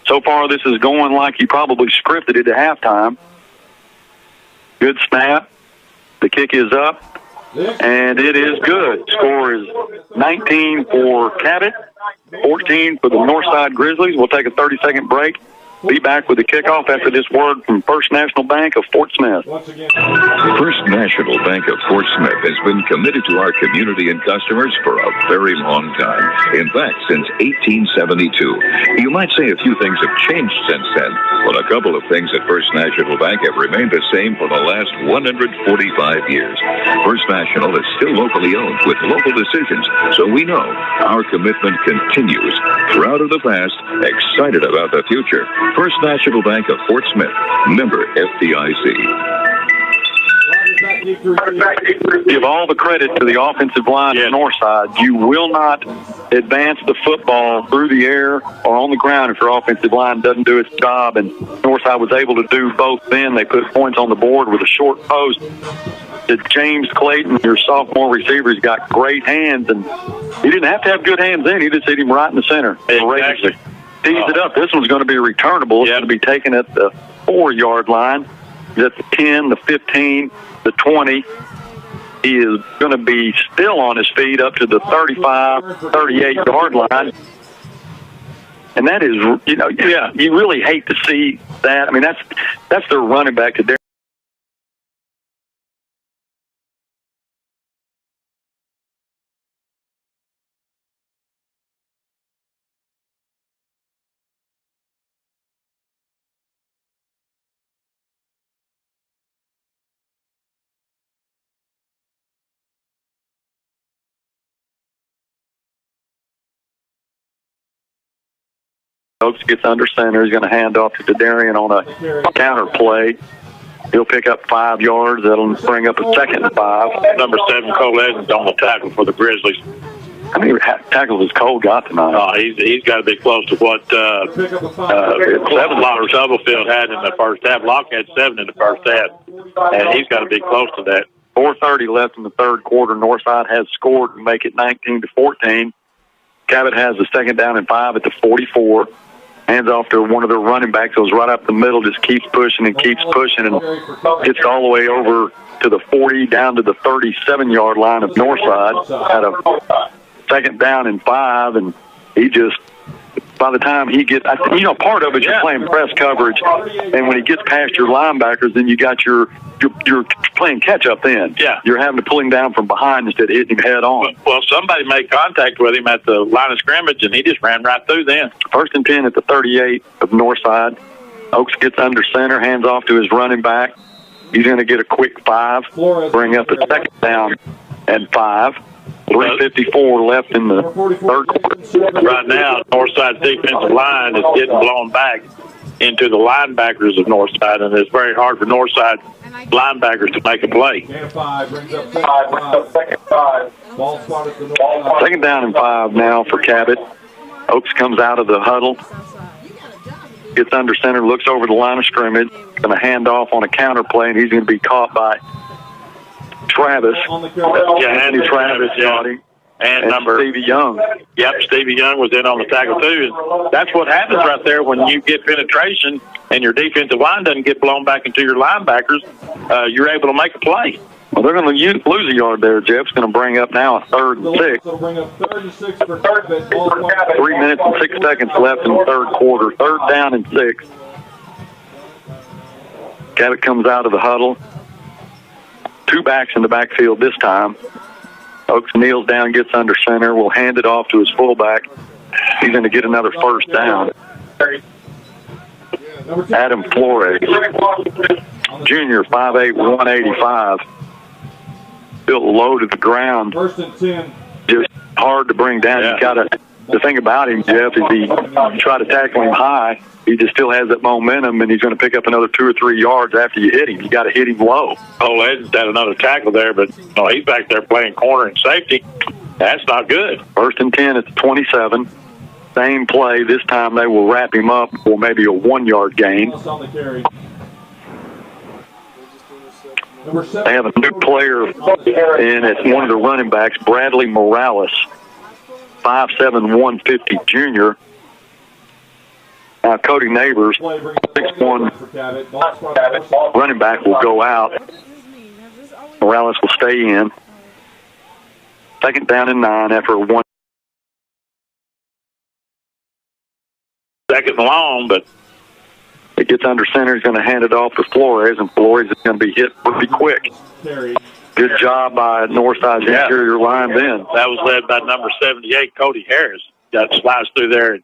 So far, this is going like he probably scripted it at halftime. Good snap. The kick is up, and it is good. Score is 19 for Cabot, 14 for the Northside Grizzlies. We'll take a 30-second break. Be back with the kickoff after this word from First National Bank of Fort Smith. First National Bank of Fort Smith has been committed to our community and customers for a very long time. In fact, since 1872. You might say a few things have changed since then. Well, a couple of things at First National Bank have remained the same for the last 145 years. First National is still locally owned with local decisions, so we know our commitment continues. Proud of the past, excited about the future. First National Bank of Fort Smith, member FDIC. Give all the credit to the offensive line at Northside. You will not advance the football through the air or on the ground if your offensive line doesn't do its job, and Northside was able to do both then. They put points on the board with a short post. James Clayton, your sophomore receiver, he's got great hands, and he didn't have to have good hands then. He just hit him right in the center. Exactly. Teased it up. This one's going to be returnable. It's going to be taken at the 4-yard line. That's the 10, the 15, the 20. He is going to be still on his feet up to the 35, 38-yard line. And that is, you really hate to see that. I mean, that's their running back today. Oaks gets under center. He's going to hand off to Darian on a counter play. He'll pick up 5 yards. That'll bring up a 2nd and 5. Number 7, Cole Edmonds on the tackle for the Grizzlies. How many tackles has Cole got tonight? He's got to be close to what 7 Stubblefield had in the first half. Locke had 7 in the first half, and he's got to be close to that. 4:30 left in the third quarter. Northside has scored to make it 19-14. Cabot has the 2nd down and 5 at the 44. Hands off to one of their running backs. Goes right up the middle, just keeps pushing and keeps pushing, and gets all the way over to the 40, down to the 37-yard line of Northside. Had a 2nd down and 5, and he just, by the time he gets, part of it, you're playing press coverage, and when he gets past your linebackers, then you're playing catch up then. Yeah. You're having to pull him down from behind instead of hitting him head on. Well, somebody made contact with him at the line of scrimmage, and he just ran right through then. 1st and 10 at the 38 of Northside. Oaks gets under center, hands off to his running back. He's going to get a quick 5, bring up a 2nd down and 5. 3:54 left in the third quarter. Right now, Northside's defensive line is getting blown back into the linebackers of Northside, and it's very hard for Northside linebackers to make a play. 2nd down and 5 now for Cabot. Oaks comes out of the huddle, gets under center, looks over the line of scrimmage, going to hand off on a counter play, and he's going to be caught by Travis. Andy Travis, and number Stevie Young. Yep, Stevie Young was in on the tackle too. And that's what happens right there when you get penetration and your defensive line doesn't get blown back into your linebackers. You're able to make a play. Well, they're going to lose a yard there. Jeff's going to bring up now a 3rd and 6. 3 minutes and 6 seconds left in the third quarter. 3rd down and 6. Cabot comes out of the huddle. 2 backs in the backfield this time. Oaks kneels down, gets under center, will hand it off to his fullback. He's going to get another 1st down. Adam Flores, junior, 5'8", 185. Built low to the ground. 1st and 10. Just hard to bring down. You got to the thing about him, Jeff, is he try to tackle him high, he just still has that momentum, and he's going to pick up another 2 or 3 yards after you hit him. You got to hit him low. Oh, Legends had another tackle there, but he's back there playing corner and safety. That's not good. 1st and 10 at the 27. Same play. This time they will wrap him up for maybe a 1-yard gain. They have a new player in at one of the running backs, Bradley Morales, 5'7", 150 junior. Now Cody Neighbors, 6'1", running back, will go out. Morales will stay in. 2nd down and 9 after a 1. 2nd and long, but it gets under center. He's going to hand it off to Flores, and Flores is going to be hit pretty quick. Good job by Northside's interior line then. That was led by number 78, Cody Harris. Got sliced through there and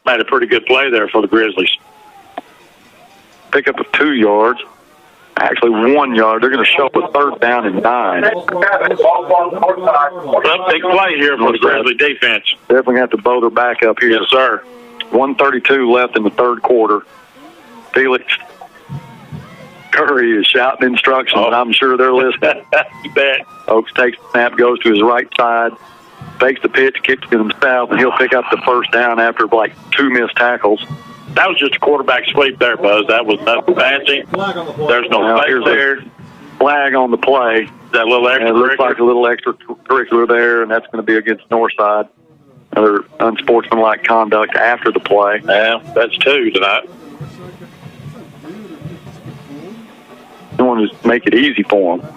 made a pretty good play there for the Grizzlies. Pick up of 2 yards. Actually 1 yard. They're going to show up a 3rd down and 9. Well, big play here for the Grizzly defense. Definitely have to bow their back up here. Yes, sir. 1:32 left in the 3rd quarter. Felix Curry is shouting instructions, and I'm sure they're listening. You bet. Oaks takes the snap, goes to his right side, fakes the pitch, kicks to himself, and he'll pick up the 1st down after like 2 missed tackles. That was just a quarterback sweep there, Buzz. That was nothing fancy. There's no flag there. Flag on the play. That little extra. It looks like a little extracurricular there, and that's going to be against Northside. Another unsportsmanlike conduct after the play. Yeah, that's 2 tonight. They want to make it easy for them.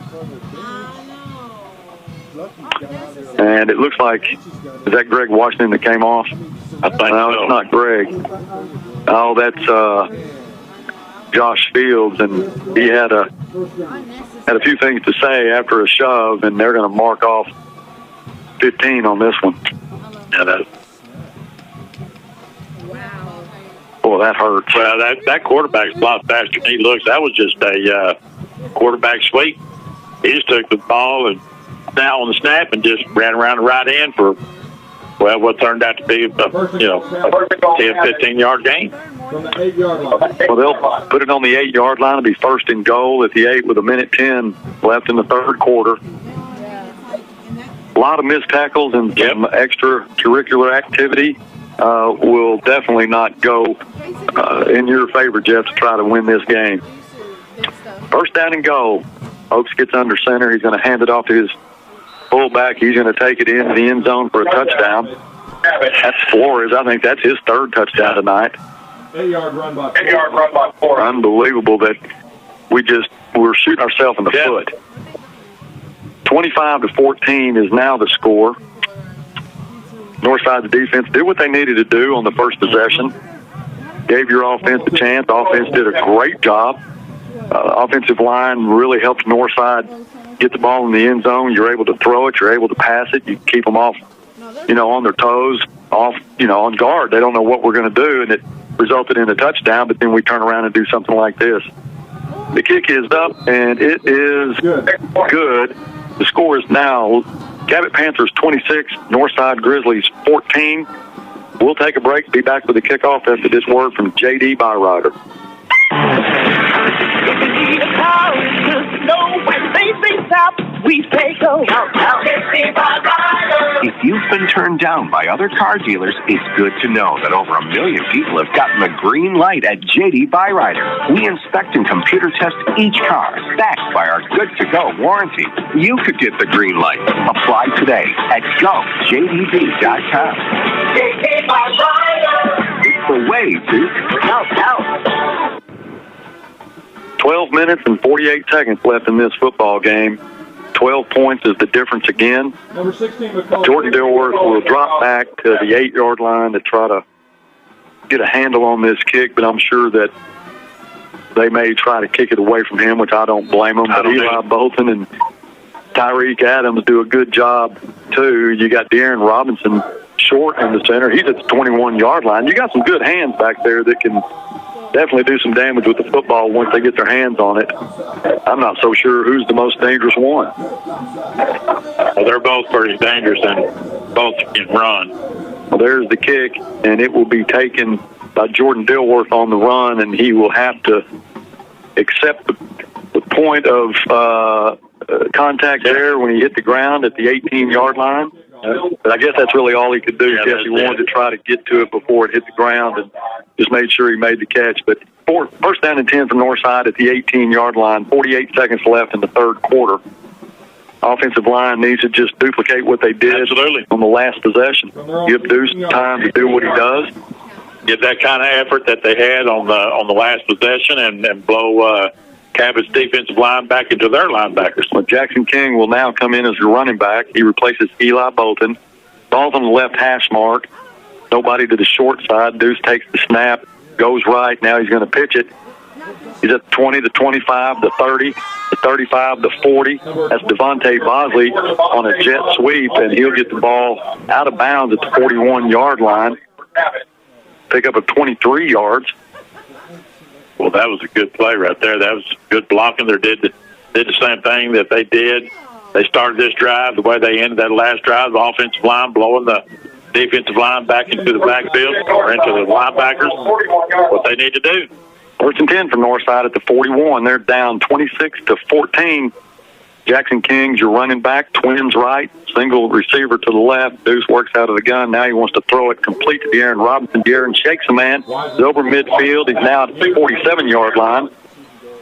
And it looks like, is that Greg Washington that came off? I think no, so. It's not Greg. Oh, that's Josh Fields, and he had a few things to say after a shove, and they're going to mark off 15 on this one. Yeah, boy, that hurts. Well, that quarterback's a lot faster than he looks. That was just a quarterback sweep. He just took the ball and now on the snap and just ran around the right end for, well, what turned out to be a 10, 15-yard gain. From the 8-yard line. Well, they'll put it on the 8-yard line. It'll be 1st and goal at the 8 with 1:10 left in the 3rd quarter. A lot of missed tackles and some extracurricular activity will definitely not go in your favor, Jeff, to try to win this game. 1st down and goal. Oaks gets under center. He's going to hand it off to his fullback. He's going to take it into the end zone for a touchdown. That's Flores. I think that's his 3rd touchdown tonight. 8-yard run by 4. Unbelievable that we're shooting ourselves in the foot. 25-14 is now the score. Northside's defense did what they needed to do on the first possession. Gave your offense a chance. Offense did a great job. Offensive line really helped Northside get the ball in the end zone. You're able to throw it. You're able to pass it. You keep them off, on their toes, on guard. They don't know what we're going to do, and it resulted in a touchdown, but then we turn around and do something like this. The kick is up, and it is good. The score is now Cabot Panthers 26, Northside Grizzlies 14. We'll take a break. Be back with the kickoff after this word from J.D. Byrider. We say go. If you've been turned down by other car dealers, it's good to know that over 1 million people have gotten the green light at J.D. Byrider. We inspect and computer test each car, backed by our good-to-go warranty. You could get the green light. Apply today at GoJDB.com. J.D. Byrider. It's the way to out. 12 minutes and 48 seconds left in this football game. 12 points is the difference again. Number 16, Jordan Dilworth will drop back to the 8-yard line to try to get a handle on this kick, but I'm sure that they may try to kick it away from him, which I don't blame them. But Eli Bolton and Tyreek Adams do a good job, too. You got De'Aaron Robinson short in the center. He's at the 21-yard line. You got some good hands back there that can definitely do some damage with the football once they get their hands on it. I'm not so sure who's the most dangerous one. Well, they're both pretty dangerous and both can run. Well, there's the kick, and it will be taken by Jordan Dilworth on the run, and he will have to accept the point of contact there when he hit the ground at the 18-yard line. But I guess that's really all he could do. Jeff, he wanted to try to get to it before it hit the ground and just made sure he made the catch. But first down and 10 from Northside at the 18-yard line, 48 seconds left in the third quarter. Offensive line needs to just duplicate what they did on the last possession. Give Deuce time to do what he does. Give that kind of effort that they had on the last possession and blow Cabot's defensive line back into their linebackers. Well, Jackson King will now come in as a running back. He replaces Eli Bolton. Ball's on the left hash mark. Nobody to the short side. Deuce takes the snap, goes right. Now he's going to pitch it. He's at 20, the 25, the 30, the 35, the 40. That's Devontae Bosley on a jet sweep, and he'll get the ball out of bounds at the 41-yard line. Pick up of 23 yards. Well, that was a good play right there. That was good blocking. They did the same thing that they did. They started this drive the way they ended that last drive, the offensive line blowing the defensive line back into the backfield or into the linebackers, what they need to do. First and 10 from Northside at the 41. They're down 26-14. Jackson King's your running back, twins right, single receiver to the left. Deuce works out of the gun. Now he wants to throw it complete to De'Aaron Robinson. De'Aaron shakes a man. He's over midfield. He's now at the 47-yard line.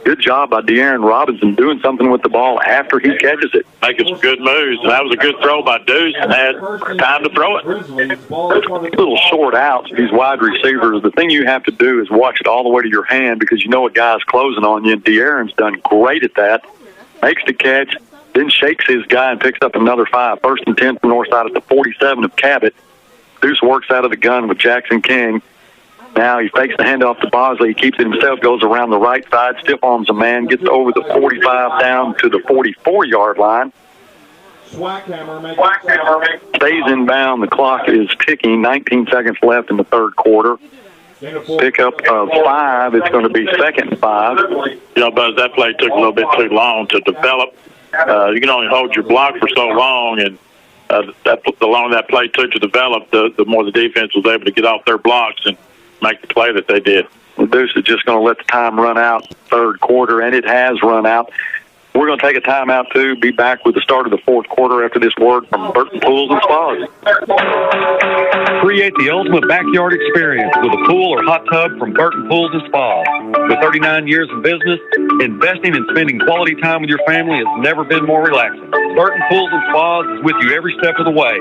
Good job by De'Aaron Robinson doing something with the ball after he catches it. Making some good moves. And that was a good throw by Deuce and had time to throw it. Little short outs, these wide receivers. The thing you have to do is watch it all the way to your hand because you know a guy's closing on you. And De'Aaron's done great at that. Makes the catch, then shakes his guy and picks up another 5. First and 10 from Northside at the 47 of Cabot. Deuce works out of the gun with Jackson King. Now he fakes the handoff to Bosley. He keeps it himself, goes around the right side, stiff arms a man, gets over the 45 down to the 44-yard line. Stays inbound. The clock is ticking. 19 seconds left in the third quarter. Pickup of 5. It's going to be second and 5. You know, Buzz, that play took a little bit too long to develop. You can only hold your block for so long, and the longer that play took to develop, the more the defense was able to get off their blocks and make the play that they did. Well, Deuce is just going to let the time run out third quarter, and it has run out. We're going to take a timeout, too. Be back with the start of the fourth quarter after this word from Burton Pools and Spas. Create the ultimate backyard experience with a pool or hot tub from Burton Pools and Spas. With 39 years in business, investing and spending quality time with your family has never been more relaxing. Burton Pools and Spas is with you every step of the way,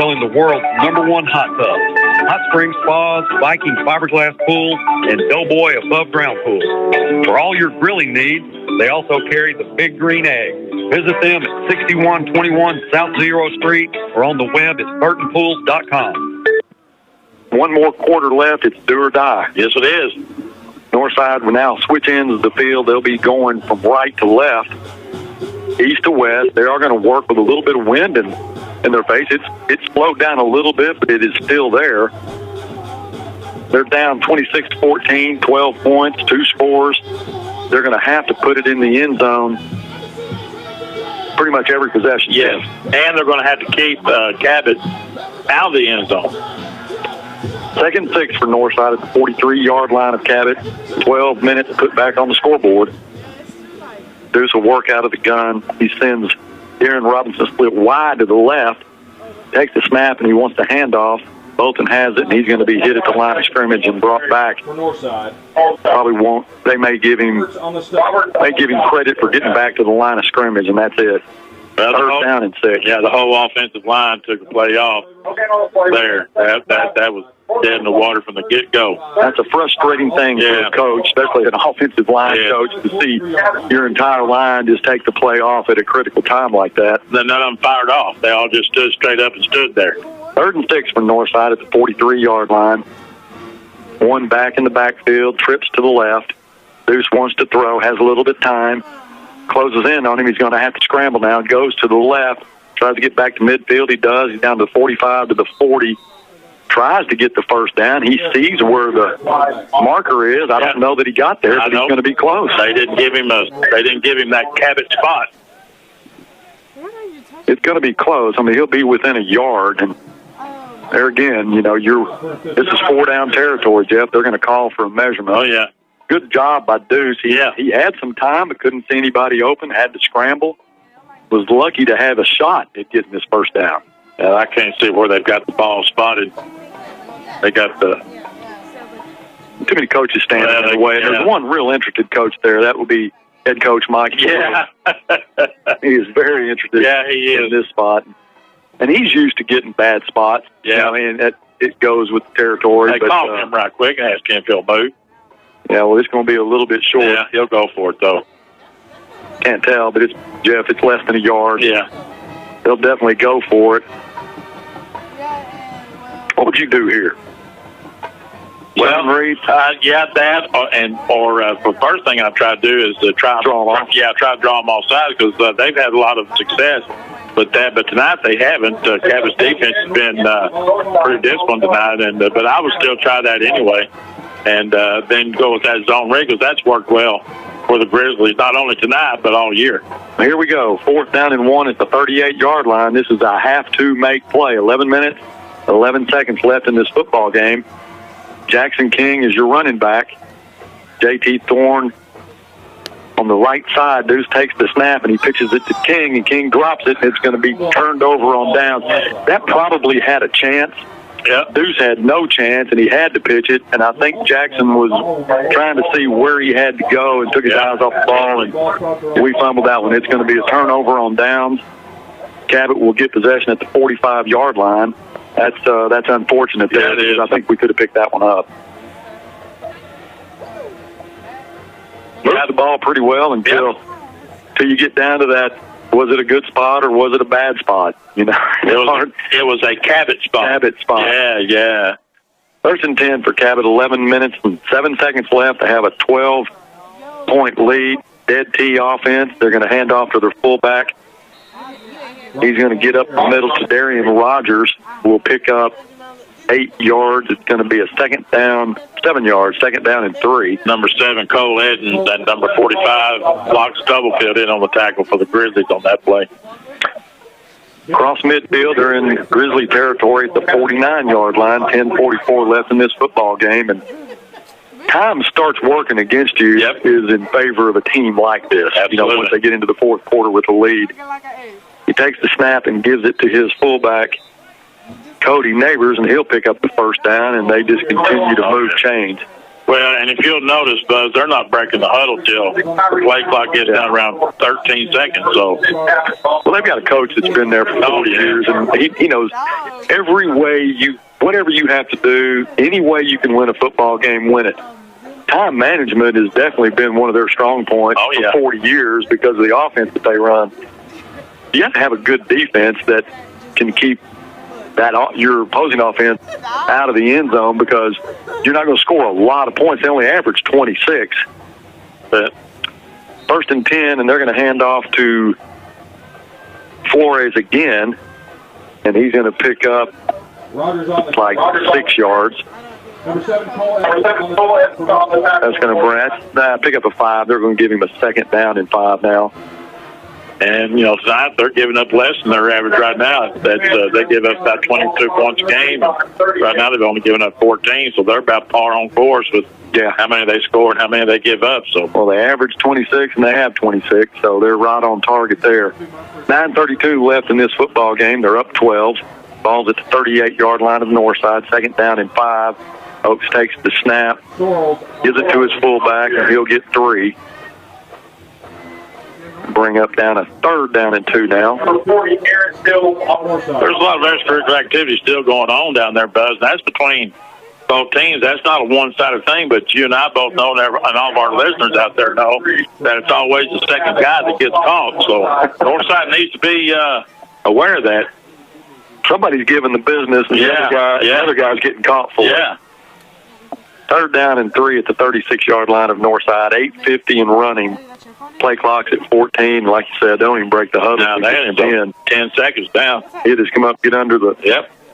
selling the world's #1 hot tubs, hot spring spas, Viking fiberglass pools, and Doughboy above-ground pools. For all your grilling needs, they also carry the Big Green Egg. Visit them at 6121 South Zero Street or on the web at burtonpools.com. One more quarter left. It's do or die. Yes, it is. Northside will now switch ends of the field. They'll be going from right to left, east to west. They are going to work with a little bit of wind in their face. It's slowed down a little bit, but it is still there. They're down 26-14, 12 points, 2 scores. They're going to have to put it in the end zone pretty much every possession. Yes, and they're going to have to keep Cabot out of the end zone. Second and 6 for Northside at the 43-yard line of Cabot. 12 minutes put back on the scoreboard. Deuce will work out of the gun. He sends De'Aaron Robinson split wide to the left. Takes the snap, and he wants the handoff. Bolton has it, and he's going to be hit at the line of scrimmage and brought back. Probably won't. They may give him credit for getting back to the line of scrimmage, and that's it. Third down and 6. Yeah, the whole offensive line took a play off there. That was dead in the water from the get-go. That's a frustrating thing for a coach, especially an offensive line coach, to see your entire line just take the play off at a critical time like that. Then none of them fired off. They all just stood straight up and stood there. Third and 6 from Northside at the 43-yard line. One back in the backfield, trips to the left. Deuce wants to throw, has a little bit of time. Closes in on him. He's going to have to scramble now. Goes to the left. Tries to get back to midfield. He does. He's down to the 45 to the 40. Tries to get the first down. He sees where the marker is. I don't know that he got there, but he's going to be close. They didn't give him that Cabot spot. It's going to be close. I mean, he'll be within a yard. And there again, this is 4-down territory, Jeff. They're going to call for a measurement. Oh, yeah. Good job by Deuce. He had some time but couldn't see anybody open, had to scramble. Was lucky to have a shot at getting this first down. I can't see where they've got the ball spotted. They got too many coaches standing in the way. Yeah. There's one real interested coach there. That would be head coach Mike. Yeah. He is very interested in this spot. And he's used to getting bad spots. Yeah. It goes with the territory. They called him right quick and asked him if he'll move. Yeah, well, it's going to be a little bit short. Yeah, he'll go for it, though. Can't tell, but it's less than a yard. Yeah. They'll definitely go for it. What would you do here? Well, that, the first thing I've tried to do is to try to draw them off. Yeah, try to draw them off sides because they've had a lot of success with that. But tonight they haven't. Cabot's defense has been pretty disciplined tonight, but I would still try that anyway, and then go with that zone read because that's worked well for the Grizzlies, not only tonight but all year. Here we go. 4th down and 1 at the 38-yard line. This is a have-to-make play. 11 minutes, 11 seconds left in this football game. Jackson King is your running back. J.T. Thorne on the right side. Deuce takes the snap, and he pitches it to King, and King drops it, and it's going to be turned over on downs. That probably had a chance. Yep. Deuce had no chance, and he had to pitch it, and I think Jackson was trying to see where he had to go and took his eyes off the ball, and we fumbled that one. It's going to be a turnover on downs. Cabot will get possession at the 45-yard line. That's unfortunate there. Yeah, it is. I think we could have picked that one up. You had the ball pretty well until you get down to that. Was it a good spot or was it a bad spot? It was a Cabot spot. Cabot spot. Yeah. 1st and 10 for Cabot. 11 minutes and 7 seconds left. They have a 12-point lead. Dead T offense. They're going to hand off to their fullback. He's going to get up the middle to Darian Rogers. Will pick up 8 yards. It's going to be a 2nd down, 7 yards, 2nd down and 3. Number 7, Cole Edens, and number 45, Locke Stubblefield in on the tackle for the Grizzlies on that play. Cross midfield, they're in Grizzly territory at the 49-yard line. 10:44 left in this football game, and time starts working against you is in favor of a team like this. Absolutely. Once they get into the 4th quarter with a lead. He takes the snap and gives it to his fullback, Cody Neighbors, and he'll pick up the 1st down, and they just continue to move chains. Well, and if you'll notice, Buzz, they're not breaking the huddle till the play clock gets down around 13 seconds. So, well, they've got a coach that's been there for 40 years, and he knows every way whatever you have to do, any way you can win a football game, win it. Time management has definitely been one of their strong points for 40 years because of the offense that they run. You have to have a good defense that can keep your opposing offense out of the end zone because you're not going to score a lot of points. They only average 26. But 1st and 10, and they're going to hand off to Flores again, and he's going to pick up like 6 yards. Number 7, Cole Edens. That's going to pick up a 5. They're going to give him a 2nd down and 5 now. And, tonight they're giving up less than their average right now. They give up about 22 points a game. Right now they've only given up 14, so they're about par on course with how many they score and how many they give up. So, well, they average 26 and they have 26, so they're right on target there. 9:32 left in this football game. They're up 12. Ball's at the 38-yard line of the north side. 2nd down and 5. Oaks takes the snap, gives it to his fullback, and he'll get 3. Bring up down a 3rd down and 2 now. There's a lot of extracurricular activity still going on down there, Buzz. That's between both teams. That's not a one-sided thing, but you and I both know, and all of our listeners out there know, that it's always the second guy that gets caught. So Northside needs to be aware of that. Somebody's giving the business, and the other guy's getting caught for it. 3rd down and 3 at the 36-yard line of Northside. 8:50 and running. Play clock's at 14. Like you said, they don't even break the huddle. No, they ain't 10 seconds down. He just come up, get under the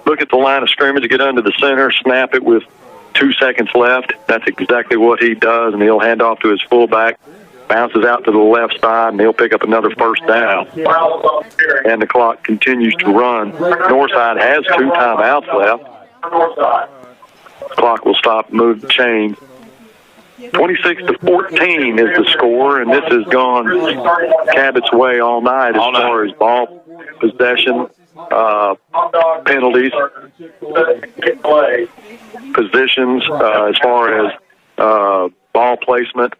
look at the line of scrimmage, get under the center, snap it with 2 seconds left. That's exactly what he does, and he'll hand off to his fullback, bounces out to the left side, and he'll pick up another first down. And the clock continues to run. Northside has 2 timeouts left. Clock will stop, move the chain. 26-14 is the score, and this has gone Cabot's way all night as far as ball possession, penalties, positions, as far as ball placement.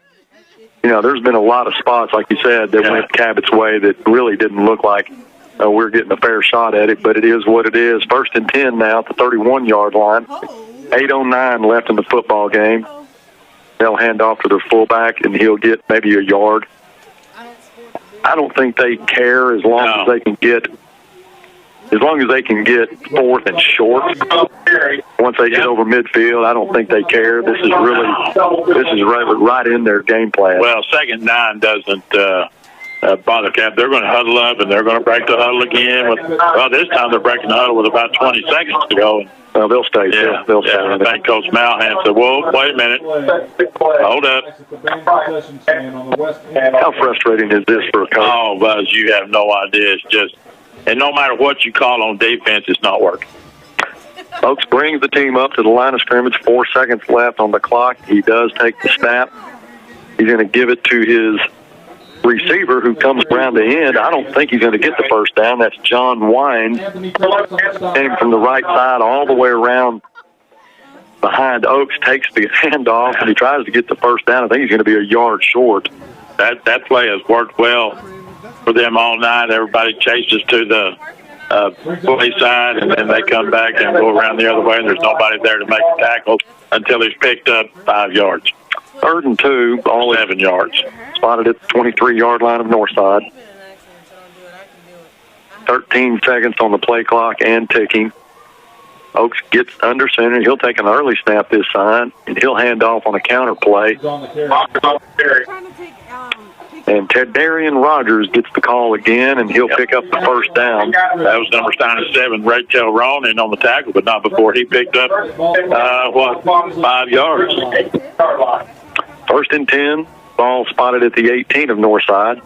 You know, there's been a lot of spots, like you said, that went Cabot's way that really didn't look like we're getting a fair shot at it, but it is what it is. 1st and 10 now at the 31-yard line. 8:09 left in the football game. They'll hand off to their fullback, and he'll get maybe a yard. I don't think they care as long as they can get 4th and short. Once they get over midfield, I don't think they care. This is right in their game plan. Well, 2nd and 9 doesn't bother Cabot. They're going to huddle up, and they're going to break the huddle again. This time they're breaking the huddle with about 20 seconds to go. They'll stay. Yeah, they'll stay. I think Coach Malhan said, "Whoa, wait a minute, hold up." How frustrating is this for a coach? Oh, Buzz, you have no idea. It's just, and no matter what you call on defense, it's not working. Oaks brings the team up to the line of scrimmage. 4 seconds left on the clock. He does take the snap. He's going to give it to his receiver who comes around the end. I don't think he's going to get the first down. That's John Wine. Came from the right side all the way around behind Oaks, takes the handoff, and he tries to get the first down. I think he's going to be a yard short. That play has worked well for them all night. Everybody chases to the play side, and then they come back and go around the other way, and there's nobody there to make the tackle until he's picked up 5 yards. 3rd and 2, ball 7 yards. Spotted at the 23-yard line of Northside. 13 seconds on the play clock and ticking. Oaks gets under center. He'll take an early snap this time, and he'll hand off on a counter play. And Darian Rogers gets the call again, and he'll pick up the first down. That was number 97, Rachel Ronan, on the tackle, but not before he picked up, 5 yards. 1st and 10, ball spotted at the 18 of Northside.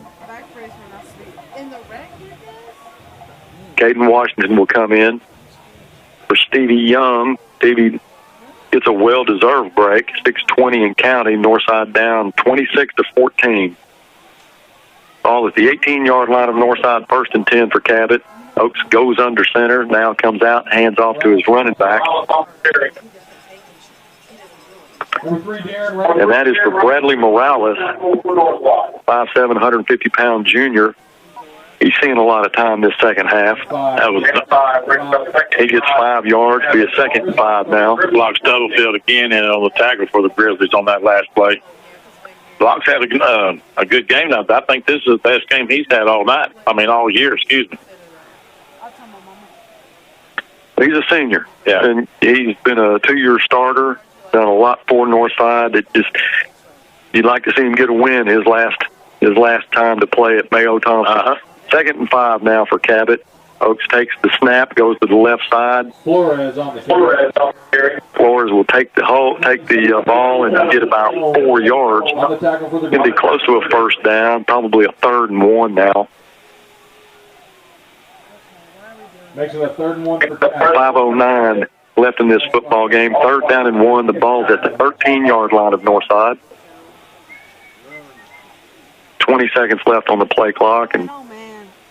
Caden Washington will come in for Stevie Young. Stevie gets a well-deserved break, 6:20 and counting. Northside down 26-14. Ball at the 18-yard line of Northside, 1st and 10 for Cabot. Oaks goes under center, now comes out, hands off to his running back. And that is for Bradley Morales, 5'7", 150-pound junior. He's seeing a lot of time this second half. He gets 5 yards, be a 2nd and 5 now. Blocks Stubblefield again in on the tackle for the Grizzlies on that last play. Blocks had a good game now. I think this is the best game he's had all year, excuse me. He's a senior. Yeah. And he's been a 2-year starter, done a lot for Northside. You'd like to see him get a win his last time to play at Mayo-Thompson. 2nd and 5 now for Cabot. Oaks takes the snap, goes to the left side. Flores on the carry. Flores will take the ball and get about 4 yards. It'll be close to a first down, probably a 3rd and 1 now. Makes it a 3rd and 1 for 5:09 left in this football game. 3rd down and 1. The ball's at the 13-yard line of Northside. 20 seconds left on the play clock, and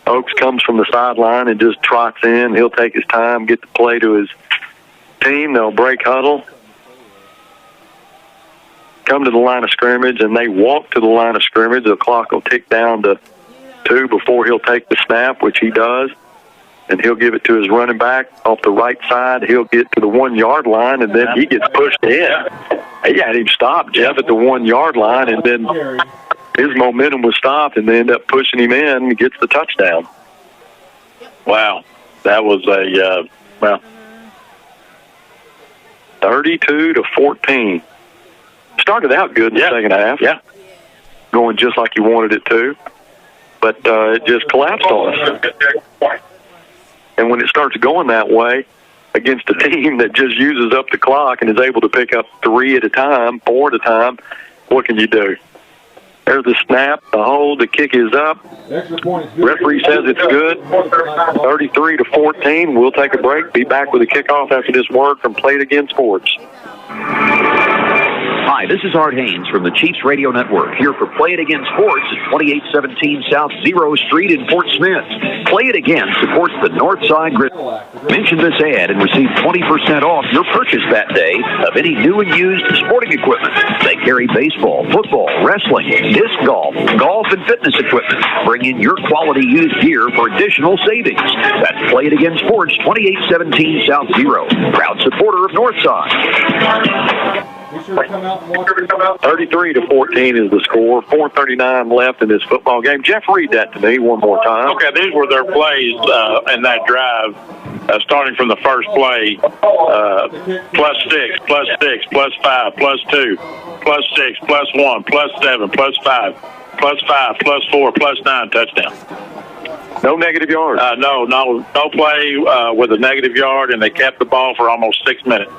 Oaks comes from the sideline and just trots in. He'll take his time, get the play to his team. They'll break huddle, come to the line of scrimmage, and they walk to the line of scrimmage. The clock will tick down to 2 before he'll take the snap, which he does, and he'll give it to his running back off the right side. He'll get to the 1-yard line, and then he gets pushed in. He had him stopped, Jeff, at the 1-yard line, and then his momentum was stopped, and they end up pushing him in and gets the touchdown. Wow. That was 32-14. Started out good in the second half. Yeah. Going just like you wanted it to. But it just collapsed on us. And when it starts going that way against a team that just uses up the clock and is able to pick up 3 at a time, 4 at a time, what can you do? There's the snap, the hold, the kick is up. Referee says it's good. 33-14. We'll take a break. Be back with a kickoff after this word from Play It Again Sports. Hi, this is Art Haynes from the Chiefs Radio Network, here for Play It Again Sports at 2817 South Zero Street in Fort Smith. Play It Again supports the Northside Grizzlies. Mention this ad and receive 20% off your purchase that day of any new and used sporting equipment. They carry baseball, football, wrestling, disc golf, and fitness equipment. Bring in your quality used gear for additional savings. That's Play It Again Sports, 2817 South Zero. Proud supporter of Northside. 33-14 is the score. 4:39 left in this football game. Jeff, read that to me one more time. Okay, these were their plays in that drive, starting from the first play. +6, +6, +5, +2, +6, +1, +7, +5, +5, +4, +9 touchdown. No negative yards. No play with a negative yard, and they kept the ball for almost 6 minutes.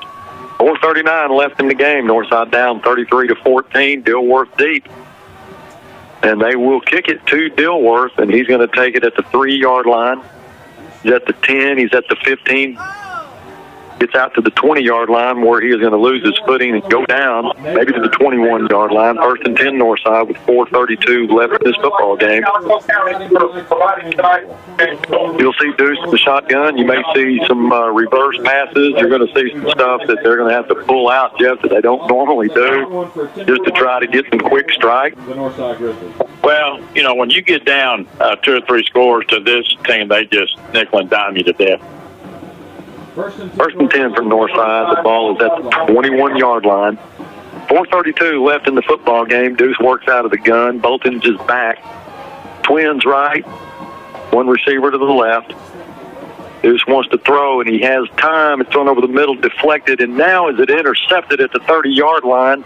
4:39 left in the game. Northside down 33-14. Dilworth deep. And they will kick it to Dilworth, and he's going to take it at the 3-yard line. He's at the 10. He's at the 15. Gets out to the 20-yard line where he is going to lose his footing and go down, maybe to the 21-yard line. 1st and 10 Northside with 4:32 left in this football game. You'll see Deuce in the shotgun. You may see some reverse passes. You're going to see some stuff that they're going to have to pull out, Jeff, that they don't normally do, just to try to get some quick strike. Well, when you get down 2 or 3 scores to this team, they just nickel and dime you to death. 1st and 10 from Northside. The ball is at the 21-yard line. 4:32 left in the football game. Deuce works out of the gun. Bolton's is back. Twins right. One receiver to the left. Deuce wants to throw, and he has time. It's thrown over the middle, deflected, and now is it intercepted at the 30-yard line.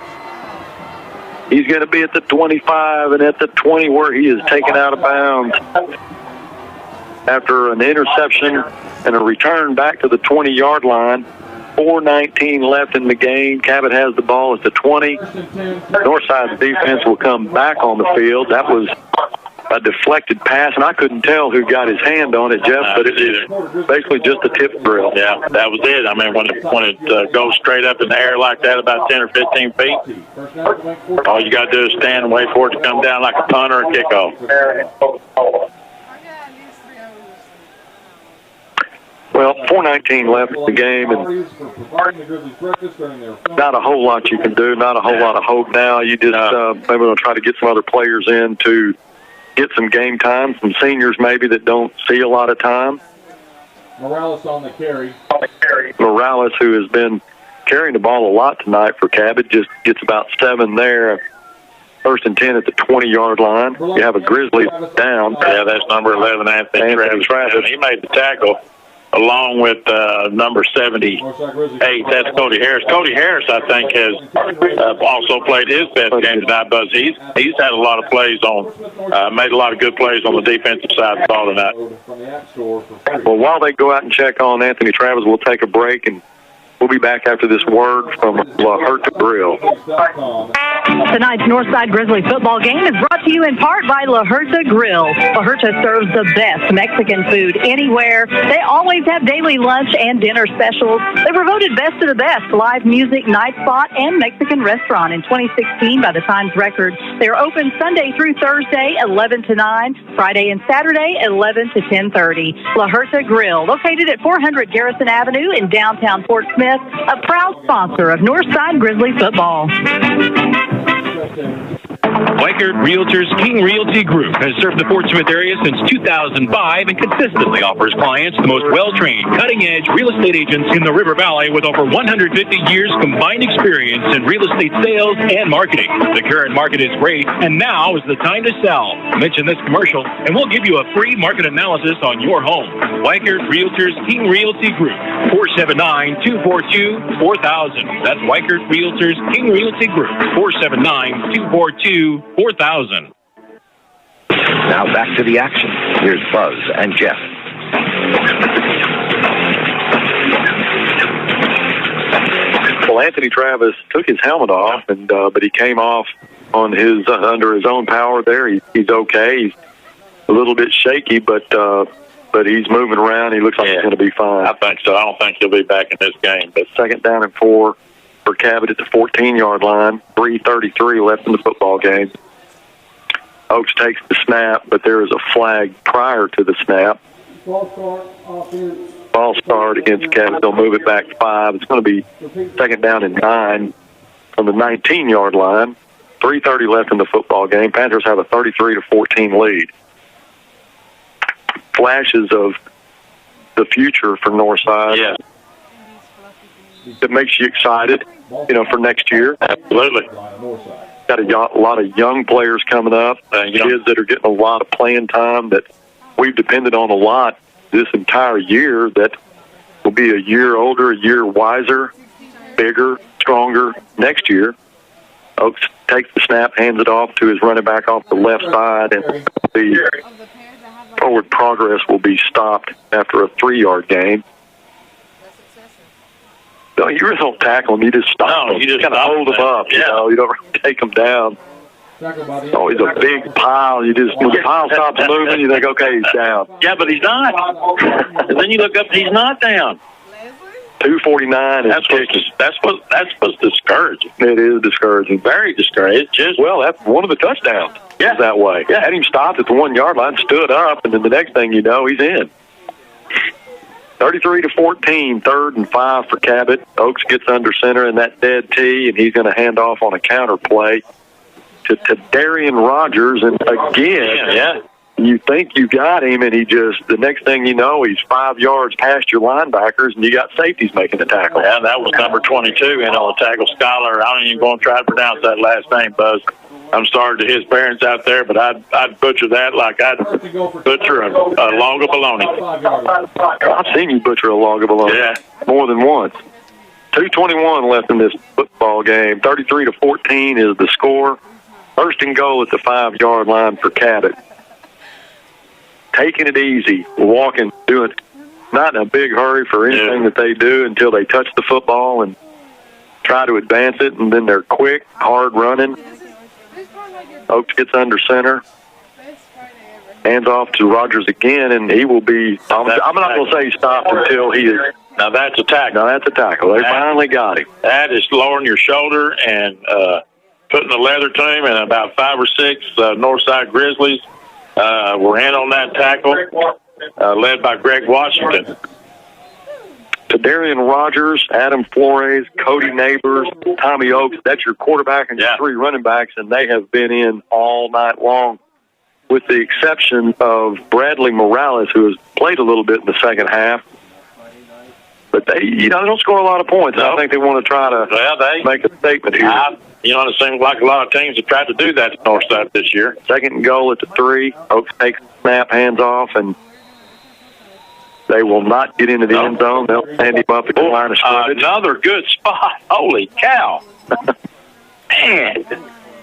He's going to be at the 25 and at the 20 where he is taken out of bounds. After an interception and a return back to the 20-yard line. 4:19 left in the game. Cabot has the ball at the 20. Northside's defense will come back on the field. That was a deflected pass, and I couldn't tell who got his hand on it, Jeff, but it was basically just a tip drill. Yeah, that was it. I mean, when it goes straight up in the air like that, about 10 or 15 feet, all you got to do is stand and wait for it to come down like a punt or a kickoff. Well, 4:19 left in the game, and not a whole lot you can do, not a whole lot of hope now. You just maybe we'll try to get some other players in to get some game time, some seniors maybe that don't see a lot of time. Morales on the carry. Morales, who has been carrying the ball a lot tonight for Cabot, just gets about 7 there. 1st and 10 at the 20-yard line. You have a Grizzly down. Yeah, that's number 11, Anthony Travis. He made the tackle along with number 78. That's Cody Harris. Cody Harris, I think, has also played his best game tonight, but he's had a lot of plays made a lot of good plays on the defensive side of the ball tonight. Well, while they go out and check on Anthony Travis, we'll take a break, and we'll be back after this word from La Huerta Grill. Tonight's Northside Grizzly football game is brought to you in part by La Huerta Grill. La Huerta serves the best Mexican food anywhere. They always have daily lunch and dinner specials. They were voted best of the best live music, night spot, and Mexican restaurant in 2016 by the Times Record. They are open Sunday through Thursday, 11 to 9, Friday and Saturday, 11 to 10:30. La Huerta Grill, located at 400 Garrison Avenue in downtown Fort Smith, a proud sponsor of Northside Grizzly football. Weichert Realtors King Realty Group has served the Fort Smith area since 2005 and consistently offers clients the most well-trained, cutting-edge real estate agents in the River Valley with over 150 years combined experience in real estate sales and marketing. The current market is great, and now is the time to sell. Mention this commercial, and we'll give you a free market analysis on your home. Weichert Realtors King Realty Group, 479-242-4000. That's Weichert Realtors King Realty Group, 479-242-4000. Now back to the action. Here's Buzz and Jeff. Well, Anthony Travis took his helmet off, but he came off on his under his own power there. He's okay. He's a little bit shaky, but he's moving around. He looks like he's going to be fine. I think so. I don't think he'll be back in this game. But 2nd down and 4 for Cabot at the 14-yard line. 3:33 left in the football game. Oaks takes the snap, but there is a flag prior to the snap. Ball start against Cabot. They'll move it back 5. It's going to be 2nd down and 9 on the 19-yard line. 3:30 left in the football game. Panthers have a 33-14 lead. Flashes of the future for Northside. Yeah. It makes you excited, for next year. Absolutely. Got a lot of young players coming up, kids that are getting a lot of playing time that we've depended on a lot this entire year, that will be a year older, a year wiser, bigger, stronger next year. Oaks takes the snap, hands it off to his running back off the left side, and the forward progress will be stopped after a 3-yard gain. No, you really don't tackle them. You just stop them. You just kind of hold them up. Yeah. You don't really take them down. It's always a big pile. When the pile stops moving, you think, okay, he's down. Yeah, but he's not. And then you look up, he's not down. 2:49 is kicking. That's what's discouraging. It is discouraging. Very discouraging. That's one of the touchdowns. Yeah. Is that way. Yeah. Had him stopped at the 1-yard line, stood up, and then the next thing you know, he's in. 33-14, 3rd and 5 for Cabot. Oaks gets under center in that dead tee, and he's going to hand off on a counter play to Darian Rogers. And again, you think you got him, and the next thing you know, he's 5 yards past your linebackers, and you got safeties making the tackle. Yeah, that was number 22 in on the tackle, Scholar. I don't even going to try to pronounce that last name, Buzz. I'm sorry to his parents out there, but I'd butcher that like I'd butcher a log of bologna. I've seen you butcher a log of bologna more than once. 2:21 left in this football game. 33-14 is the score. 1st and goal at the 5-yard line for Cabot. Taking it easy, walking, doing not in a big hurry for anything that they do until they touch the football and try to advance it, and then they're quick, hard running. Oaks gets under center. Hands off to Rogers again, and he will be – I'm not going to say stopped until he is – Now, that's a tackle. They finally got him. That is lowering your shoulder and putting the leather to him, and about 5 or 6 Northside Grizzlies were in on that tackle, led by Greg Washington. To Darian Rogers, Adam Flores, Cody Neighbors, Tommy Oaks, that's your quarterback and your 3 running backs, and they have been in all night long, with the exception of Bradley Morales, who has played a little bit in the second half. But they don't score a lot of points. No. I think they want to try to make a statement here. It seems like a lot of teams have tried to do that to Northside this year. 2nd and goal at the 3. Oaks takes the snap, hands off, and they will not get into the end zone. They'll stand him up at the line of scrimmage. Another good spot. Holy cow. Man.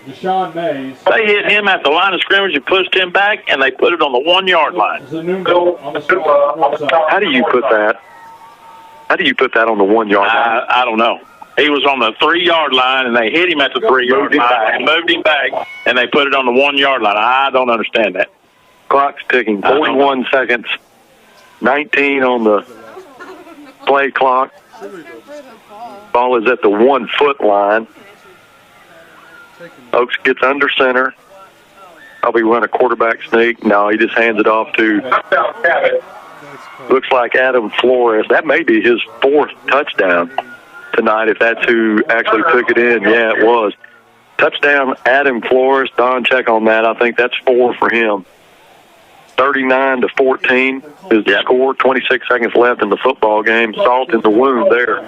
Deshaun Mays. They hit him at the line of scrimmage and pushed him back, and they put it on the 1-yard line. How do you put that? How do you put that on the 1-yard line? I don't know. He was on the 3-yard line, and they hit him at the 3-yard line and moved him back, and they put it on the 1-yard line. I don't understand that. Clock's ticking. 41 seconds. 19 on the play clock. Ball is at the 1-foot line. Oaks gets under center. Probably run a quarterback sneak. No, he just hands it off to, looks like Adam Flores. That may be his 4th touchdown tonight, if that's who actually took it in. Yeah, it was. Touchdown, Adam Flores. Don, check on that. I think that's 4 for him. 39-14 is the score. 26 seconds left in the football game. Salt in the wound there.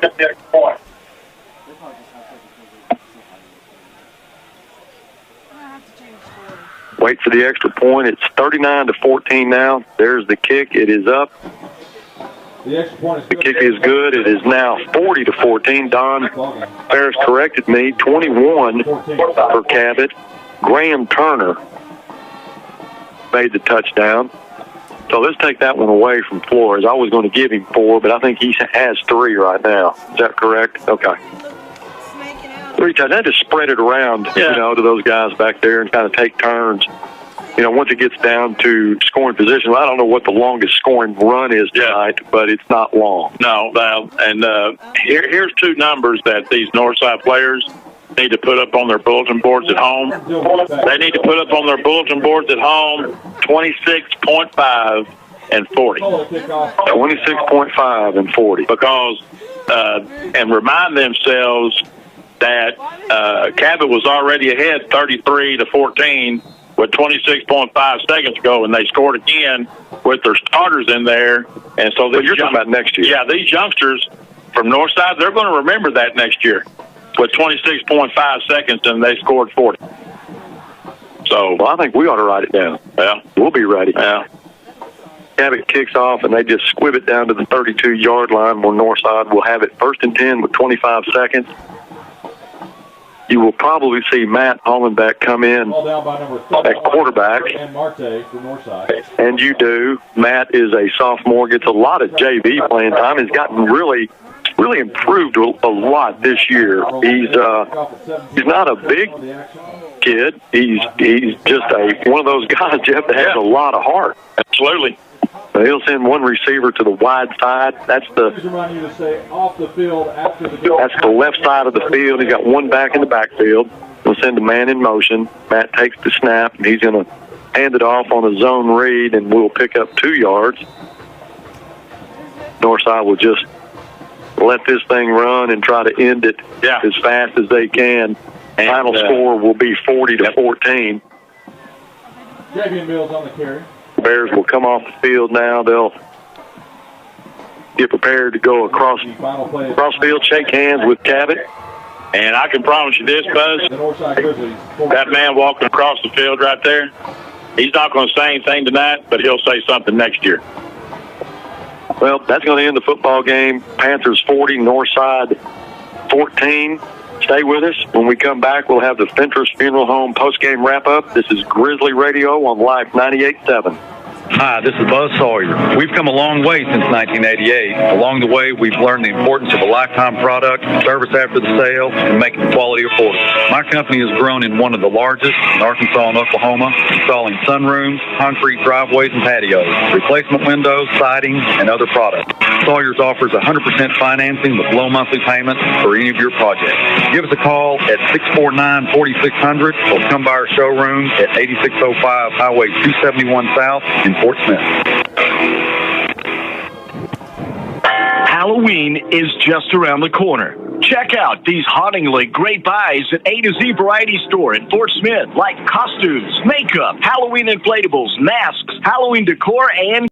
Wait for the extra point. It's 39-14 now. There's the kick. It is up. The kick is good. It is now 40-14. Don Ferris corrected me. 21 for Cabot. Graham Turner made the touchdown. So let's take that one away from Flores. I was going to give him 4, but I think he has 3 right now. Is that correct? Okay. 3 times. They just spread it around, to those guys back there and kind of take turns. Once it gets down to scoring position, I don't know what the longest scoring run is tonight, but it's not long. No, and here's 2 numbers that these Northside players need to put up on their bulletin boards at home. They need to put up on their bulletin boards at home 26.5 and 40. 26.5 and 40. Because, and remind themselves that Cabot was already ahead 33-14 with 26.5 seconds ago, and they scored again with their starters in there. And so you're talking about next year. Yeah, these youngsters from Northside, they're going to remember that next year with 26.5 seconds, and they scored 40. So I think we ought to write it down. Yeah, we'll be ready. Yeah. Cabot kicks off, and they just squib it down to the 32-yard line where Northside will have it 1st and 10 with 25 seconds. You will probably see Matt Hollenbeck come in at quarterback. And you do. Matt is a sophomore, gets a lot of JV playing time. He's gotten really improved a lot this year. He's not a big kid. He's just one of those guys, Jeff, that has a lot of heart. Absolutely. He'll send one receiver to the wide side. That's the left side of the field. He's got one back in the backfield. He'll send a man in motion. Matt takes the snap, and he's going to hand it off on a zone read, and we'll pick up 2 yards. Northside will just let this thing run and try to end it as fast as they can. And final score will be 40-14. Javian Mills on the carry. Bears will come off the field now. They'll get prepared to go across field, shake hands with Cabot. And I can promise you this, Buzz, that man walking across the field right there, he's not going to say anything tonight, but he'll say something next year. Well, that's going to end the football game. Panthers 40, Northside 14. Stay with us. When we come back, we'll have the Fentress Funeral Home postgame wrap-up. This is Grizzly Radio on Life 98.7. Hi, this is Buzz Sawyer. We've come a long way since 1988. Along the way, we've learned the importance of a lifetime product, service after the sale, and making quality affordable. My company has grown in one of the largest in Arkansas and Oklahoma, installing sunrooms, concrete driveways and patios, replacement windows, siding, and other products. Sawyer's offers 100% financing with low monthly payments for any of your projects. Give us a call at 649-4600 or come by our showroom at 8605 Highway 271 South in Fort Smith. Halloween is just around the corner. Check out these hauntingly great buys at A to Z Variety Store in Fort Smith, like costumes, makeup, Halloween inflatables, masks, Halloween decor, and